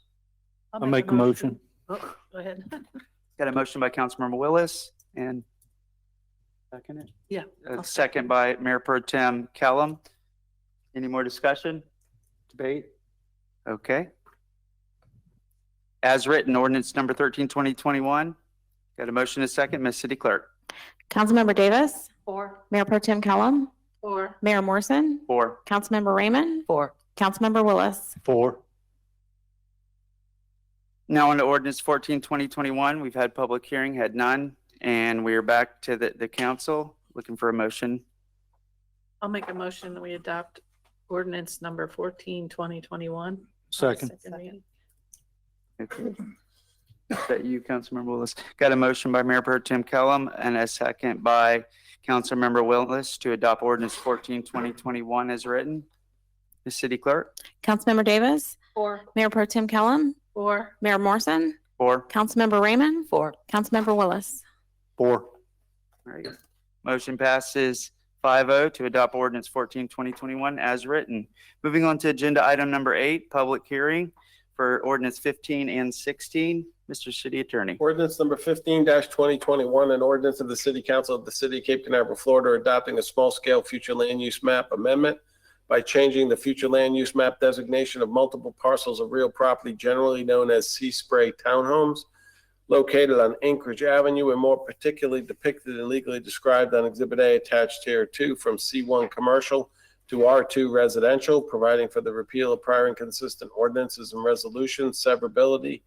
I'll make a motion. Oh, go ahead. Got a motion by Councilmember Willis and second it? Yeah. A second by Mayor Pro Tem Kellum. Any more discussion? Debate? Okay. As written, ordinance number 13, 2021. Got a motion and a second. Ms. City Clerk. Councilmember Davis, Four. Mayor Pro Tem Kellum, Four. Mayor Morrison, 4. Councilmember Raymond, 4. Councilmember Willis. 4. Now on to ordinance 14, 2021. We've had public hearing, had none, and we are back to the council looking for a motion. I'll make a motion that we adopt ordinance number 14, 2021. Second. Reading. Okay. Is that you, Councilmember Willis? Got a motion by Mayor Pro Tem Kellum and a second by Councilmember Willis to adopt ordinance 14, 2021 as written. The city clerk. Councilmember Davis, Four. Mayor Pro Tem Kellum, Four. Mayor Morrison, 4. Councilmember Raymond, 4. Councilmember Willis. 4. All right. Motion passes 5-0 to adopt ordinance 14, 2021 as written. Moving on to agenda item number 8, public hearing for ordinance 15 and 16. Mr. City Attorney. Ordinance number 15-2021, an ordinance of the City Council of the City of Cape Canaveral, Florida, adopting a small-scale future land use map amendment by changing the future land use map designation of multiple parcels of real property, generally known as Sea Spray Townhomes, located on Anchorage Avenue and more particularly depicted and legally described on Exhibit A attached here too, from C1 commercial to R2 residential, providing for the repeal of prior inconsistent ordinances and resolutions, severability,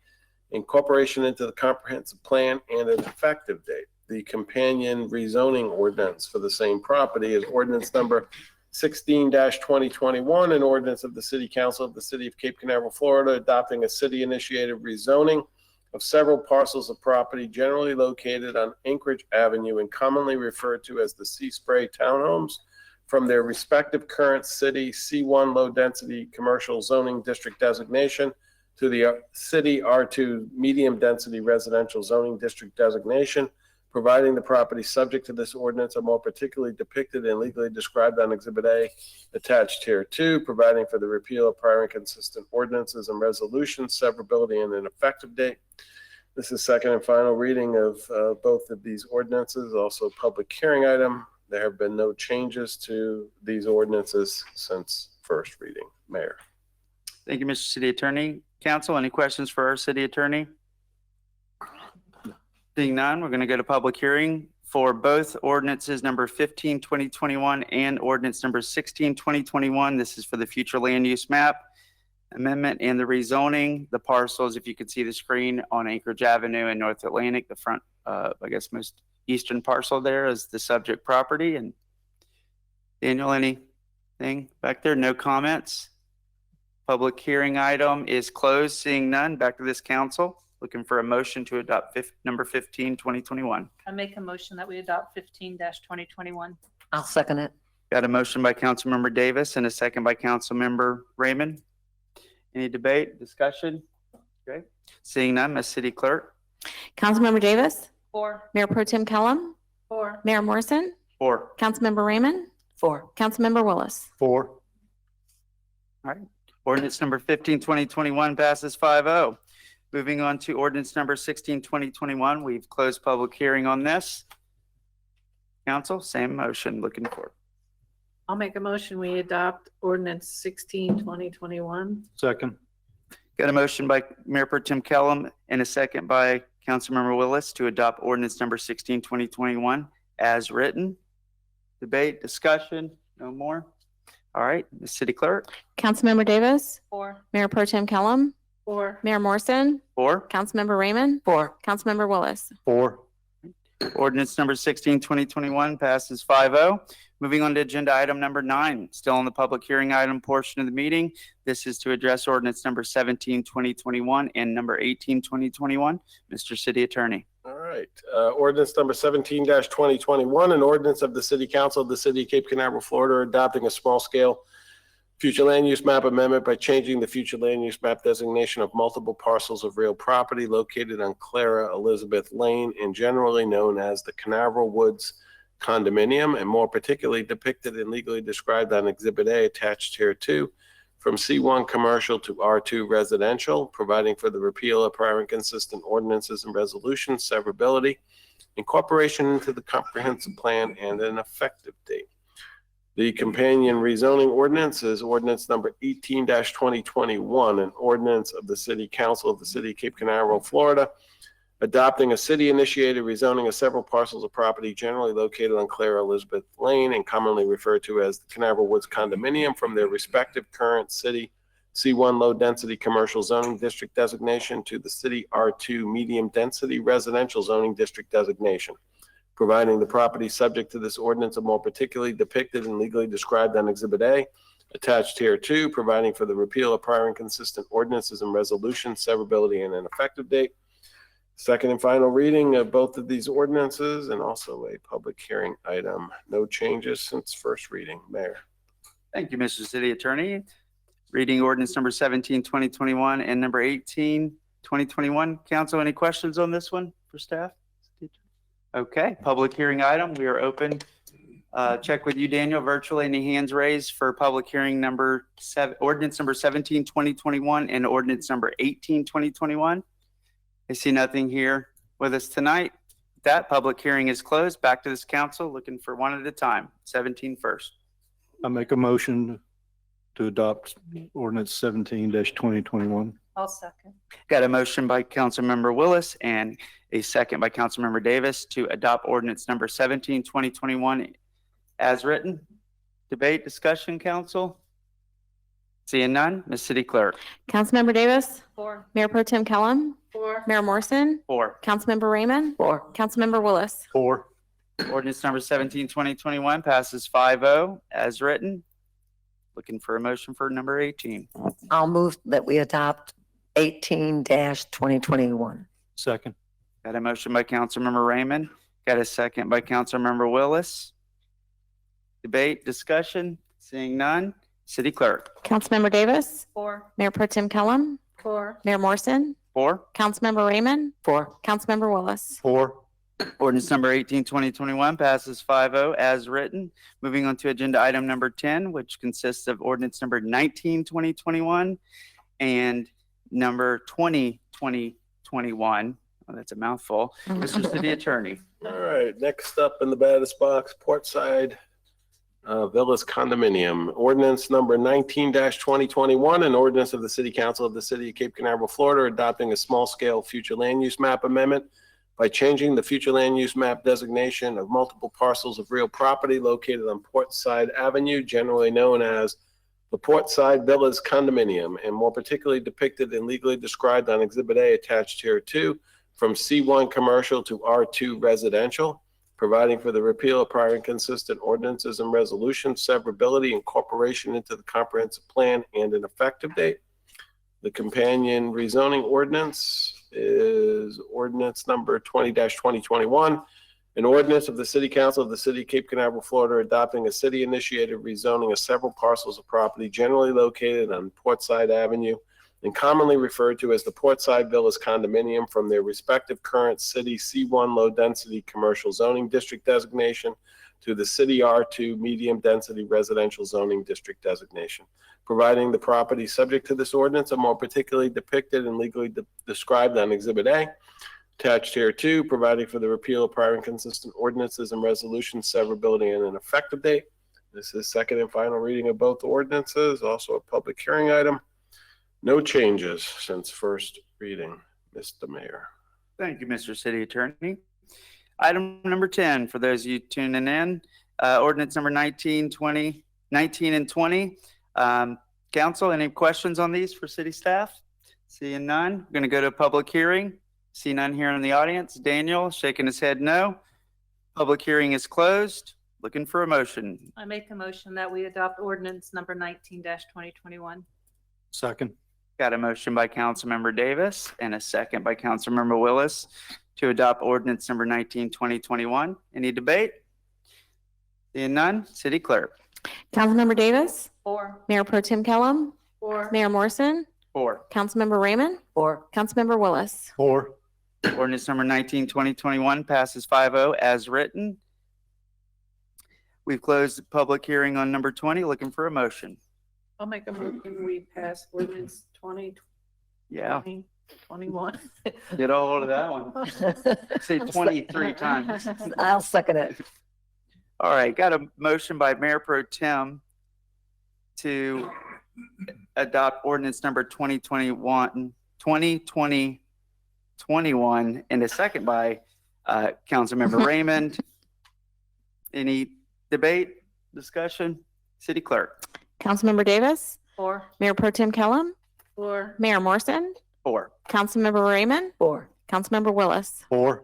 incorporation into the comprehensive plan, and an effective date. The companion rezoning ordinance for the same property is ordinance number 16-2021, an ordinance of the City Council of the City of Cape Canaveral, Florida, adopting a city-initiated rezoning of several parcels of property generally located on Anchorage Avenue and commonly referred to as the Sea Spray Townhomes from their respective current city C1 low-density commercial zoning district designation to the city R2 medium density residential zoning district designation, providing the property subject to this ordinance are more particularly depicted and legally described on Exhibit A attached here too, providing for the repeal of prior inconsistent ordinances and resolutions, severability, and an effective date. This is second and final reading of both of these ordinances, also public hearing item. There have been no changes to these ordinances since first reading. Mayor. Thank you, Mr. City Attorney. Council, any questions for our city attorney? Seeing none, we're going to go to public hearing for both ordinances number 15, 2021 and ordinance number 16, 2021. This is for the future land use map amendment and the rezoning. The parcels, if you could see the screen on Anchorage Avenue in North Atlantic, the front, I guess most eastern parcel there is the subject property. And Daniel, anything back there? No comments? Public hearing item is closed. Seeing none, back to this council. Looking for a motion to adopt number 15, 2021. I make a motion that we adopt 15-2021. I'll second it. Got a motion by Councilmember Davis and a second by Councilmember Raymond. Any debate, discussion? Okay. Seeing none, Ms. City Clerk. Councilmember Davis, 4. Mayor Pro Tem Kellum, 4. Mayor Morrison, 4. Councilmember Raymond, 4. Councilmember Willis. 4. All right. Ordinance number 15, 2021 passes 5-0. Moving on to ordinance number 16, 2021. We've closed public hearing on this. Council, same motion, looking for. I'll make a motion, we adopt ordinance 16, 2021. Second. Got a motion by Mayor Pro Tem Kellum and a second by Councilmember Willis to adopt ordinance number 16, 2021 as written. Debate, discussion, no more. All right, Ms. City Clerk. Councilmember Davis, 4. Mayor Pro Tem Kellum, 4. Mayor Morrison, 4. Councilmember Raymond, 4. Councilmember Willis. 4. Ordinance number 16, 2021 passes 5-0. Moving on to agenda item number 9, still in the public hearing item portion of the meeting. This is to address ordinance number 17, 2021 and number 18, 2021. Mr. City Attorney. All right. Ordinance number 17-2021, an ordinance of the City Council of the City of Cape Canaveral, Florida, adopting a small-scale future land use map amendment by changing the future land use map designation of multiple parcels of real property located on Clara Elizabeth Lane and generally known as the Canaveral Woods condominium, and more particularly depicted and legally described on Exhibit A attached here too, from C1 commercial to R2 residential, providing for the repeal of prior inconsistent ordinances and resolutions, severability, incorporation into the comprehensive plan, and an effective date. The companion rezoning ordinance is ordinance number 18-2021, an ordinance of the City Council of the City of Cape Canaveral, Florida, adopting a city-initiated rezoning of several parcels of property generally located on Clara Elizabeth Lane and commonly referred to as the Canaveral Woods condominium from their respective current city C1 low-density commercial zoning district designation to the city R2 medium-density residential zoning district designation, providing the property subject to this ordinance are more particularly depicted and legally described on Exhibit A, attached here too, providing for the repeal of prior inconsistent ordinances and resolutions, severability, and an effective date. Second and final reading of both of these ordinances and also a public hearing item. No changes since first reading. Mayor. Thank you, Mr. City Attorney. Reading ordinance number 17, 2021 and number 18, 2021. Council, any questions on this one for staff? Okay, public hearing item. We are open. Check with you, Daniel, virtually. Any hands raised for public hearing number 7, ordinance number 17, 2021 and ordinance number 18, 2021? I see nothing here with us tonight. That public hearing is closed. Back to this council, looking for one at a time. 17 first. I make a motion to adopt ordinance 17-2021. I'll second. Got a motion by Councilmember Willis and a second by Councilmember Davis to adopt ordinance number 17, 2021 as written. Debate, discussion, council? Seeing none, Ms. City Clerk. Councilmember Davis, 4. Mayor Pro Tem Kellum, 4. Mayor Morrison, 4. Councilmember Raymond, 4. Councilmember Willis. 4. Ordinance number 17, 2021 passes 5-0 as written. Looking for a motion for number 18. I'll move that we adopt 18-2021. Second. Got a motion by Councilmember Raymond. Got a second by Councilmember Willis. Debate, discussion, seeing none. City Clerk. Councilmember Davis, 4. Mayor Pro Tem Kellum, 4. Mayor Morrison, 4. Councilmember Raymond, 4. Councilmember Willis. 4. Ordinance number 18, 2021 passes 5-0 as written. Moving on to agenda item number 10, which consists of ordinance number 19, 2021 and number 20, 2021. Oh, that's a mouthful. Mr. City Attorney. All right, next up in the baddest box, Portside Villas Condominium. Ordinance number 19-2021, an ordinance of the City Council of the City of Cape Canaveral, Florida, adopting a small-scale future land use map amendment by changing the future land use map designation of multiple parcels of real property located on Portside Avenue, generally known as the Portside Villas Condominium, and more particularly depicted and legally described on Exhibit A attached here too, from C1 commercial to R2 residential, providing for the repeal of prior inconsistent ordinances and resolutions, severability, incorporation into the comprehensive plan, and an effective date. The companion rezoning ordinance is ordinance number 20-2021, an ordinance of the City Council of the City of Cape Canaveral, Florida, adopting a city-initiated rezoning of several parcels of property generally located on Portside Avenue and commonly referred to as the Portside Villas Condominium from their respective current city C1 low-density commercial zoning district designation to the city R2 medium-density residential zoning district designation, providing the property subject to this ordinance are more particularly depicted and legally described on Exhibit A, attached here too, providing for the repeal of prior inconsistent ordinances and resolutions, severability, and an effective date. This is second and final reading of both ordinances, also a public hearing item. No changes since first reading. Mr. Mayor. Thank you, Mr. City Attorney. Item number 10, for those of you tuning in, ordinance number 19 and 20. Council, any questions on these for city staff? Seeing none, we're going to go to a public hearing. See none here in the audience. Daniel shaking his head no. Public hearing is closed. Looking for a motion. I make a motion that we adopt ordinance number 19-2021. Second. Got a motion by Councilmember Davis and a second by Councilmember Willis to adopt ordinance number 19, 2021. Any debate? Seeing none, City Clerk. Councilmember Davis, 4. Mayor Pro Tem Kellum, 4. Mayor Morrison, 4. Councilmember Raymond, 4. Councilmember Willis. 4. Ordinance number 19, 2021 passes 5-0 as written. We've closed the public hearing on number 20. Looking for a motion. I'll make a motion, we pass ordinance 20, Yeah, 21. get a hold of that one. Say 23 times. I'll second it. All right, got a motion by Mayor Pro Tem to adopt ordinance number 2021 and a second by Councilmember Raymond. Any debate, discussion? City Clerk. Councilmember Davis, 4. Mayor Pro Tem Kellum, 4. Mayor Morrison, 4. Councilmember Raymond, 4. Councilmember Willis. 4.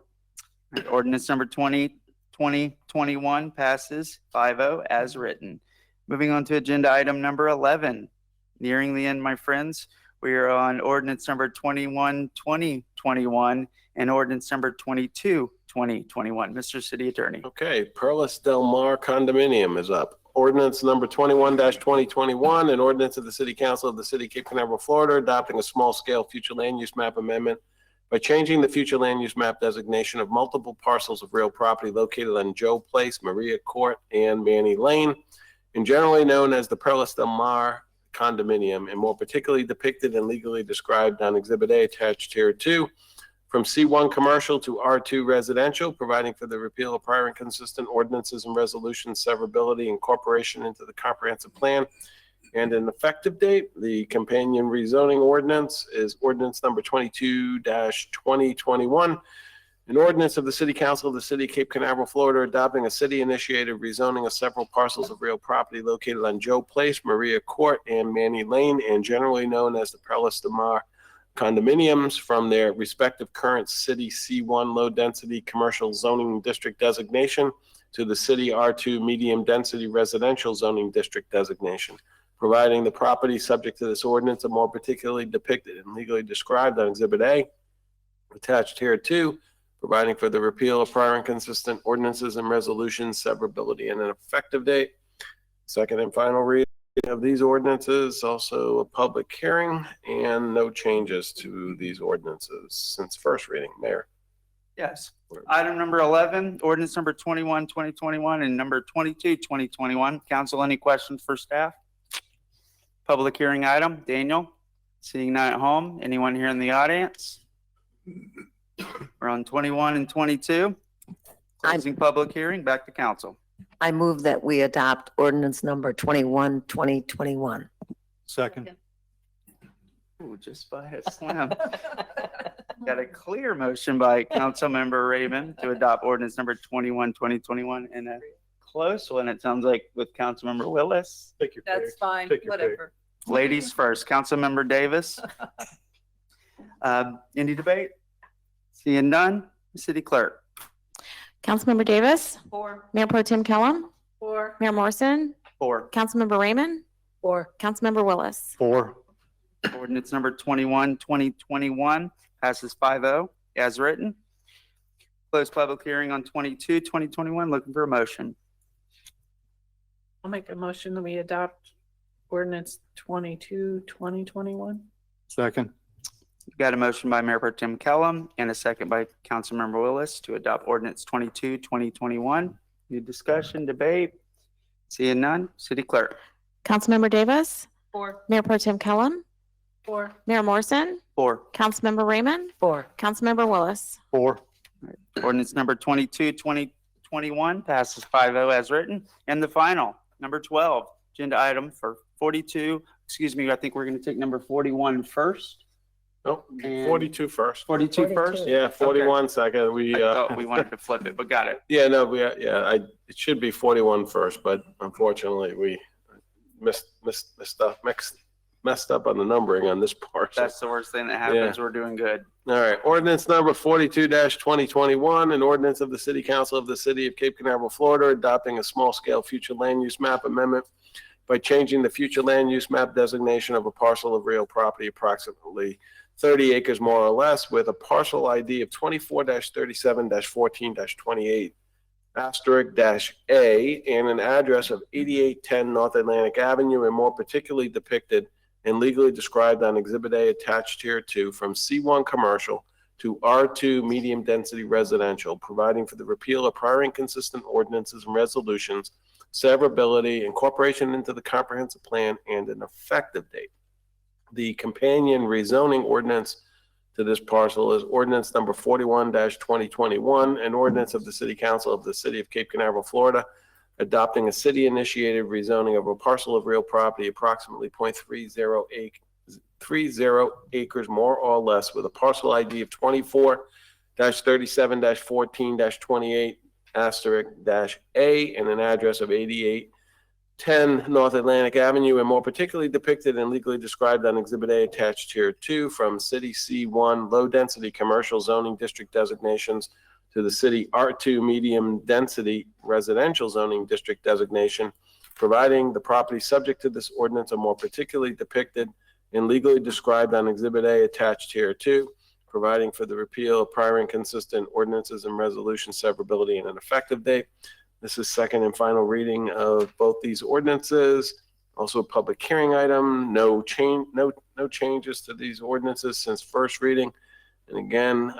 Ordinance number 2021 passes 5-0 as written. Moving on to agenda item number 11. Nearing the end, my friends. We are on ordinance number 21, 2021 and ordinance number 22, 2021. Mr. City Attorney. Okay, Perlis Del Mar Condominium is up. Ordinance number 21-2021, an ordinance of the City Council of the City of Cape Canaveral, Florida, adopting a small-scale future land use map amendment by changing the future land use map designation of multiple parcels of real property located on Joe Place, Maria Court, and Manny Lane, and generally known as the Perlis Del Mar Condominium, and more particularly depicted and legally described on Exhibit A attached here too, from C1 commercial to R2 residential, providing for the repeal of prior inconsistent ordinances and resolutions, severability, incorporation into the comprehensive plan, and an effective date. The companion rezoning ordinance is ordinance number 22-2021, an ordinance of the City Council of the City of Cape Canaveral, Florida, adopting a city-initiated rezoning of several parcels of real property located on Joe Place, Maria Court, and Manny Lane, and generally known as the Perlis Del Mar condominiums from their respective current city C1 low-density commercial zoning district designation to the city R2 medium-density residential zoning district designation, providing the property subject to this ordinance are more particularly depicted and legally described on Exhibit A, attached here too, providing for the repeal of prior inconsistent ordinances and resolutions, severability, and an effective date. Second and final read. of these ordinances, also a public hearing, and no changes to these ordinances since first reading. Mayor. Yes. Item number 11, ordinance number 21, 2021, and number 22, 2021. Council, any questions for staff? Public hearing item, Daniel? Seeing none at home. Anyone here in the audience? We're on 21 and 22. Closing public hearing, back to council. I move that we adopt ordinance number 21, 2021. Second. Ooh, just by a slam. Got a clear motion by Councilmember Raymond to adopt ordinance number 21, 2021, and a close one, it sounds like, with Councilmember Willis. Take your That's fine, Take your pick. whatever. Ladies first, Councilmember Davis. Any debate? Seeing none, City Clerk. Councilmember Davis, 4. Mayor Pro Tem Kellum, 4. Mayor Morrison, 4. Councilmember Raymond, Or Councilmember Willis. 4. Ordinance number 21, 2021 passes 5-0 as written. Close public hearing on 22, 2021. Looking for a motion. I'll make a motion that we adopt ordinance 22, 2021. Second. We've got a motion by Mayor Pro Tem Kellum and a second by Councilmember Willis to adopt ordinance 22, 2021. Any discussion, debate? Seeing none, City Clerk. Councilmember Davis, 4. Mayor Pro Tem Kellum, 4. Mayor Morrison, 4. Councilmember Raymond, 4. Councilmember Willis. 4. Ordinance number 22, 2021 passes 5-0 as written. And the final, number 12, agenda item for 42, excuse me, I think we're going to take number 41 first. Nope, And- 42 first. 42 first? Yeah, 41 second. I thought we wanted to flip it, but got it. Yeah, no, it should be 41 first, but unfortunately we messed up on the numbering on this part. That's the worst thing that happens. We're doing good. All right, ordinance number 42-2021, an ordinance of the City Council of the City of Cape Canaveral, Florida, adopting a small-scale future land use map amendment by changing the future land use map designation of a parcel of real property approximately 30 acres more or less with a parcel ID of 24-37-14-28 *A and an address of 8810 North Atlantic Avenue, and more particularly depicted and legally described on Exhibit A attached here to from C1 commercial to R2 medium density residential, providing for the repeal of prior inconsistent ordinances and resolutions, severability, incorporation into the comprehensive plan, and an effective date. The companion rezoning ordinance to this parcel is ordinance number 41-2021, an ordinance of the City Council of the City of Cape Canaveral, Florida, adopting a city-initiated rezoning of a parcel of real property approximately 0.30 acres more or less with a parcel ID of 24-37-14-28 *A and an address of 8810 North Atlantic Avenue, and more particularly depicted and legally described on Exhibit A attached here too, from City C1 low-density commercial zoning district designations to the City R2 medium density residential zoning district designation, providing the property subject to this ordinance are more particularly depicted and legally described on Exhibit A attached here too, providing for the repeal of prior inconsistent ordinances and resolution severability and an effective date. This is second and final reading of both these ordinances. Also a public hearing item, no changes to these ordinances since first reading. And again,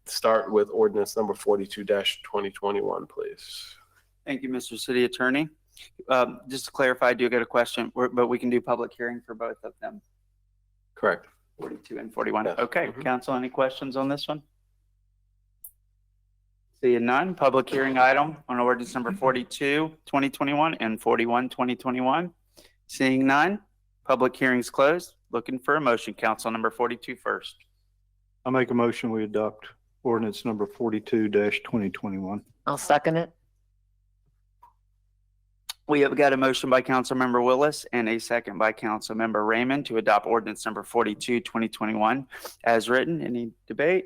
start with ordinance number 42-2021, please. Thank you, Mr. City Attorney. Just to clarify, I do get a question, but we can do public hearing for both of them, Correct. 42 and 41. Yes. Okay, Mhm. council, any questions on this one? Seeing none, public hearing item on ordinance number 42, 2021 and 41, 2021. Seeing none, public hearings closed. Looking for a motion, council number 42 first. I make a motion, we adopt ordinance number 42-2021. I'll second it. We have got a motion by Councilmember Willis and a second by Councilmember Raymond to adopt ordinance number 42, 2021 as written. Any debate?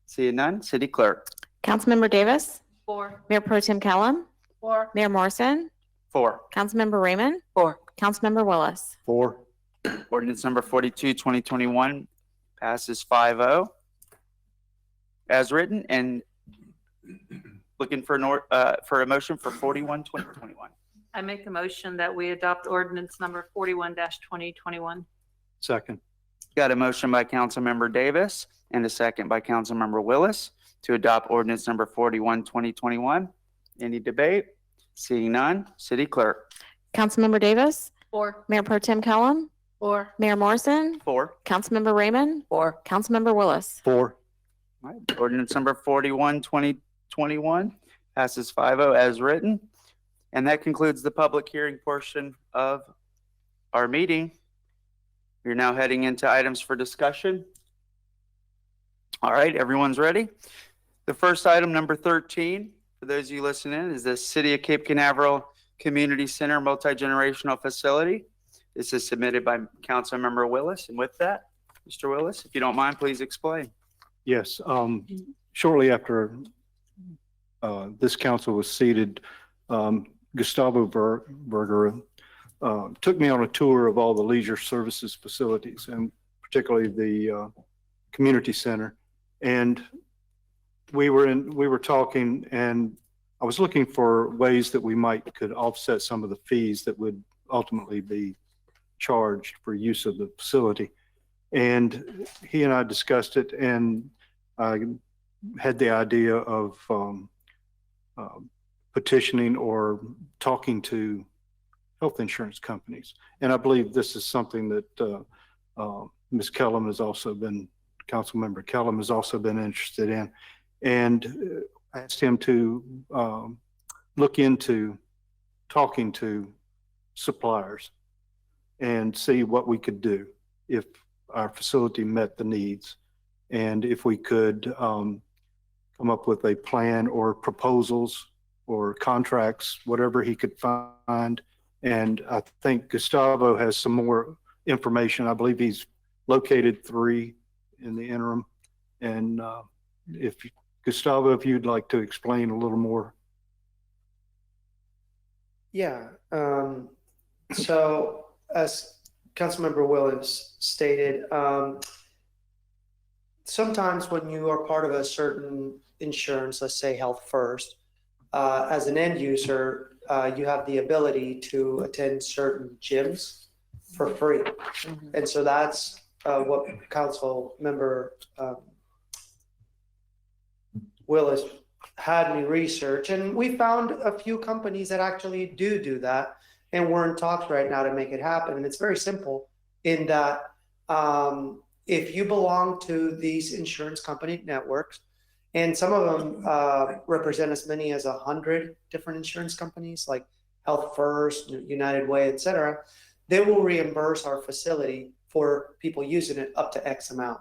Seeing none, City Clerk. Councilmember Davis, 4. Mayor Pro Tem Kellum, 4. Mayor Morrison, 4. Councilmember Raymond, 4. Councilmember Willis. 4. Ordinance number 42, 2021 passes 5-0 as written, and looking for a motion for 41, 2021. I make a motion that we adopt ordinance number 41-2021. Second. Got a motion by Councilmember Davis and a second by Councilmember Willis to adopt ordinance number 41, 2021. Any debate? Seeing none, City Clerk. Councilmember Davis, Or, Mayor Pro Tem Kellum, or, Mayor Morrison, 4. Councilmember Raymond, Or Councilmember Willis. 4. All right, ordinance number 41, 2021 passes 5-0 as written. And that concludes the public hearing portion of our meeting. We're now heading into items for discussion. All right, everyone's ready? The first item, number 13, for those of you listening, is the City of Cape Canaveral Community Center Multi-Generational Facility. This is submitted by Councilmember Willis. And with that, Mr. Willis, if you don't mind, please explain. Yes, shortly after this council was seated, Gustavo Berger took me on a tour of all the leisure services facilities, and particularly the community center. And we were talking, and I was looking for ways that we could offset some of the fees that would ultimately be charged for use of the facility. And he and I discussed it, and I had the idea of petitioning or talking to health insurance companies. And I believe this is something that Ms. Kellum has also been, Councilmember Kellum has also been interested in. And I asked him to look into talking to suppliers and see what we could do if our facility met the needs, and if we could come up with a plan or proposals or contracts, whatever he could find. And I think Gustavo has some more information. I believe he's located 3 in the interim. And if Gustavo, if you'd like to explain a little more. Yeah. So as Councilmember Willis stated, sometimes when you are part of a certain insurance, let's say Health First, as an end user, you have the ability to attend certain gyms for free. And so that's what Councilmember Willis had me research. And we found a few companies that actually do that. And we're in talks right now to make it happen. And it's very simple in that if you belong to these insurance company networks, and some of them represent as many as 100 different insurance companies like Health First, United Way, et cetera, they will reimburse our facility for people using it up to X amount.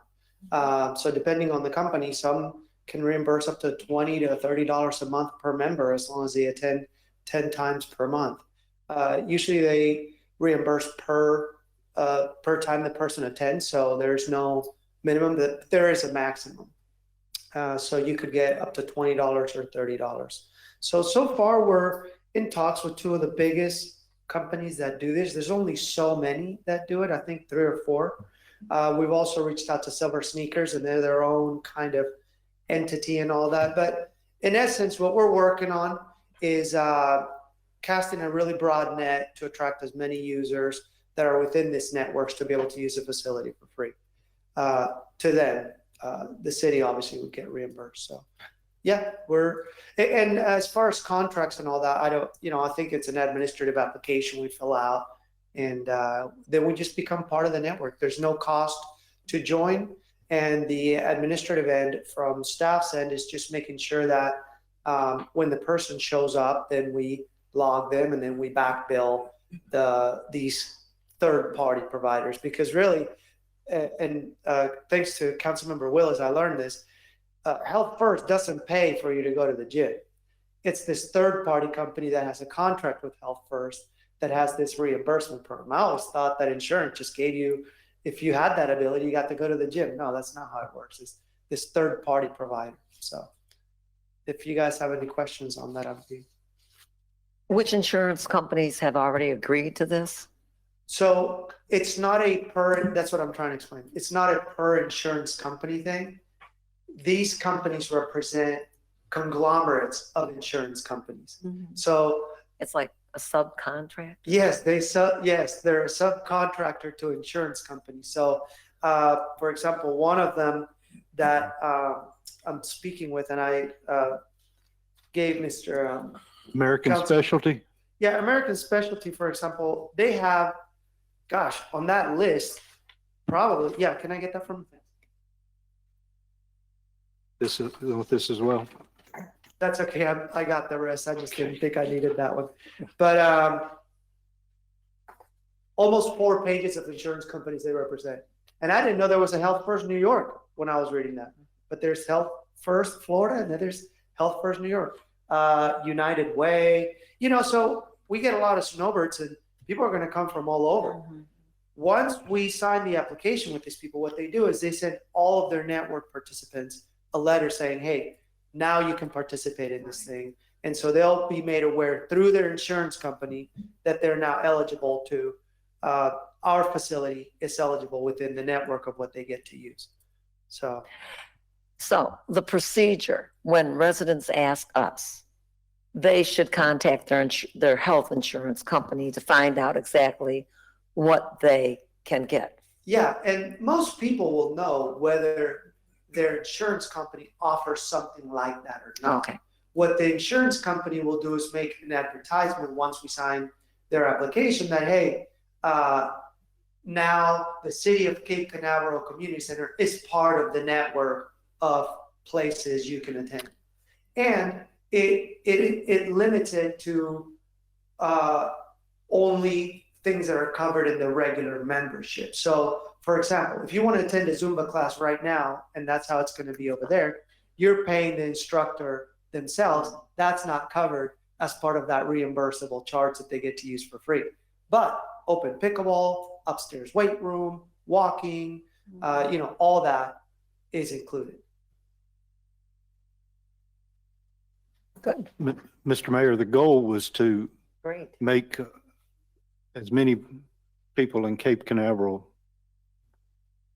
So depending on the company, some can reimburse up to $20 to $30 a month per member as long as they attend 10 times per month. Usually they reimburse per time the person attends, so there's no minimum, that there is a maximum. So you could get up to $20 or $30. So far we're in talks with 2 of the biggest companies that do this. There's only so many that do it, I think 3 or 4. We've also reached out to Silver Sneakers, and they're their own kind of entity and all that. But in essence, what we're working on is casting a really broad net to attract as many users that are within this networks to be able to use the facility for free. To them, the city obviously would get reimbursed. So yeah, and as far as contracts and all that, I think it's an administrative application we fill out, and then we just become part of the network. There's no cost to join. And the administrative end from staff's end is just making sure that when the person shows up, then we log them, and then we back bill these third-party providers. Because really, and thanks to Councilmember Willis, I learned this, Health First doesn't pay for you to go to the gym. It's this third-party company that has a contract with Health First that has this reimbursement program. I always thought that insurance just gave you, if you had that ability, you got to go to the gym. No, that's not how it works. It's this third-party provider. So if you guys have any questions on that, I'd be. Which insurance companies have already agreed to this? So it's not that's what I'm trying to explain. It's not a per insurance company thing. These companies represent conglomerates of insurance companies. So it's like a subcontract? Yes, yes, they're a subcontractor to insurance companies. So, for example, one of them that I'm speaking with, and I gave Mr. American Council- Specialty? Yeah, American Specialty, for example, they have, gosh, on that list, probably, yeah, can I get that from? This is, with this as well? That's okay, I got the rest, I just didn't think I needed that one. But almost 4 pages of insurance companies they represent. And I didn't know there was a Health First New York when I was reading that. But there's Health First Florida, and then there's Health First New York. United Way, so we get a lot of snowbirds, and people are going to come from all over. Once we sign the application with these people, what they do is they send all of their network participants a letter saying, hey, now you can participate in this thing. And so they'll be made aware through their insurance company that they're now eligible to, our facility is eligible within the network of what they get to use. So the procedure, when residents ask us, they should contact their health insurance company to find out exactly what they can get. yeah, and most people will know whether their insurance company offers something like that or not. Okay. What the insurance company will do is make an advertisement once we sign their application that, hey, now the city of Cape Canaveral Community Center is part of the network of places you can attend. And it limits it to only things that are covered in the regular membership. So, for example, if you want to attend a Zumba class right now, and that's how it's going to be over there, you're paying the instructor themselves. That's not covered as part of that reimbursable charge that they get to use for free. But open pickleball, upstairs weight room, walking, all that is included. Good. Mr. Mayor, the goal was to Great. make as many people in Cape Canaveral,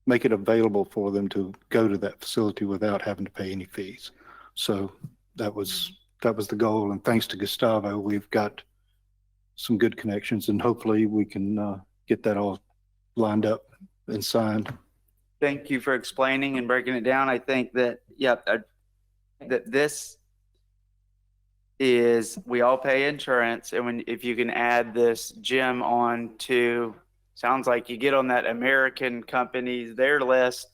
make it available for them to go to that facility without having to pay any fees. So that was the goal. And thanks to Gustavo, we've got some good connections, and hopefully we can get that all lined up and signed. Thank you for explaining and breaking it down. I think that, that this is, we all pay insurance, and if you can add this gym on to, sounds like you get on that American companies, their list,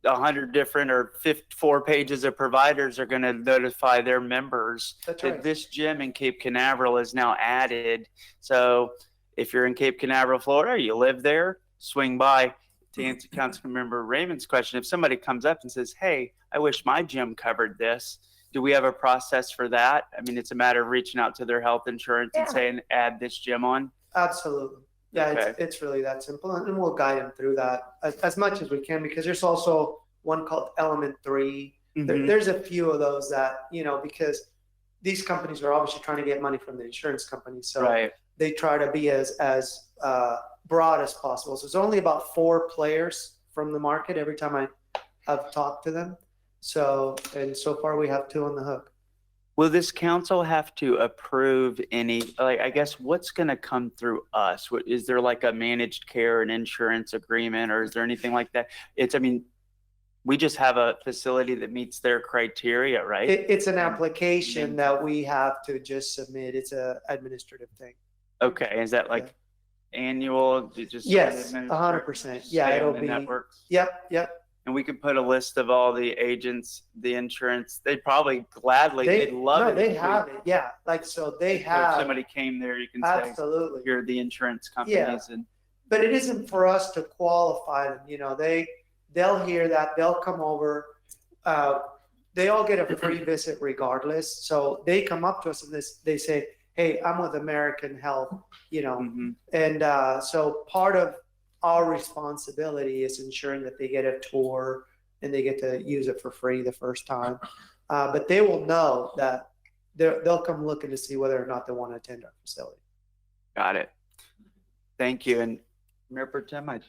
100 different or 4 pages of providers are going to notify their members that this gym in Cape Canaveral is now added. So if you're in Cape Canaveral, Florida, you live there, swing by. To answer Councilmember Raymond's question, if somebody comes up and says, hey, I wish my gym covered this, do we have a process for that? I mean, it's a matter of reaching out to their health insurance and saying, add this gym on? Absolutely. Yeah, Okay. it's really that simple, and we'll guide them through that as much as we can, because there's also one called Element 3. There's a few of those that, because these companies are obviously trying to get money from the insurance companies, so they try to be as broad as possible. So it's only about 4 players from the market every time I've talked to them. So far we have 2 on the hook. Will this council have to approve any, I guess, what's going to come through us? Is there like a managed care and insurance agreement, or is there anything like that? We just have a facility that meets their criteria, right? It's an application that we have to just submit. It's an administrative thing. Okay, is that like annual? Yes, 100%. Yeah, it'll be. Networks? Yep. And we can put a list of all the agents, the insurance. They'd probably gladly, they'd love it. No, they have it. Yeah, so they have. If somebody came there, you can absolutely. Say, you're the insurance companies. Yeah. But it isn't for us to qualify them. They'll hear that. They'll come over. They all get a free visit regardless. So they come up to us and they say, hey, I'm with American Health, and so part of our responsibility is ensuring that they get a tour and they get to use it for free the first time. But they will know that they'll come looking to see whether or not they want to attend our facility. Got it. Thank you. And Mayor Pro Tem, I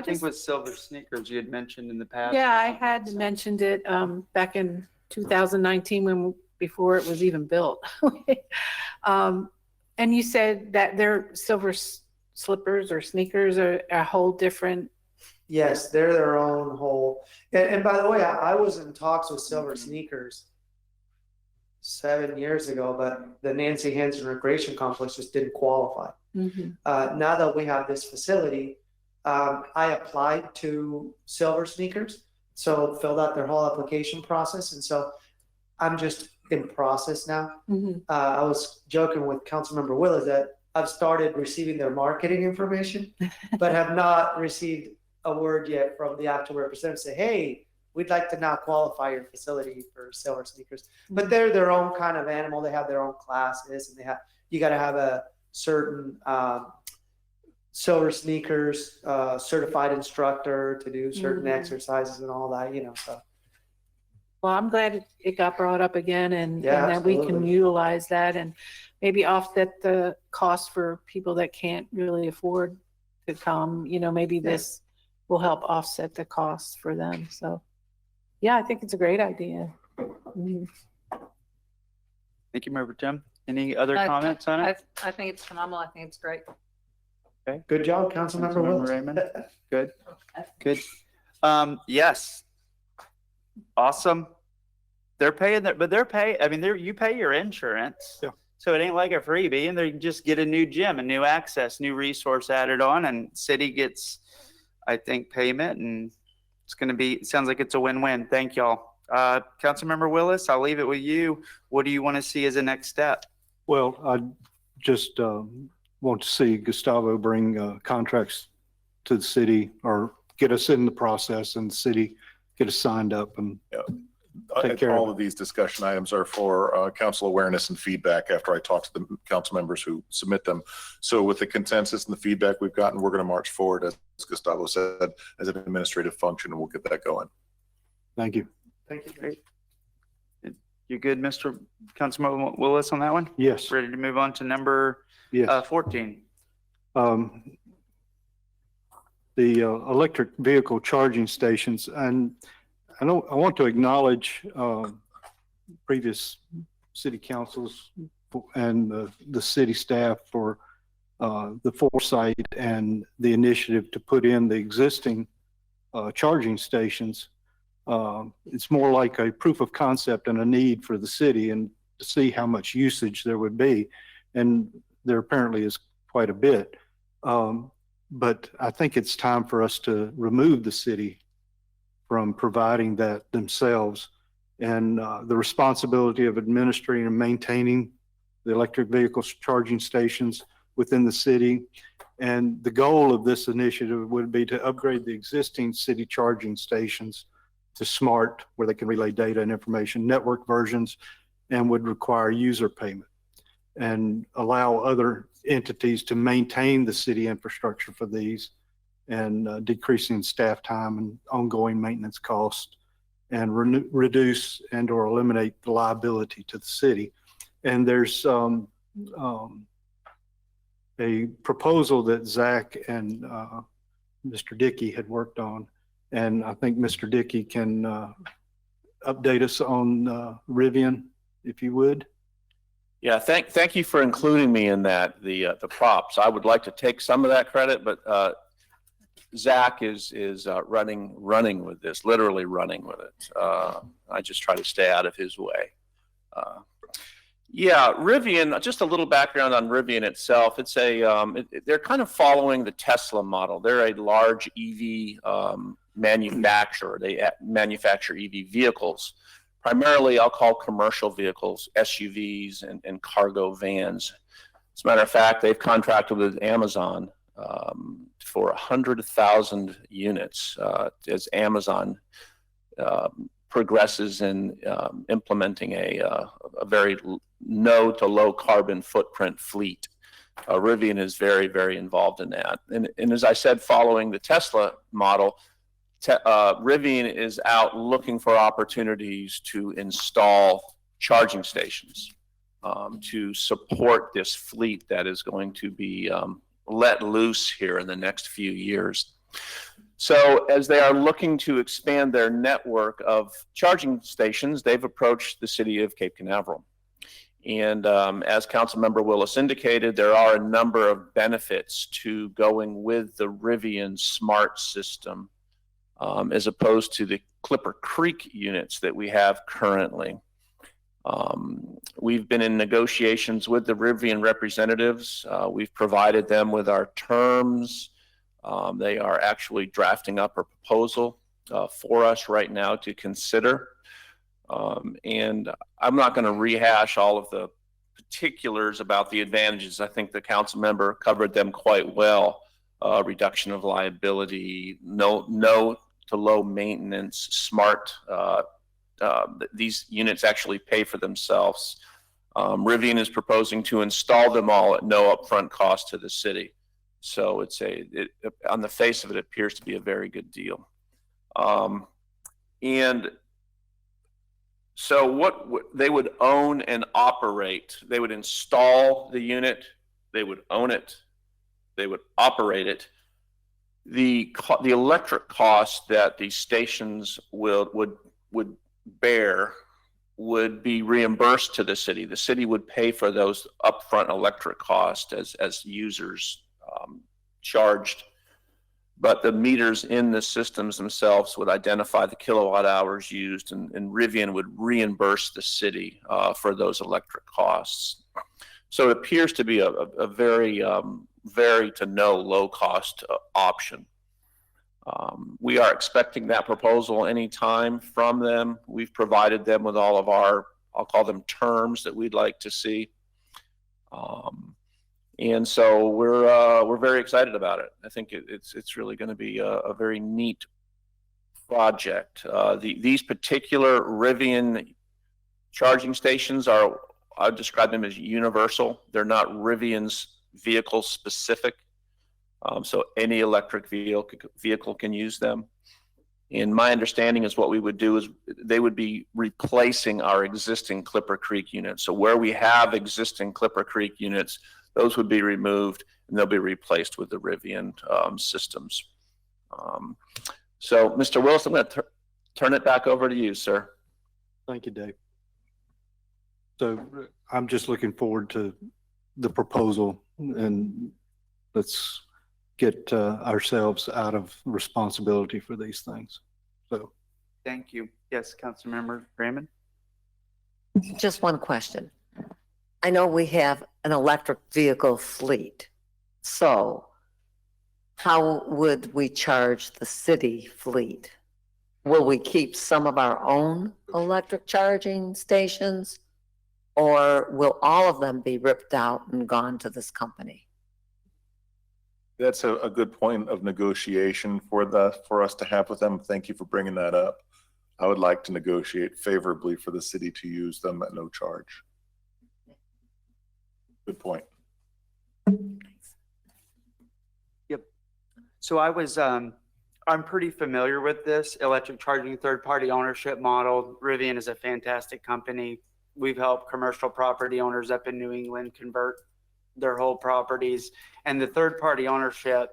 think with Silver Sneakers you had mentioned in the past. Yeah, I had mentioned it back in 2019 before it was even built. And you said that their silver slippers or sneakers are a whole different. Yes, they're their own whole. And by the way, I was in talks with Silver Sneakers 7 years ago, but the Nancy Hansen Recreation Complex just didn't qualify. Now that we have this facility, I applied to Silver Sneakers, so filled out their whole application process, and so I'm just in process now. I was joking with Councilmember Willis that I've started receiving their marketing information, but have not received a word yet from the actual representative say, hey, we'd like to now qualify your facility for Silver Sneakers. But they're their own kind of animal. They have their own classes, and you got to have a certain Silver Sneakers certified instructor to do certain exercises and all that, so. Well, I'm glad it got brought up again and Yeah, that we can absolutely. utilize that and maybe offset the cost for people that can't really afford to come. Maybe this will help offset the costs for them. So, yeah, I think it's a great idea. Thank you, Member Tim. Any other comments on it? I think it's phenomenal. I think it's great. Okay. Good job, Councilmember Willis. Raymond. Good. Good. Yes. Awesome. They're paying that, but you pay your insurance. Yeah. So it ain't like a freebie, and they just get a new gym, a new access, new resource added on, and city gets, I think, payment, and it sounds like it's a win-win. Thank y'all. Councilmember Willis, I'll leave it with you. What do you want to see as a next step? Well, I just want to see Gustavo bring contracts to the city or get us in the process and the city get us signed up and take care All of of these discussion items are for council awareness and feedback after I talk to the council members who submit them. So with the consensus and the feedback we've gotten, we're going to march forward, as Gustavo said, as an administrative function, and we'll get that going. Thank you. Thank you. Great. You good, Mr. Councilman Willis, on that one? Yes. Ready to move on to number Yes. 14? The electric vehicle charging stations, and I want to acknowledge previous city councils and the city staff for the foresight and the initiative to put in the existing charging stations. It's more like a proof of concept and a need for the city, and to see how much usage there would be. And there apparently is quite a bit. But I think it's time for us to remove the city from providing that themselves, and the responsibility of administering and maintaining the electric vehicle charging stations within the city. And the goal of this initiative would be to upgrade the existing city charging stations to smart, where they can relay data and information, network versions, and would require user payment, and allow other entities to maintain the city infrastructure for these, and decreasing staff time and ongoing maintenance costs, and reduce and or eliminate the liability to the city. And there's a proposal that Zach and Mr. Dickey had worked on, and I think Mr. Dickey can update us on Rivian, if you would. Yeah, thank you for including me in that, the props. I would like to take some of that credit, but Zach is running with this, literally running with it. I just try to stay out of his way. Yeah, Rivian, just a little background on Rivian itself. It's they're kind of following the Tesla model. They're a large EV manufacturer. They manufacture EV vehicles. Primarily, I'll call commercial vehicles, SUVs and cargo vans. As a matter of fact, they've contracted with Amazon for 100,000 units as Amazon progresses in implementing a very no to low carbon footprint fleet. Rivian is very, very involved in that. And as I said, following the Tesla model, Rivian is out looking for opportunities to install charging stations to support this fleet that is going to be let loose here in the next few years. So as they are looking to expand their network of charging stations, they've approached the city of Cape Canaveral. And as Councilmember Willis indicated, there are a number of benefits to going with the Rivian Smart System as opposed to the Clipper Creek units that we have currently. We've been in negotiations with the Rivian representatives. We've provided them with our terms. They are actually drafting up a proposal for us right now to consider. And I'm not going to rehash all of the particulars about the advantages. I think the council member covered them quite well. Reduction of liability, no to low maintenance, smart. These units actually pay for themselves. Rivian is proposing to install them all at no upfront cost to the city. So on the face of it, it appears to be a very good deal. And so what they would own and operate, they would install the unit, they would own it, they would operate it. The electric cost that these stations would bear would be reimbursed to the city. The city would pay for those upfront electric costs as users charged, but the meters in the systems themselves would identify the kilowatt hours used, and Rivian would reimburse the city for those electric costs. So it appears to be a very to no low cost option. We are expecting that proposal anytime from them. We've provided them with all of our, I'll call them terms that we'd like to see. And so we're very excited about it. I think it's really going to be a very neat project. These particular Rivian charging stations are, I'd describe them as universal. They're not Rivian's vehicle specific. So any electric vehicle can use them. And my understanding is what we would do is they would be replacing our existing Clipper Creek units. So where we have existing Clipper Creek units, those would be removed and they'll be replaced with the Rivian systems. So Mr. Willis, I'm going to turn it back over to you, sir. Thank you, Dave. So I'm just looking forward to the proposal, and let's get ourselves out of responsibility for these things. So Thank you. Yes, Councilmember Raymond. Just one question. I know we have an electric vehicle fleet. So how would we charge the city fleet? Will we keep some of our own electric charging stations, or will all of them be ripped out and gone to this company? That's a good point of negotiation for us to have with them. Thank you for bringing that up. I would like to negotiate favorably for the city to use them at no charge. Good point. Yep. So I'm pretty familiar with this electric charging third-party ownership model. Rivian is a fantastic company. We've helped commercial property owners up in New England convert their whole properties, and the third-party ownership,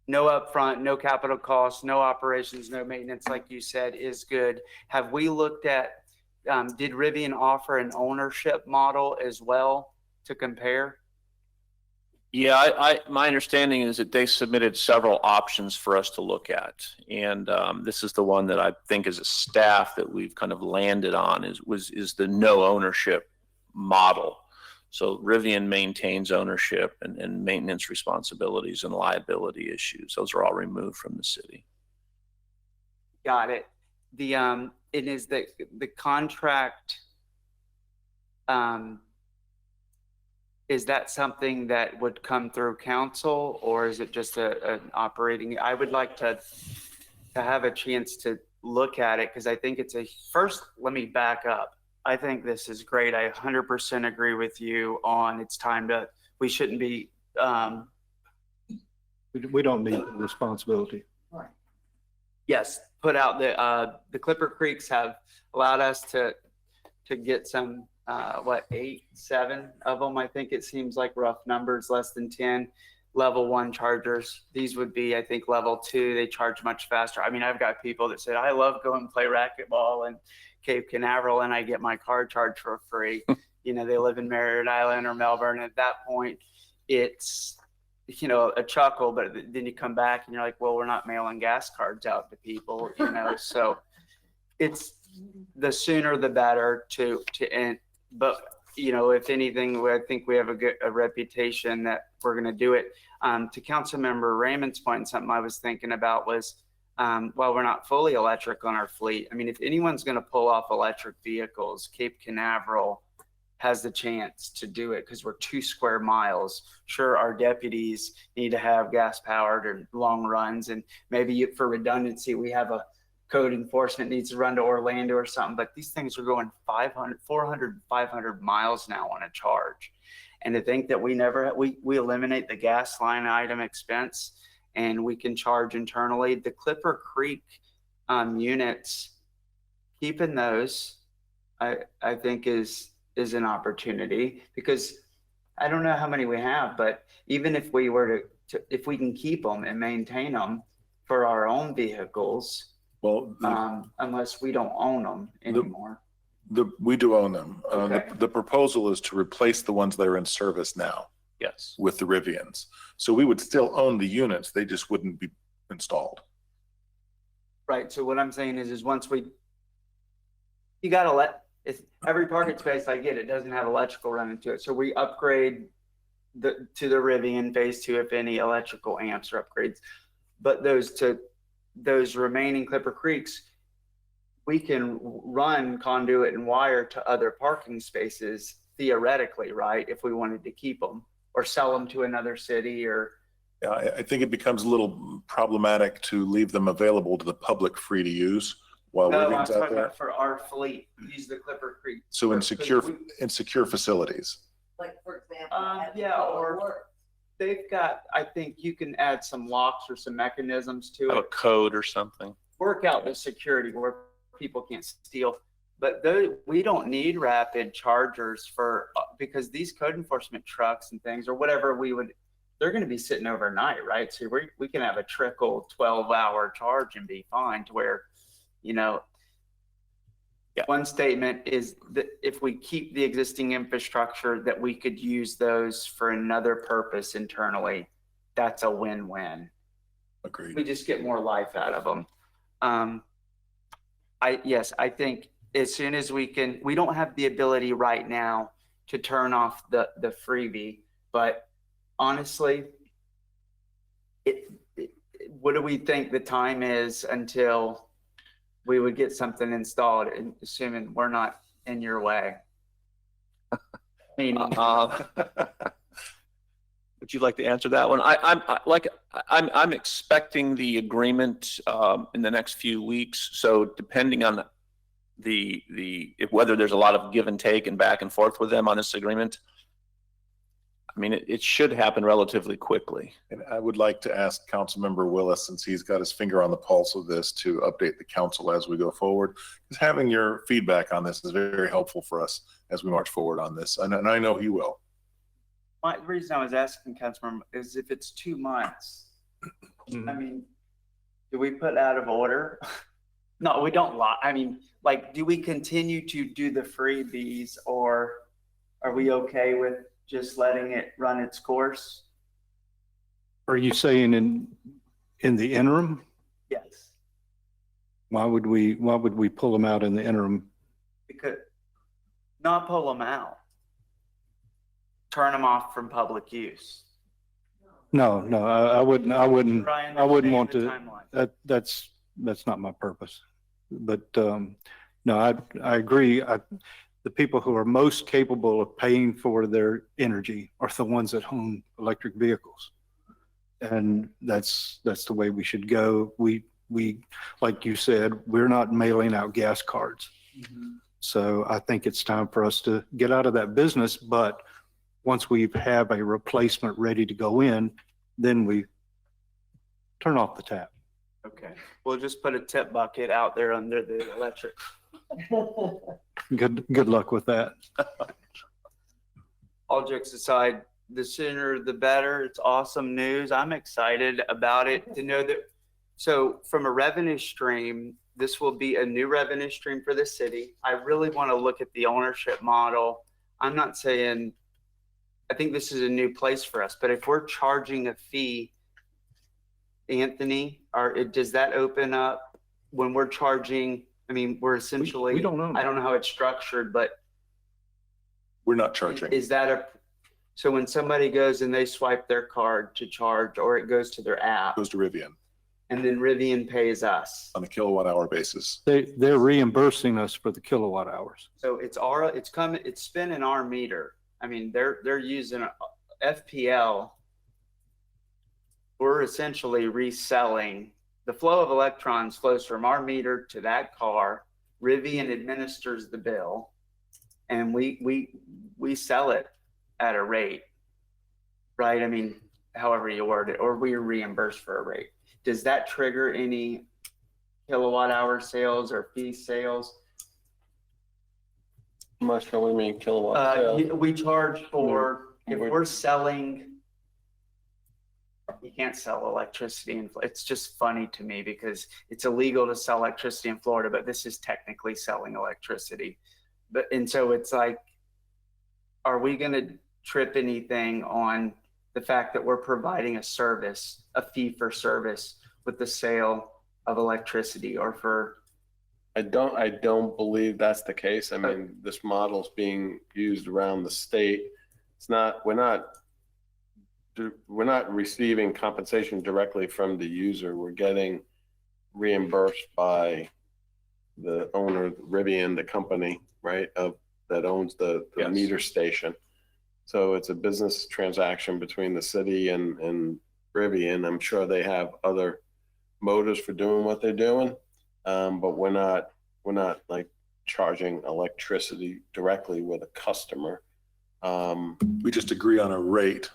no upfront, no capital costs, no operations, no maintenance, like you said, is good. Have we looked at, did Rivian offer an ownership model as well to compare? Yeah, my understanding is that they submitted several options for us to look at. And this is the one that I think as a staff that we've kind of landed on is the no ownership model. So Rivian maintains ownership and maintenance responsibilities and liability issues. Those are all removed from the city. Got it. It is the contract, is that something that would come through council, or is it just an operating? I would like to have a chance to look at it, because I think it's first, let me back up. I think this is great. I 100% agree with you on it's time to, we shouldn't be. we don't need responsibility. Yes, put out the Clipper Creeks have allowed us to get some, 8, 7 of them. I think it seems like rough numbers, less than 10 level 1 chargers. These would be, I think, level 2. They charge much faster. I mean, I've got people that said, I love going and play racquetball and Cape Canaveral and I get my car charged for free. You know, they live in Merritt Island or Melbourne. At that point, it's, you know, a chuckle, but then you come back and you're like, well, we're not mailing gas cards out to people, you know, so it's the sooner the better to end. But, you know, if anything, I think we have a reputation that we're going to do it. To Councilmember Raymond's point, something I was thinking about was, while we're not fully electric on our fleet, I mean, if anyone's going to pull off electric vehicles, Cape Canaveral has the chance to do it because we're 2 square miles. Sure, our deputies need to have gas powered or long runs, and maybe for redundancy, we have a code enforcement needs to run to Orlando or something, but these things are going 400, 500 miles now on a charge. And to think that we eliminate the gas line item expense and we can charge internally, the Clipper Creek units, keeping those, I think is an opportunity, because I don't know how many we have, but even if we were to if we can keep them and maintain them for our own vehicles, Well, unless we don't own them anymore. we do own them. Okay. The proposal is to replace the ones that are in service now Yes. with the Rivians. So we would still own the units, they just wouldn't be installed. Right. So what I'm saying is once you got to it's every parking space I get, it doesn't have electrical running to it. So we upgrade to the Rivian phase 2, if any electrical amps or upgrades, but those remaining Clipper Creeks, we can run conduit and wire to other parking spaces theoretically, right? If we wanted to keep them or sell them to another city or. Yeah, I think it becomes a little problematic to leave them available to the public free to use while No, I'm Rivian's out talking there. about for our fleet, use the Clipper Creek. So in secure facilities. Like, for example. Yeah, or they've got, I think you can add some locks or some mechanisms to Have a it. code or something. Work out the security where people can't steal. But we don't need rapid chargers because these code enforcement trucks and things or whatever they're going to be sitting overnight, right? So we can have a trickle 12-hour charge and be fine to where, you know, one statement is that if we keep the existing infrastructure, that we could use those for another purpose internally. That's a win-win. Agreed. We just get more life out of them. I think as soon as we don't have the ability right now to turn off the freebie, but honestly, what do we think the time is until we would get something installed, assuming we're not in your way? Meaning, Would you like to answer that one? I'm expecting the agreement in the next few weeks. So depending on whether there's a lot of give and take and back and forth with them on this agreement, I mean, it should happen relatively quickly. And I would like to ask Councilmember Willis, since he's got his finger on the pulse of this, to update the council as we go forward. Because having your feedback on this is very helpful for us as we march forward on this. And I know he will. the reason I was asking Councilmember is if it's 2 months, I mean, do we put out of order? No, we don't lie. I mean, like, do we continue to do the freebies, or are we okay with just letting it run its course? Are you saying in the interim? Yes. Why would we pull them out in the interim? Because not pull them out. Turn them off from public use. No, I wouldn't Brian, want the to, timeline. that's not my purpose. But, no, I agree. The people who are most capable of paying for their energy are the ones that own electric vehicles. And that's the way we should go. We, like you said, we're not mailing out gas cards. Mm-hmm. So I think it's time for us to get out of that business. But once we have a replacement ready to go in, then we turn off the tap. Okay. We'll just put a tip bucket out there under the electric. Good luck with that. All jokes aside, the sooner the better. It's awesome news. I'm excited about it to know that. So from a revenue stream, this will be a new revenue stream for the city. I really want to look at the ownership model. I'm not saying, I think this is a new place for us, but if we're charging a fee, Anthony, does that open up when we're charging? I mean, we're essentially, We don't know. I don't know how it's structured, but We're not charging. is that so when somebody goes and they swipe their card to charge, or it goes to their app, Goes to Rivian and then Rivian pays us? on a kilowatt hour basis. They're reimbursing us for the kilowatt hours. So it's spinning our meter. I mean, they're using FPL. We're essentially reselling. The flow of electrons flows from our meter to that car. Rivian administers the bill, and we sell it at a rate, right? I mean, however you word it, or we are reimbursed for a rate. Does that trigger any kilowatt hour sales or fee sales? I'm not sure what you mean kilowatt. We charge for, if we're selling, you can't sell electricity in, it's just funny to me because it's illegal to sell electricity in Florida, but this is technically selling electricity. And so it's like, are we going to trip anything on the fact that we're providing a service, a fee for service with the sale of electricity, or for? I don't believe that's the case. I mean, this model's being used around the state. We're not receiving compensation directly from the user. We're getting reimbursed by the owner, Rivian, the company, right, that owns the Yes. meter station. So it's a business transaction between the city and Rivian. I'm sure they have other motives for doing what they're doing, but we're not like charging electricity directly with a customer. We just agree on a rate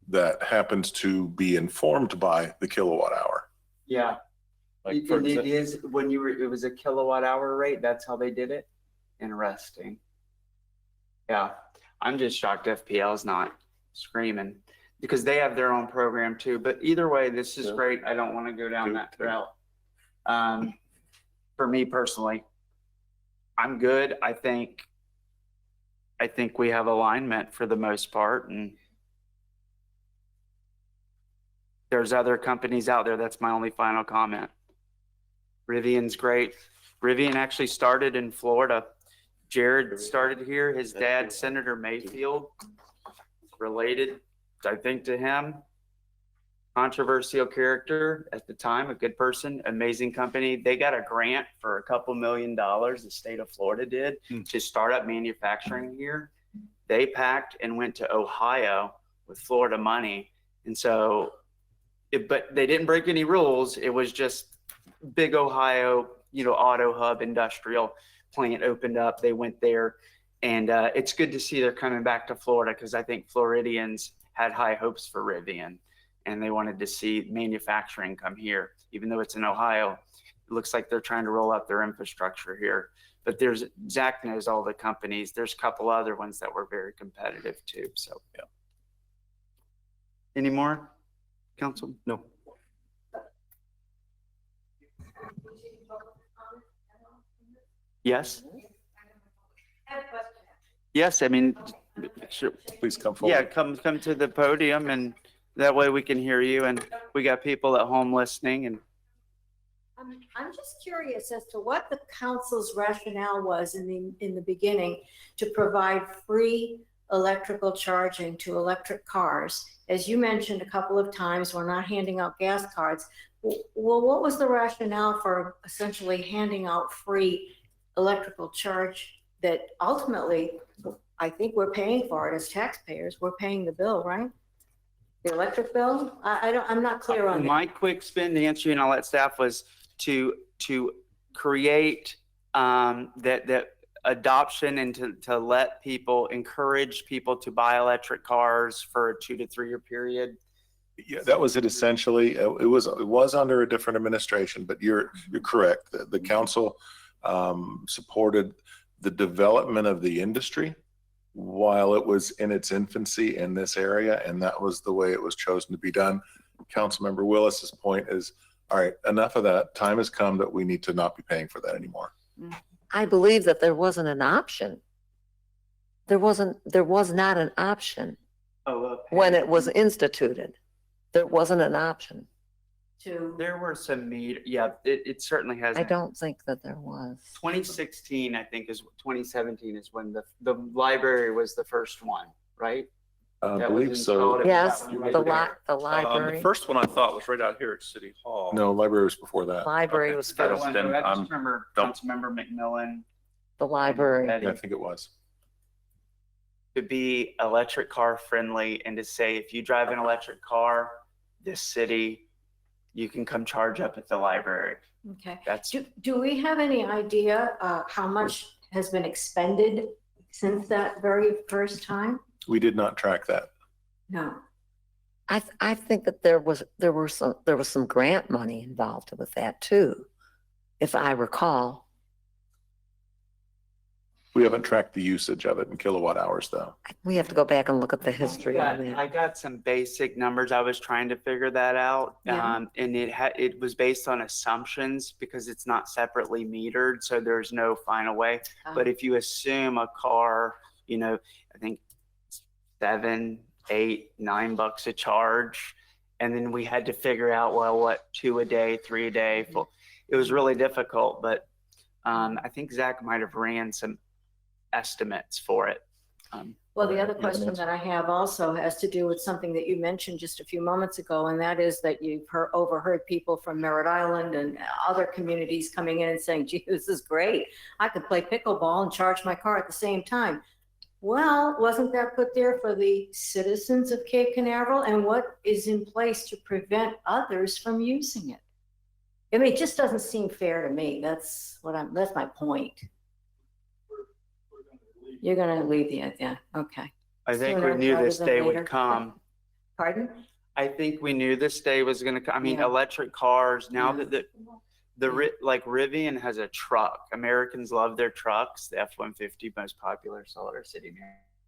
that happens to be informed by the kilowatt hour. Yeah. Like for And it example, is, it was a kilowatt hour rate, that's how they did it? Interesting. Yeah, I'm just shocked FPL's not screaming, because they have their own program too, but either way, this is Yeah. great. I don't want to go down that route. For me personally, I'm good. I think we have alignment for the most part, and there's other companies out there. That's my only final comment. Rivian's great. Rivian actually started in Florida. Jared started here. His dad, Senator Mayfield, related, I think, to him. Controversial character at the time, a good person, amazing company. They got a grant for $2 million, the state of Florida did, to start up manufacturing here. They packed and went to Ohio with Florida money. And so, but they didn't break any rules. It was just big Ohio, auto hub, industrial plant opened up. They went there, and it's good to see they're coming back to Florida, because I think Floridians had high hopes for Rivian, and they wanted to see manufacturing come here. Even though it's in Ohio, it looks like they're trying to roll out their infrastructure here. But Zach knows all the companies. There's a couple other ones that were very competitive too. So, yeah. Any more, Council? No. Yes? Yes, I mean, sure. Please come forward. Yeah, come to the podium, and that way we can hear you, and we got people at home listening. And I'm just curious as to what the council's rationale was in the beginning to provide free electrical charging to electric cars. As you mentioned a couple of times, we're not handing out gas cards. Well, what was the rationale for essentially handing out free electrical charge that ultimately, I think we're paying for it as taxpayers? We're paying the bill, right? The electric bill? I'm not clear on that. my quick spin to answer you and all that staff was to create that adoption, and to let people, encourage people to buy electric cars for a 2 to 3 year period. Yeah, that was it essentially. It was under a different administration, but you're correct. The council supported the development of the industry while it was in its infancy in this area, and that was the way it was chosen to be done. Councilmember Willis's point is All right, enough of that. Time has come that we need to not be paying for that anymore. I believe that there wasn't an option. There was not an option when it was instituted. There wasn't an option. There were some it certainly has. I don't think that there was. 2016, I think, is 2017 is when the library was the first one, right? I That was believe so. installed. Yes, It was the right there. library. The first one I thought was right out here at City Hall. No, library was before that. Library Okay. was I first. Then I'm- just remember don't- Councilmember McMillan. The library. Yeah, I think it was. To be electric car friendly and to say, if you drive an electric car, this city, you can come charge up at the library. Okay. That's, Do we have any idea how much has been expended since that very first time? We did not track that. No. I think that there was some grant money involved with that too, if I recall. We haven't tracked the usage of it in kilowatt hours though. We have to go back and look at the history of it. I got some basic numbers. I was trying to figure that out. Yeah. And it was based on assumptions because it's not separately metered. So there's no final way. But if you assume a car, I think $7, $8, $9 a charge. And then we had to figure out, well, what, 2 a day, 3 a day. It was really difficult, but I think Zach might have ran some estimates for it. Well, the other question that I have also has to do with something that you mentioned just a few moments ago, and that is that you've overheard people from Merritt Island and other communities coming in and saying, gee, this is great. I could play pickleball and charge my car at the same time. Well, wasn't that put there for the citizens of Cape Canaveral? And what is in place to prevent others from using it? I mean, it just doesn't seem fair to me. That's my point. You're gonna leave the, yeah, okay. I think we Sooner knew rather this than day later. would come. Pardon? I think we knew this day was going to come. I mean, Yeah. electric cars, now Yeah. that like Rivian has a truck. Americans love their trucks. The F-150, most popular solid city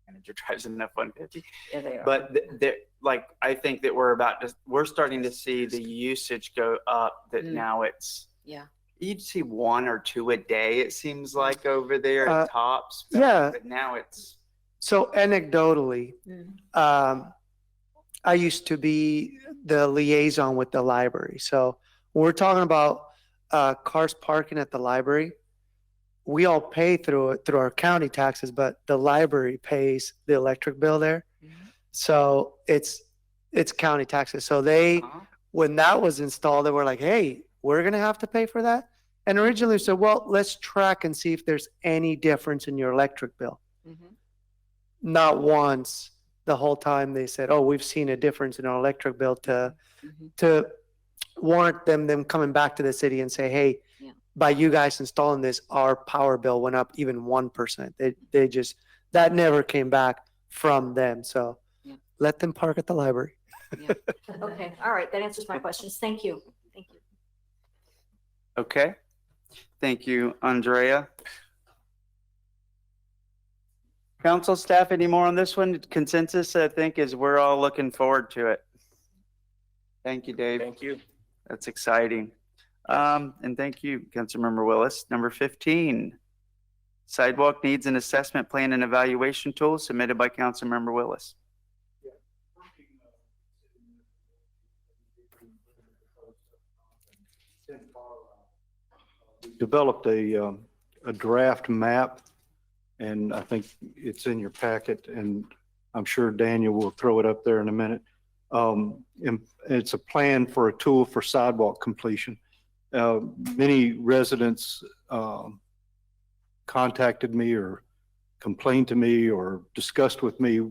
manager drives an F-150. Yeah, they are. But I think that we're starting to see the usage go up, that now it's, Yeah. you'd see 1 or 2 a day, it seems like, over there at tops. yeah. But now it's. So anecdotally, I used to be the liaison with the library. So when we're talking about cars parking at the library, we all pay through our county taxes, but the library pays the electric bill there. So it's county taxes. So when that was installed, they were like, hey, we're going to have to pay for that. And originally we said, well, let's track and see if there's any difference in your electric bill. Not once the whole time they said, oh, we've seen a difference in our electric bill to warrant them coming back to the city and say, hey, by you guys installing this, our power bill went up even 1%. They just, that never came back from them. So let them park at the library. Okay, all right, that answers my questions. Thank you. Thank you. Okay. Thank you, Andrea. Council staff, any more on this one? Consensus, I think, is we're all looking forward to it. Thank you, Dave. Thank you. That's exciting. And thank you, Councilmember Willis. Number 15, sidewalk needs an assessment plan and evaluation tool submitted by Councilmember Willis. Developed a draft map, and I think it's in your packet, and I'm sure Daniel will throw it up there in a minute. And it's a plan for a tool for sidewalk completion. Many residents contacted me or complained to me or discussed with me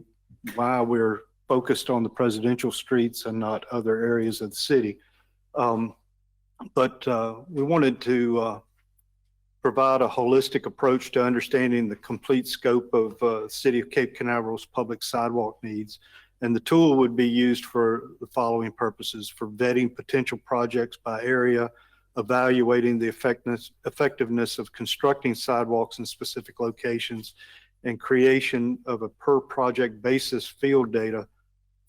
why we're focused on the presidential streets and not other areas of the city. But we wanted to provide a holistic approach to understanding the complete scope of City of Cape Canaveral's public sidewalk needs. And the tool would be used for the following purposes: for vetting potential projects by area, evaluating the effectiveness of constructing sidewalks in specific locations, and creation of a per project basis field data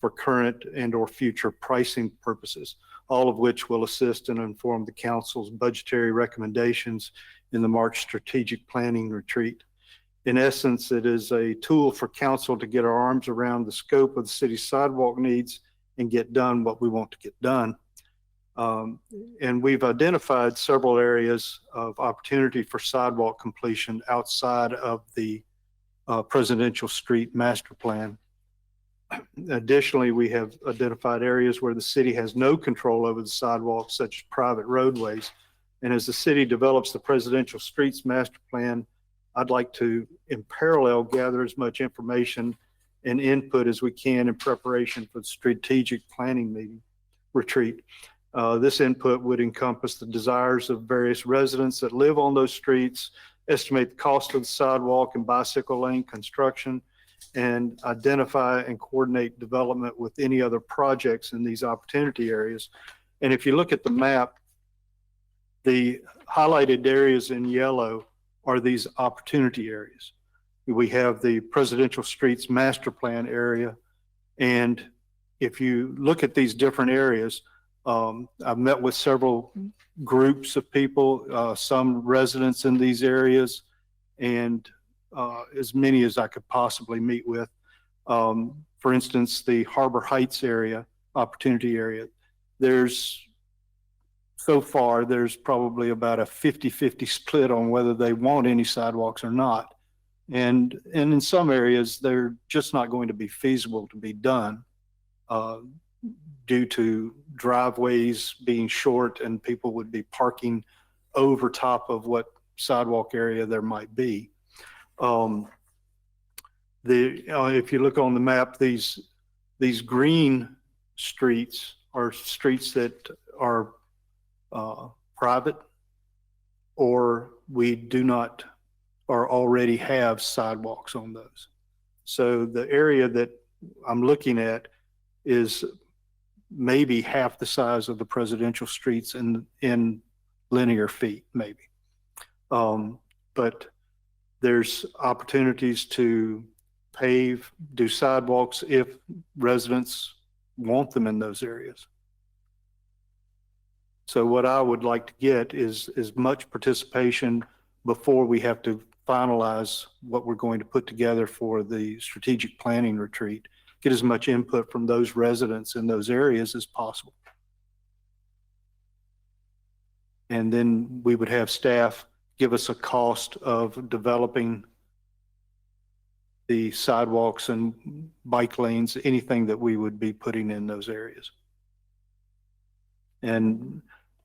for current and or future pricing purposes. all of which will assist and inform the council's budgetary recommendations in the March strategic planning retreat. In essence, it is a tool for council to get our arms around the scope of the city's sidewalk needs and get done what we want to get done. And we've identified several areas of opportunity for sidewalk completion outside of the Presidential Street Master Plan. Additionally, we have identified areas where the city has no control over the sidewalks, such as private roadways. And as the city develops the Presidential Streets Master Plan, I'd like to, in parallel, gather as much information and input as we can in preparation for the strategic planning meeting retreat. This input would encompass the desires of various residents that live on those streets, estimate the cost of the sidewalk and bicycle lane construction, and identify and coordinate development with any other projects in these opportunity areas. And if you look at the map, the highlighted areas in yellow are these opportunity areas. We have the Presidential Streets Master Plan area. And if you look at these different areas, I've met with several groups of people, some residents in these areas, and as many as I could possibly meet with. For instance, the Harbor Heights area, opportunity area, so far, there's probably about a 50-50 split on whether they want any sidewalks or not. And in some areas, they're just not going to be feasible to be done due to driveways being short and people would be parking over top of what sidewalk area there might be. If you look on the map, these green streets are streets that are private, or we do not or already have sidewalks on those. So the area that I'm looking at is maybe half the size of the presidential streets in linear feet, maybe. But there's opportunities to pave, do sidewalks if residents want them in those areas. So what I would like to get is as much participation before we have to finalize what we're going to put together for the strategic planning retreat, get as much input from those residents in those areas as possible. And then we would have staff give us a cost of developing the sidewalks and bike lanes, anything that we would be putting in those areas. And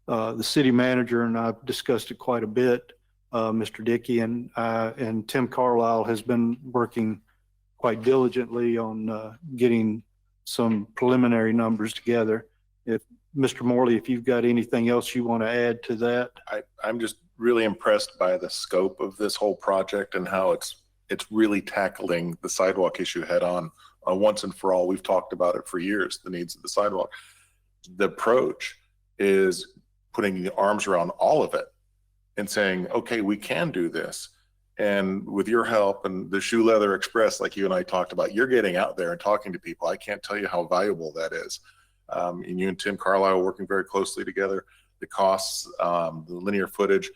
the city manager and I've discussed it quite a bit. Mr. Dickey and Tim Carlisle has been working quite diligently on getting some preliminary numbers together. If Mr. Morley, if you've got anything else you want to add to that. I'm just really impressed by the scope of this whole project and how it's really tackling the sidewalk issue head on once and for all. We've talked about it for years, the needs of the sidewalk. The approach is putting the arms around all of it and saying, okay, we can do this. And with your help and the Shoe Leather Express, like you and I talked about, you're getting out there and talking to people. I can't tell you how valuable that is. And you and Tim Carlisle working very closely together, the costs, the linear footage.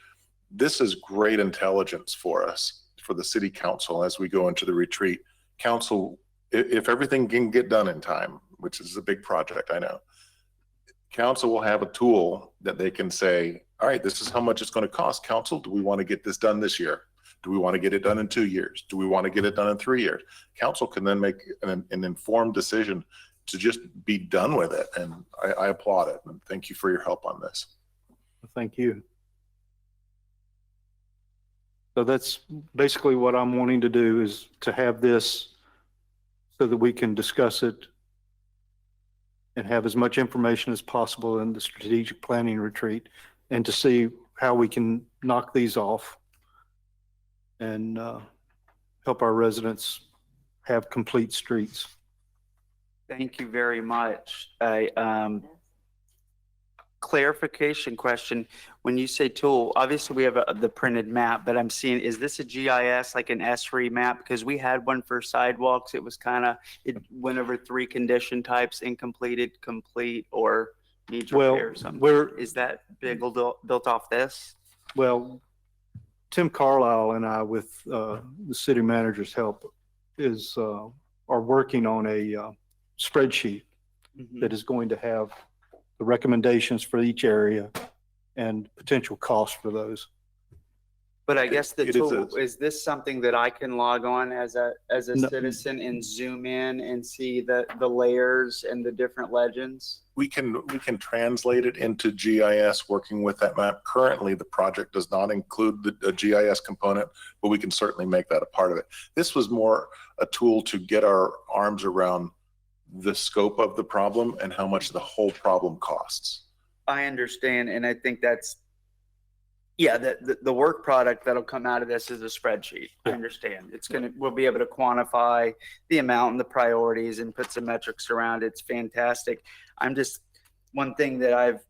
This is great intelligence for us, for the city council as we go into the retreat. Council, if everything can get done in time, which is a big project, I know, council will have a tool that they can say, all right, this is how much it's going to cost. Council, do we want to get this done this year? Do we want to get it done in 2 years? Do we want to get it done in 3 years? Council can then make an informed decision to just be done with it. And I applaud it. And thank you for your help on this. Thank you. So that's basically what I'm wanting to do, is to have this so that we can discuss it and have as much information as possible in the strategic planning retreat, and to see how we can knock these off and help our residents have complete streets. Thank you very much. Clarification question. When you say tool, obviously we have the printed map, but I'm seeing, is this a GIS, like an S3 map? Because we had one for sidewalks. It was kind of, it went over 3 condition types: incompleted, complete, or needs Well, repair or something. we're- Is that built off this? Well, Tim Carlisle and I, with the city manager's help, are working on a spreadsheet Mhm. that is going to have the recommendations for each area and potential costs for those. But I guess the It is tool, is this something that I can log on as a No. citizen and zoom in and see the layers and the different legends? We can translate it into GIS working with that map. Currently, the project does not include the GIS component, but we can certainly make that a part of it. This was more a tool to get our arms around the scope of the problem and how much the whole problem costs. I understand, and I think that's, yeah, the work product that'll come out of this is a spreadsheet. I understand. We'll be able to quantify the amount and the priorities and put some metrics around it. It's fantastic. One thing that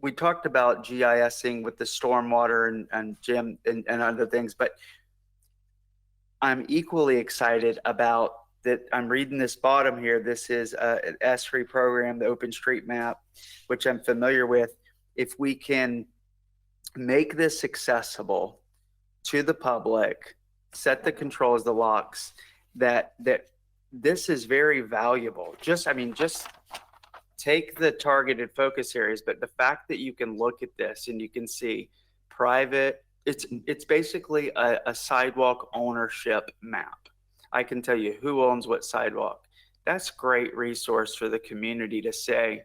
we talked about GISing with the stormwater and Jim and other things, but I'm equally excited about that. I'm reading this bottom here. This is an S3 program, the OpenStreetMap, which I'm familiar with. If we can make this accessible to the public, set the controls, the locks, that this is very valuable. Just take the targeted focus areas, but the fact that you can look at this and you can see private, it's basically a sidewalk ownership map. I can tell you who owns what sidewalk. That's a great resource for the community to say,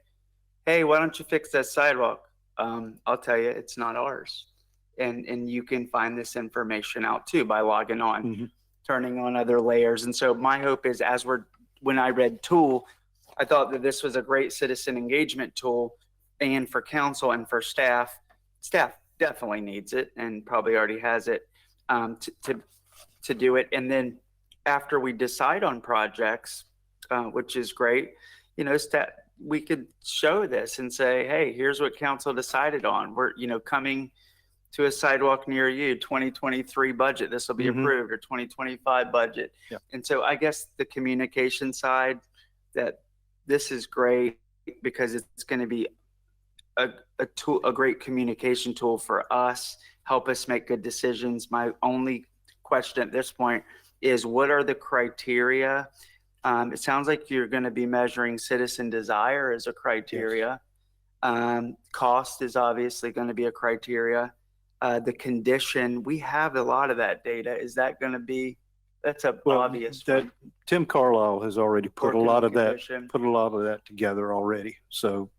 hey, why don't you fix that sidewalk? I'll tell you, it's not ours. And you can find this information out too by logging on, turning on other layers. And so my hope is when I read tool, I thought that this was a great citizen engagement tool, and for council and for staff definitely needs it and probably already has it to do it. And then after we decide on projects, which is great, we could show this and say, hey, here's what council decided on. We're, coming to a sidewalk near you, 2023 budget, this will be approved, or 2025 budget. Yeah. And so I guess the communication side, that this is great because it's going to be a great communication tool for us, help us make good decisions. My only question at this point is, what are the criteria? It sounds like you're going to be measuring citizen desire as a criteria. Yes. Cost is obviously going to be a criteria. The condition, we have a lot of that data. Is that going to be, that's obvious. Tim Carlisle has already put a lot of condition. that together already. So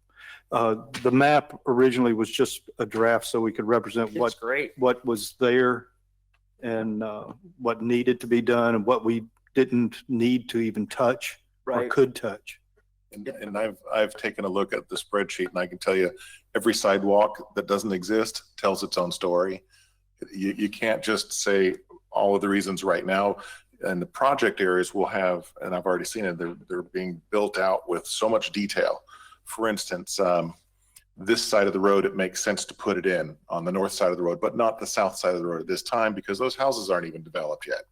the map originally was just a draft so we could represent what was there and what needed to be done and what we didn't need to even touch or could touch. And I've taken a look at the spreadsheet, and I can tell you every sidewalk that doesn't exist tells its own story. You can't just say all of the reasons right now. And the project areas will have, and I've already seen it, they're being built out with so much detail. For instance, this side of the road, it makes sense to put it in on the north side of the road, but not the south side of the road at this time because those houses aren't even developed yet.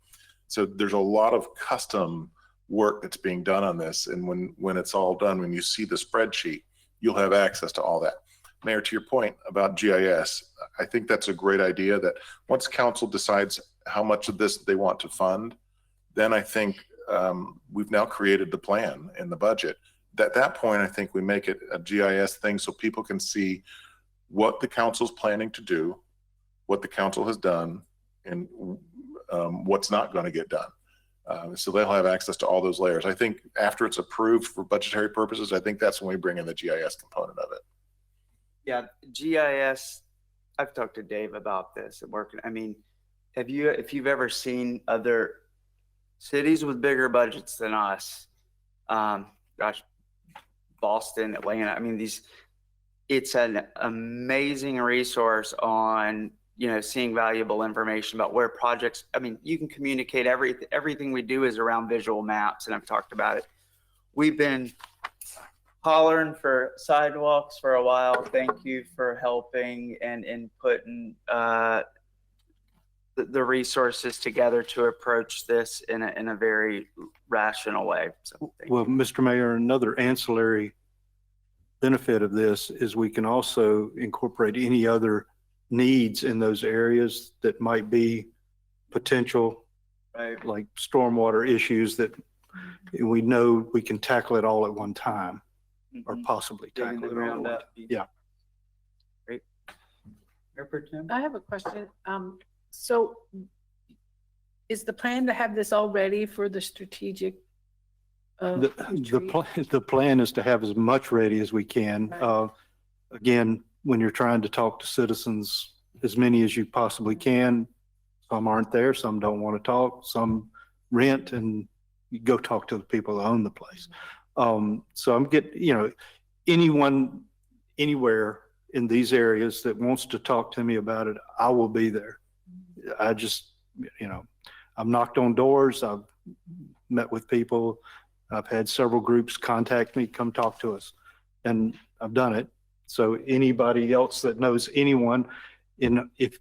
So there's a lot of custom work that's being done on this. And when it's all done, when you see the spreadsheet, you'll have access to all that. Mayor, to your point about GIS, I think that's a great idea that once council decides how much of this they want to fund, then I think we've now created the plan in the budget. At that point, I think we make it a GIS thing so people can see what the council's planning to do, what the council has done, and what's not going to get done. So they'll have access to all those layers. I think after it's approved for budgetary purposes, I think that's when we bring in the GIS component of it. Yeah, GIS, I've talked to Dave about this and working. I mean, if you've ever seen other cities with bigger budgets than us, Boston, Atlanta, I mean, it's an amazing resource on, seeing valuable information about where projects, I mean, you can communicate everything we do is around visual maps, and I've talked about it. We've been hollering for sidewalks for a while. Thank you for helping and putting the resources together to approach this in a very rational way. So Well, Mr. Mayor, another ancillary benefit of this is we can also incorporate any other needs in those areas that might be potential, like stormwater issues that we know we can tackle it all at one time, or possibly Digging tackle the it all at ground one. up. Yeah. Great. Mayor Pro Tem? I have a question. So is the plan to have this all ready for the strategic? The plan is to have as much ready as we can. Again, when you're trying to talk to citizens, as many as you possibly can. Some aren't there, some don't want to talk, some rent, and you go talk to the people that own the place. So I'm getting, anyone, anywhere in these areas that wants to talk to me about it, I will be there. I just, I've knocked on doors, I've met with people, I've had several groups contact me, come talk to us, and I've done it. So anybody else that knows anyone if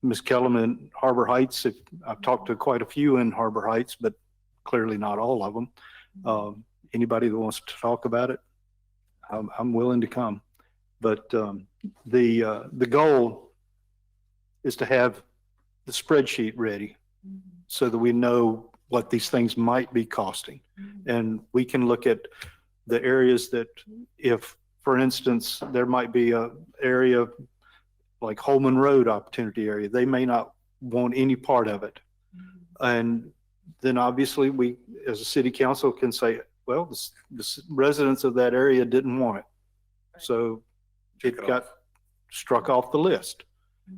Ms. Kellum in Harbor Heights, I've talked to quite a few in Harbor Heights, but clearly not all of them. Anybody that wants to talk about it, I'm willing to come. But the goal is to have the spreadsheet ready so that we know what these things might be costing. And we can look at the areas that if, for instance, there might be a area like Holman Road opportunity area, they may not want any part of it. And then obviously we, as a city council, can say, well, the residents of that area didn't want it. So it got struck off the list.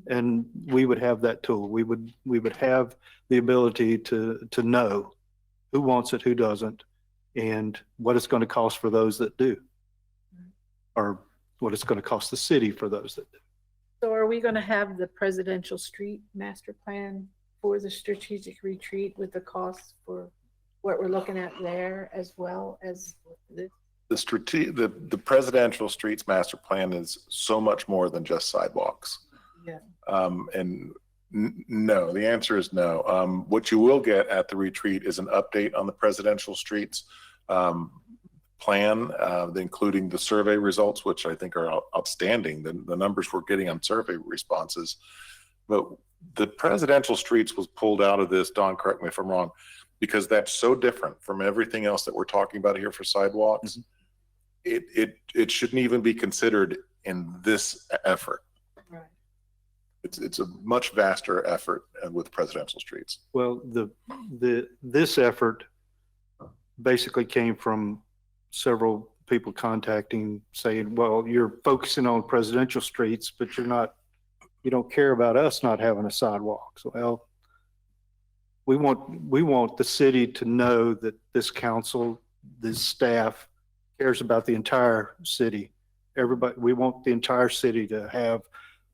And we would have that tool. We would have the ability to know who wants it, who doesn't, and what it's going to cost for those that do, or what it's going to cost the city for those that do. So are we going to have the presidential street master plan for the strategic retreat with the costs for what we're looking at there as well as this? The presidential streets master plan is so much more than just sidewalks. Yeah. No, the answer is no. What you will get at the retreat is an update on the presidential streets plan, including the survey results, which I think are outstanding, the numbers we're getting on survey responses. But the presidential streets was pulled out of this, Don, correct me if I'm wrong, because that's so different from everything else that we're talking about here for sidewalks. It shouldn't even be considered in this effort. Right. It's a much vaster effort with presidential streets. Well, this effort basically came from several people contacting, saying, well, you're focusing on presidential streets, but you don't care about us not having a sidewalk. So, well, we want the city to know that this council, this staff cares about the entire city. Everybody, we want the entire city to have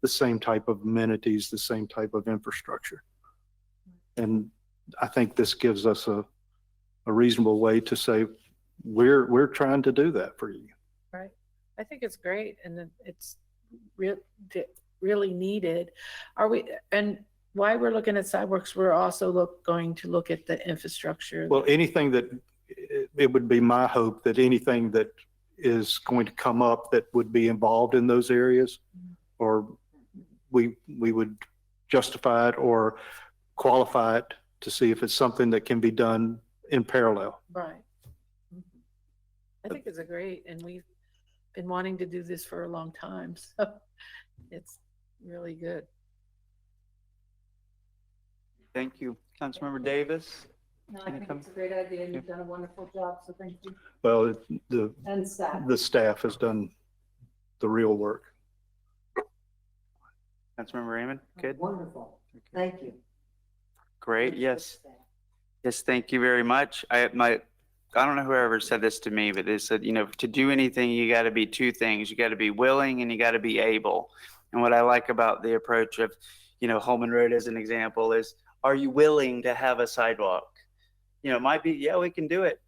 the same type of amenities, the same type of infrastructure. And I think this gives us a reasonable way to say, we're trying to do that for you. Right. I think it's great and it's really needed. And while we're looking at sidewalks, we're also going to look at the infrastructure. Well, anything that, it would be my hope that anything that is going to come up that would be involved in those areas, or we would justify it or qualify it to see if it's something that can be done in parallel. Right. I think it's great, and we've been wanting to do this for a long time, so it's really good. Thank you. Councilmember Davis? No, I think it's a great idea, and you've done a wonderful job, so thank you. Well, And staff. the staff has done the real work. Councilmember Raymond? Good? Wonderful. Thank you. Great, yes. Yes, thank you very much. I don't know whoever said this to me, but they said, to do anything, you got to be two things. You got to be willing and you got to be able. And what I like about the approach of, Holman Road as an example is, are you willing to have a sidewalk? It might be, yeah, we can do it.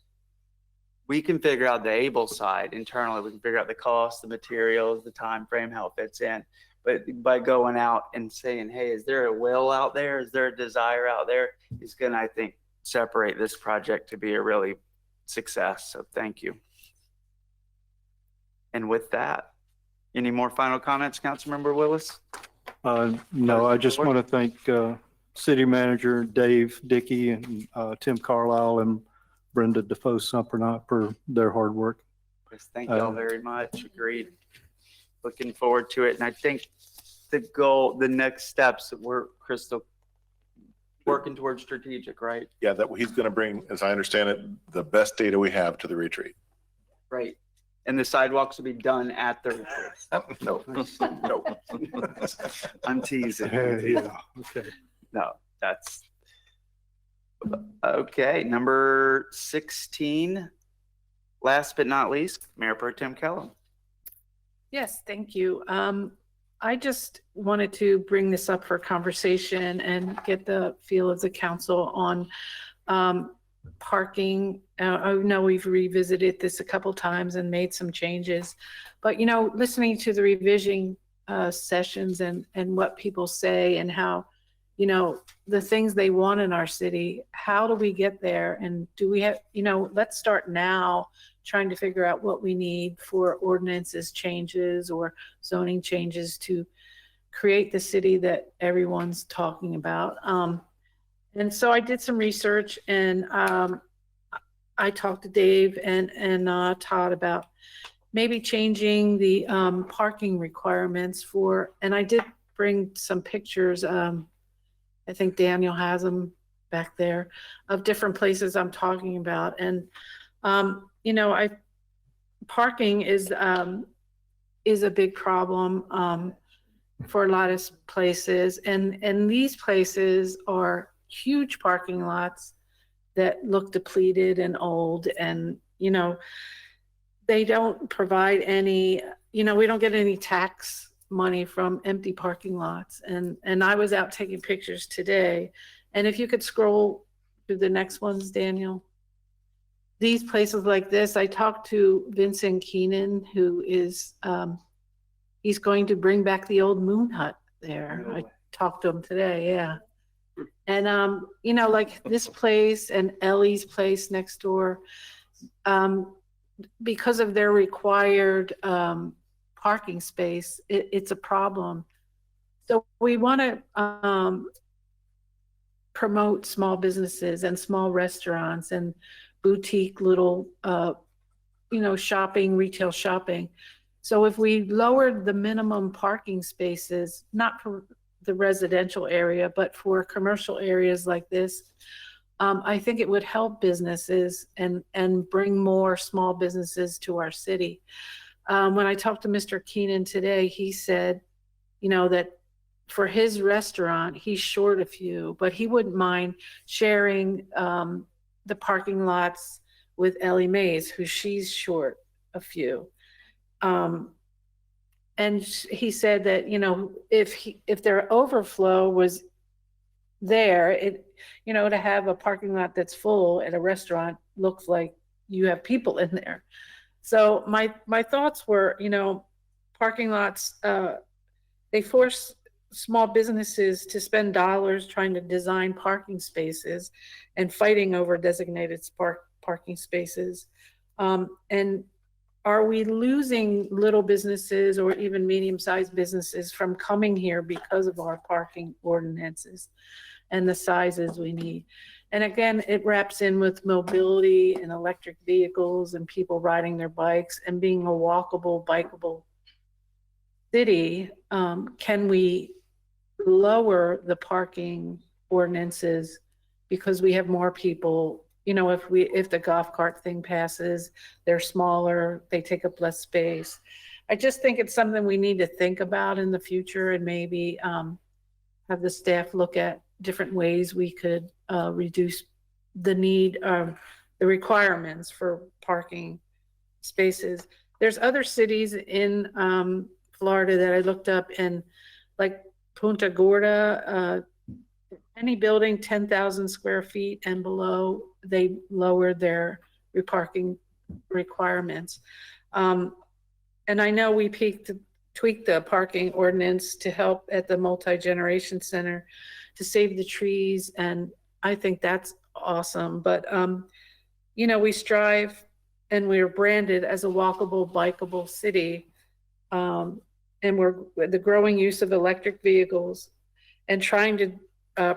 We can figure out the able side internally. We can figure out the cost, the materials, the time frame, how it fits in. But by going out and saying, hey, is there a will out there? Is there a desire out there? Is going to, I think, separate this project to be a really success. So thank you. And with that, any more final comments, Councilmember Willis? No, I just want to thank City Manager Dave Dickey and Tim Carlisle and Brenda Defoe Sumpernot for their hard work. Yes, thank y'all very much. Agreed. Looking forward to it. And I think the goal, the next steps that we're, Crystal, working towards strategic, right? Yeah, that he's going to bring, as I understand it, the best data we have to the retreat. Right. And the sidewalks will be done at the retreat. No, no. I'm teasing. Yeah, okay. No, that's okay. Number 16, last but not least, Mayor Pro Tem Kellum. Yes, thank you. I just wanted to bring this up for conversation and get the feel of the council on parking. I know we've revisited this a couple times and made some changes, but you know, listening to the revision sessions and what people say and how, you know, the things they want in our city, how do we get there? And do we have, you know, let's start now trying to figure out what we need for ordinances changes or zoning changes to create the city that everyone's talking about. And so I did some research and I talked to Dave and Todd about maybe changing the parking requirements for, and I did bring some pictures. I think Daniel has them back there of different places I'm talking about. And, you know, parking is a big problem for a lot of places. And these places are huge parking lots that look depleted and old. And, you know, they don't provide any, you know, we don't get any tax money from empty parking lots. And I was out taking pictures today. And if you could scroll to the next ones, Daniel. These places like this, I talked to Vincent Keenan, who is, he's going to bring back the old Moon Hut there. I talked to him today, yeah. And, you know, like this place and Ellie's place next door, because of their required parking space, it's a problem. So we want to promote small businesses and small restaurants and boutique little, you know, shopping, retail shopping. So if we lowered the minimum parking spaces, not for the residential area, but for commercial areas like this, I think it would help businesses and bring more small businesses to our city. When I talked to Mr. Keenan today, he said, you know, that for his restaurant, he's short a few, but he wouldn't mind sharing the parking lots with Ellie Mays, who she's short a few. And he said that, you know, if their overflow was there, it, you know, to have a parking lot that's full at a restaurant looks like you have people in there. So my thoughts were, you know, parking lots, they force small businesses to spend dollars trying to design parking spaces and fighting over designated parking spaces. And are we losing little businesses or even medium-sized businesses from coming here because of our parking ordinances and the sizes we need? And again, it wraps in with mobility and electric vehicles and people riding their bikes and being a walkable, bikeable city. Can we lower the parking ordinances because we have more people? You know, if the golf cart thing passes, they're smaller, they take up less space. I just think it's something we need to think about in the future and maybe have the staff look at different ways we could reduce the need of the requirements for parking spaces. There's other cities in Florida that I looked up, and like Punta Gorda, any building 10,000 square feet and below, they lowered their parking requirements. And I know we tweaked the parking ordinance to help at the multi-generation center to save the trees, and I think that's awesome. But you know, we strive and we're branded as a walkable, bikeable city. And we're the growing use of electric vehicles and trying to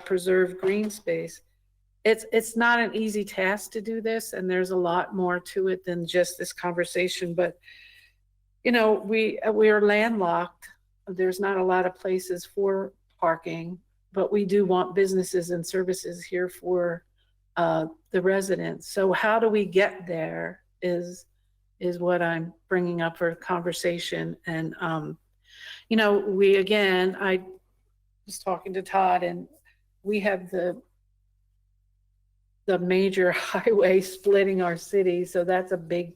preserve green space. It's not an easy task to do this, and there's a lot more to it than just this conversation. But you know, we are landlocked. There's not a lot of places for parking, but we do want businesses and services here for the residents. So how do we get there is what I'm bringing up for conversation. And you know, I was talking to Todd, and we have the major highway splitting our city. So that's a big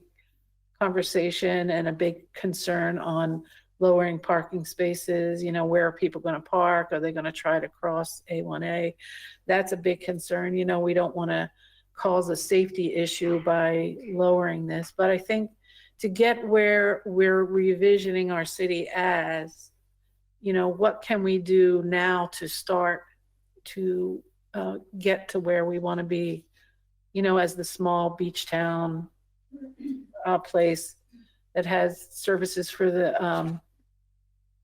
conversation and a big concern on lowering parking spaces. You know, where are people going to park? Are they going to try to cross A1A? That's a big concern. You know, we don't want to cause a safety issue by lowering this. But I think to get where we're revisioning our city as, you know, what can we do now to start to get to where we want to be, you know, as the small beach town place that has services for the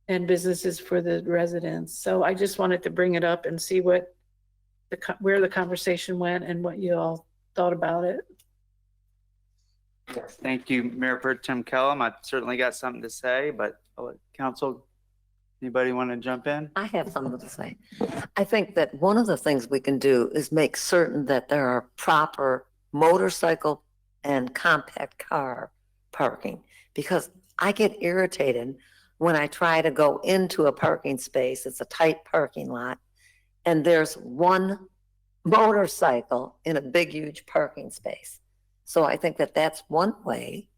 and businesses for the residents. So I just wanted to bring it up and see where the conversation went and what you all thought about it. Thank you, Mayor Pro Tem Kellum. I certainly got something to say, but council, anybody want to jump in? I have something to say. I think that one of the things we can do is make certain that there are proper motorcycle and compact car parking, because I get irritated when I try to go into a parking space. It's a tight parking lot, and there's one motorcycle in a big, huge parking space. So I think that that's one way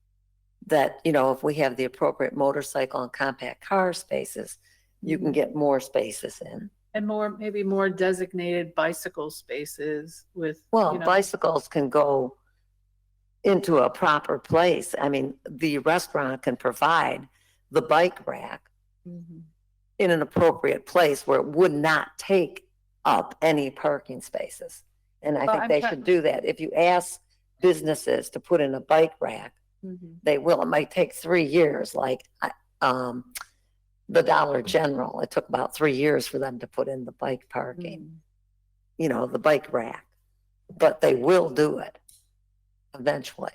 that, you know, if we have the appropriate motorcycle and compact car spaces, you can get more spaces in. And maybe more designated bicycle spaces with, Well, you know, bicycles can go into a proper place. I mean, the restaurant can provide the bike rack in an appropriate place where it would not take up any parking spaces. And I Well, think I'm they try- should do that. If you ask businesses to put in a bike rack, they will. It might take 3 years, like the Dollar General. It took about 3 years for them to put in the bike parking, you know, the bike rack. But they will do it eventually.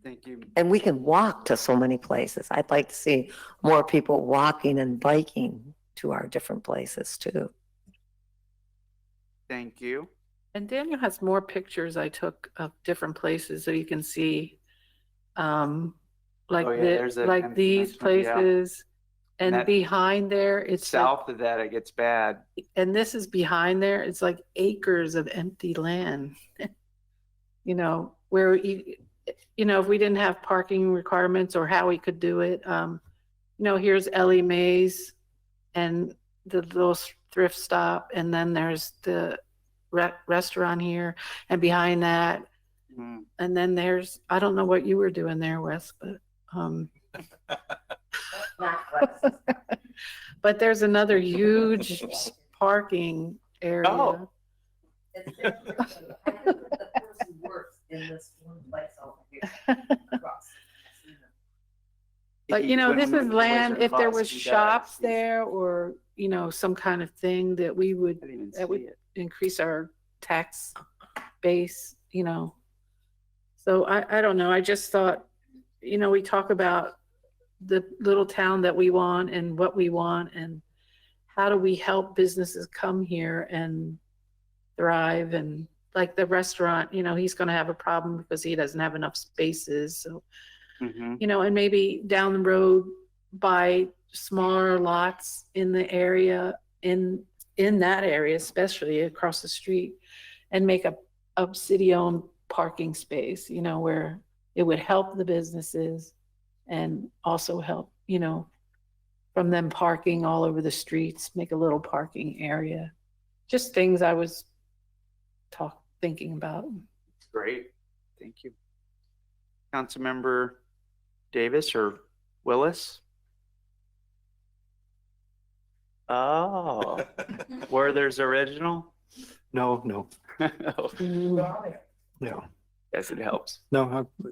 Thank you. And we can walk to so many places. I'd like to see more people walking and biking to our different places too. Thank you. And Daniel has more pictures I took of different places so you can see, like Oh, yeah, there's a like these convention, yeah. places. And And that- behind there, it's South of that, it gets bad. and this is behind there. It's like acres of empty land. You know, where you know, if we didn't have parking requirements or how we could do it, you know, here's Ellie Mae's and the little thrift stop, and then there's the restaurant here, and behind that, and then there's, I don't know what you were doing there, Wes, but but there's another huge parking area. Oh. But you know, When this we is went to land, Wizard if there Cross, was he does. shops there or, you know, some kind of thing that we would, I didn't even that would see it. increase our tax base, you know. So I don't know. I just thought, you know, we talk about the little town that we want and what we want and how do we help businesses come here and thrive. And like the restaurant, you know, he's going to have a problem because he doesn't have enough spaces. So, you know, and maybe down the road buy smaller lots in the area, in that area, especially across the street, and make a city-owned parking space, you know, where it would help the businesses and also help, you know, from them parking all over the streets, make a little parking area. Just things I was thinking about. Great. Thank you. Councilmember Davis or Willis? Oh, Werther's original? No. Oh. Yeah. Yes, it helps. No, I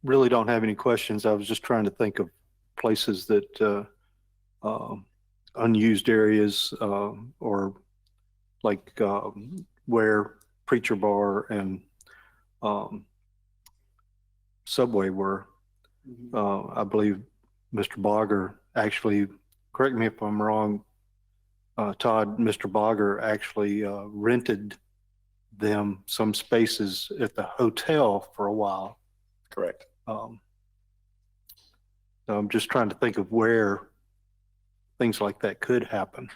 really don't have any questions. I was just trying to think of places that, unused areas, or like, where Preacher Bar and, Subway were. I believe Mr. Bogger actually, correct me if I'm wrong, Todd, Mr. Bogger actually, rented them some spaces at the hotel for a while. Correct. So I'm just trying to think of where things like that could happen.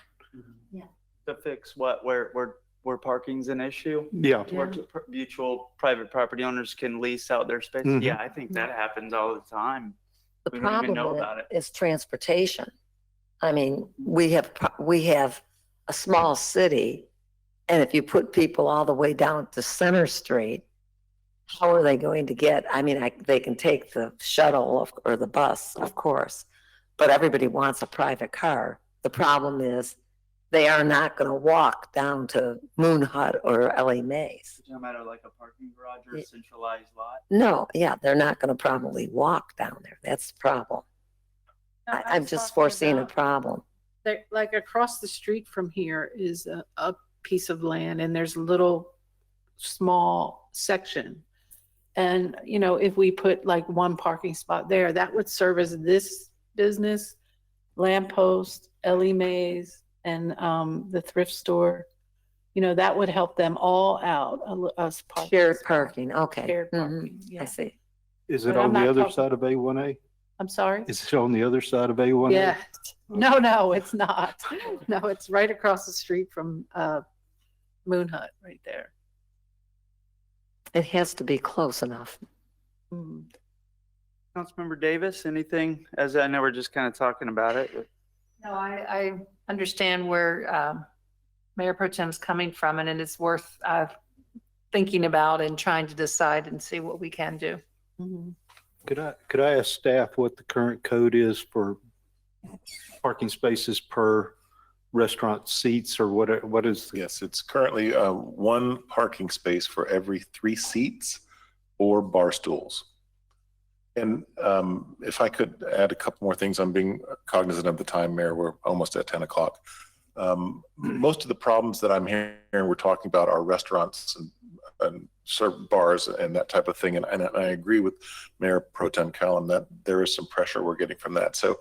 To fix what, where parking's an issue? Yeah. Where mutual private property owners can lease out their space? Mhm. Yeah, I think that happens all the time. The We don't even problem know with about it. is transportation. I mean, we have a small city, and if you put people all the way down to Center Street, how are they going to get? I mean, they can take the shuttle or the bus, of course, but everybody wants a private car. The problem is they are not going to walk down to Moon Hut or Ellie Mae's. No matter like a parking garage or a centralized lot. No, yeah, they're not going to probably walk down there. That's the problem. I'm just foreseeing a problem. There, like across the street from here is a piece of land, and there's a little small section. And, you know, if we put like one parking spot there, that would serve as this business, lamppost, Ellie Mae's, and the thrift store. You know, that would help them all out. Us parking. Shared parking, okay. Shared Mhm, parking, yeah. I see. Is it But I'm on the not other talking- side of A1A? I'm sorry? Is it on the other side of A1A? Yeah. No, it's not. No, it's right across the street from Moon Hut, right there. It has to be close enough. Councilmember Davis, anything? As I know we're just kind of talking about it. But No, I understand where Mayor Pro Tem's coming from, and it is worth thinking about and trying to decide and see what we can do. Could I ask staff what the current code is for parking spaces per restaurant seats, or what is? Yes, it's currently one parking space for every 3 seats or bar stools. And if I could add a couple more things, I'm being cognizant of the time, Mayor. We're almost at 10 o'clock. Most of the problems that I'm hearing we're talking about are restaurants and serve bars and that type of thing. And I agree with Mayor Pro Tem Callum that there is some pressure we're getting from that. So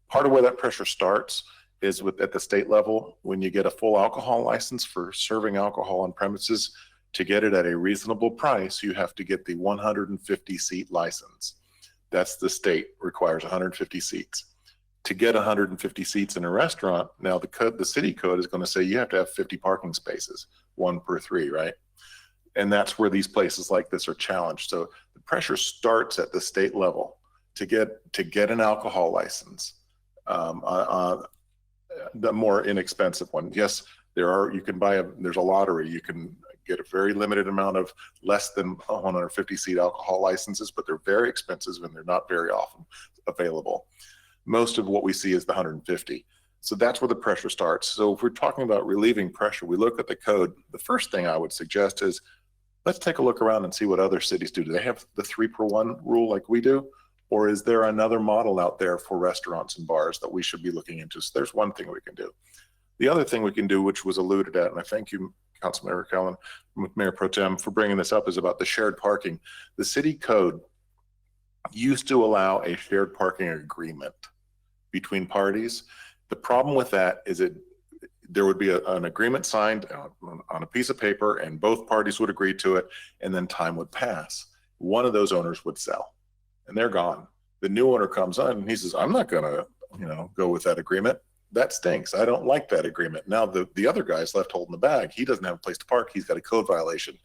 part of where that pressure starts is at the state level. When you get a full alcohol license for serving alcohol on premises, to get it at a reasonable price, you have to get the 150 seat license. That's the state requires 150 seats. To get 150 seats in a restaurant, now the city code is going to say you have to have 50 parking spaces, 1 per 3, right? And that's where these places like this are challenged. So the pressure starts at the state level to get an alcohol license, the more inexpensive one. Yes, there's a lottery. You can get a very limited amount of less than 150 seat alcohol licenses, but they're very expensive and they're not very often available. Most of what we see is the 150. So that's where the pressure starts. So if we're talking about relieving pressure, we look at the code. The first thing I would suggest is let's take a look around and see what other cities do. Do they have the 3 per 1 rule like we do? Or is there another model out there for restaurants and bars that we should be looking into? So there's one thing we can do. The other thing we can do, which was alluded at, and I thank you, Councilmember Callan, with Mayor Pro Tem for bringing this up, is about the shared parking. The city code used to allow a shared parking agreement between parties. The problem with that is there would be an agreement signed on a piece of paper and both parties would agree to it, and then time would pass. One of those owners would sell and they're gone. The new owner comes on and he says, I'm not gonna, go with that agreement. That stinks. I don't like that agreement. Now the other guy's left holding the bag. He doesn't have a place to park. He's got a code violation.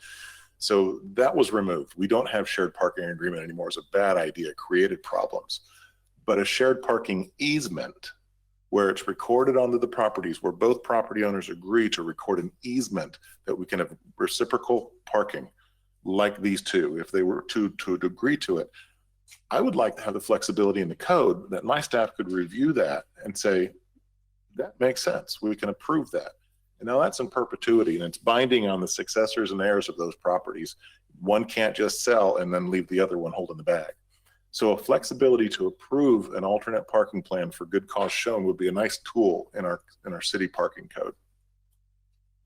So that was removed. We don't have shared parking agreement anymore. It's a bad idea. It created problems. But a shared parking easement, where it's recorded onto the properties, where both property owners agree to record an easement that we can have reciprocal parking like these two, if they were to agree to it. I would like to have the flexibility in the code that my staff could review that and say, that makes sense. We can approve that. And now that's in perpetuity, and it's binding on the successors and heirs of those properties. One can't just sell and then leave the other one holding the bag. So a flexibility to approve an alternate parking plan for good cause shown would be a nice tool in our city parking code.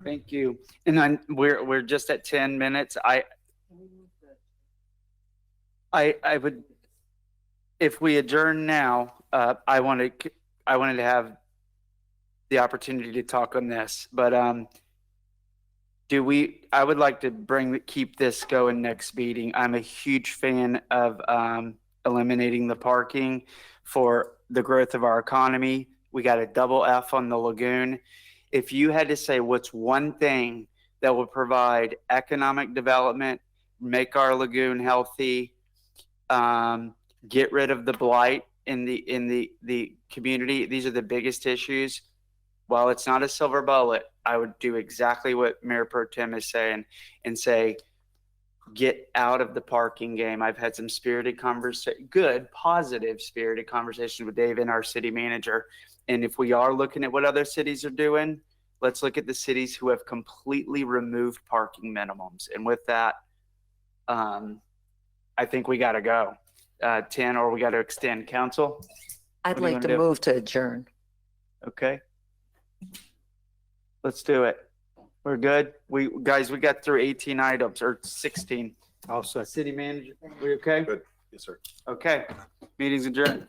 Thank you. And then we're just at 10 minutes. I would, if we adjourn now, I wanted to have the opportunity to talk on this, but I would like to keep this going next meeting. I'm a huge fan of eliminating the parking for the growth of our economy. We got a double F on the lagoon. If you had to say what's one thing that will provide economic development, make our lagoon healthy, get rid of the blight in the community, these are the biggest issues. While it's not a silver bullet, I would do exactly what Mayor Pro Tem is saying and say, get out of the parking game. I've had some good, positive spirited conversations with Dave and our city manager. And if we are looking at what other cities are doing, let's look at the cities who have completely removed parking minimums. And with that, I think we got to go 10, or we got to extend. Council? I'd What do you like wanna to do? move to adjourn. Okay. Let's do it. We're good. We got through 18 items, or 16. Also, City manager, we okay? Good. Yes, sir. Okay. Meeting's adjourned.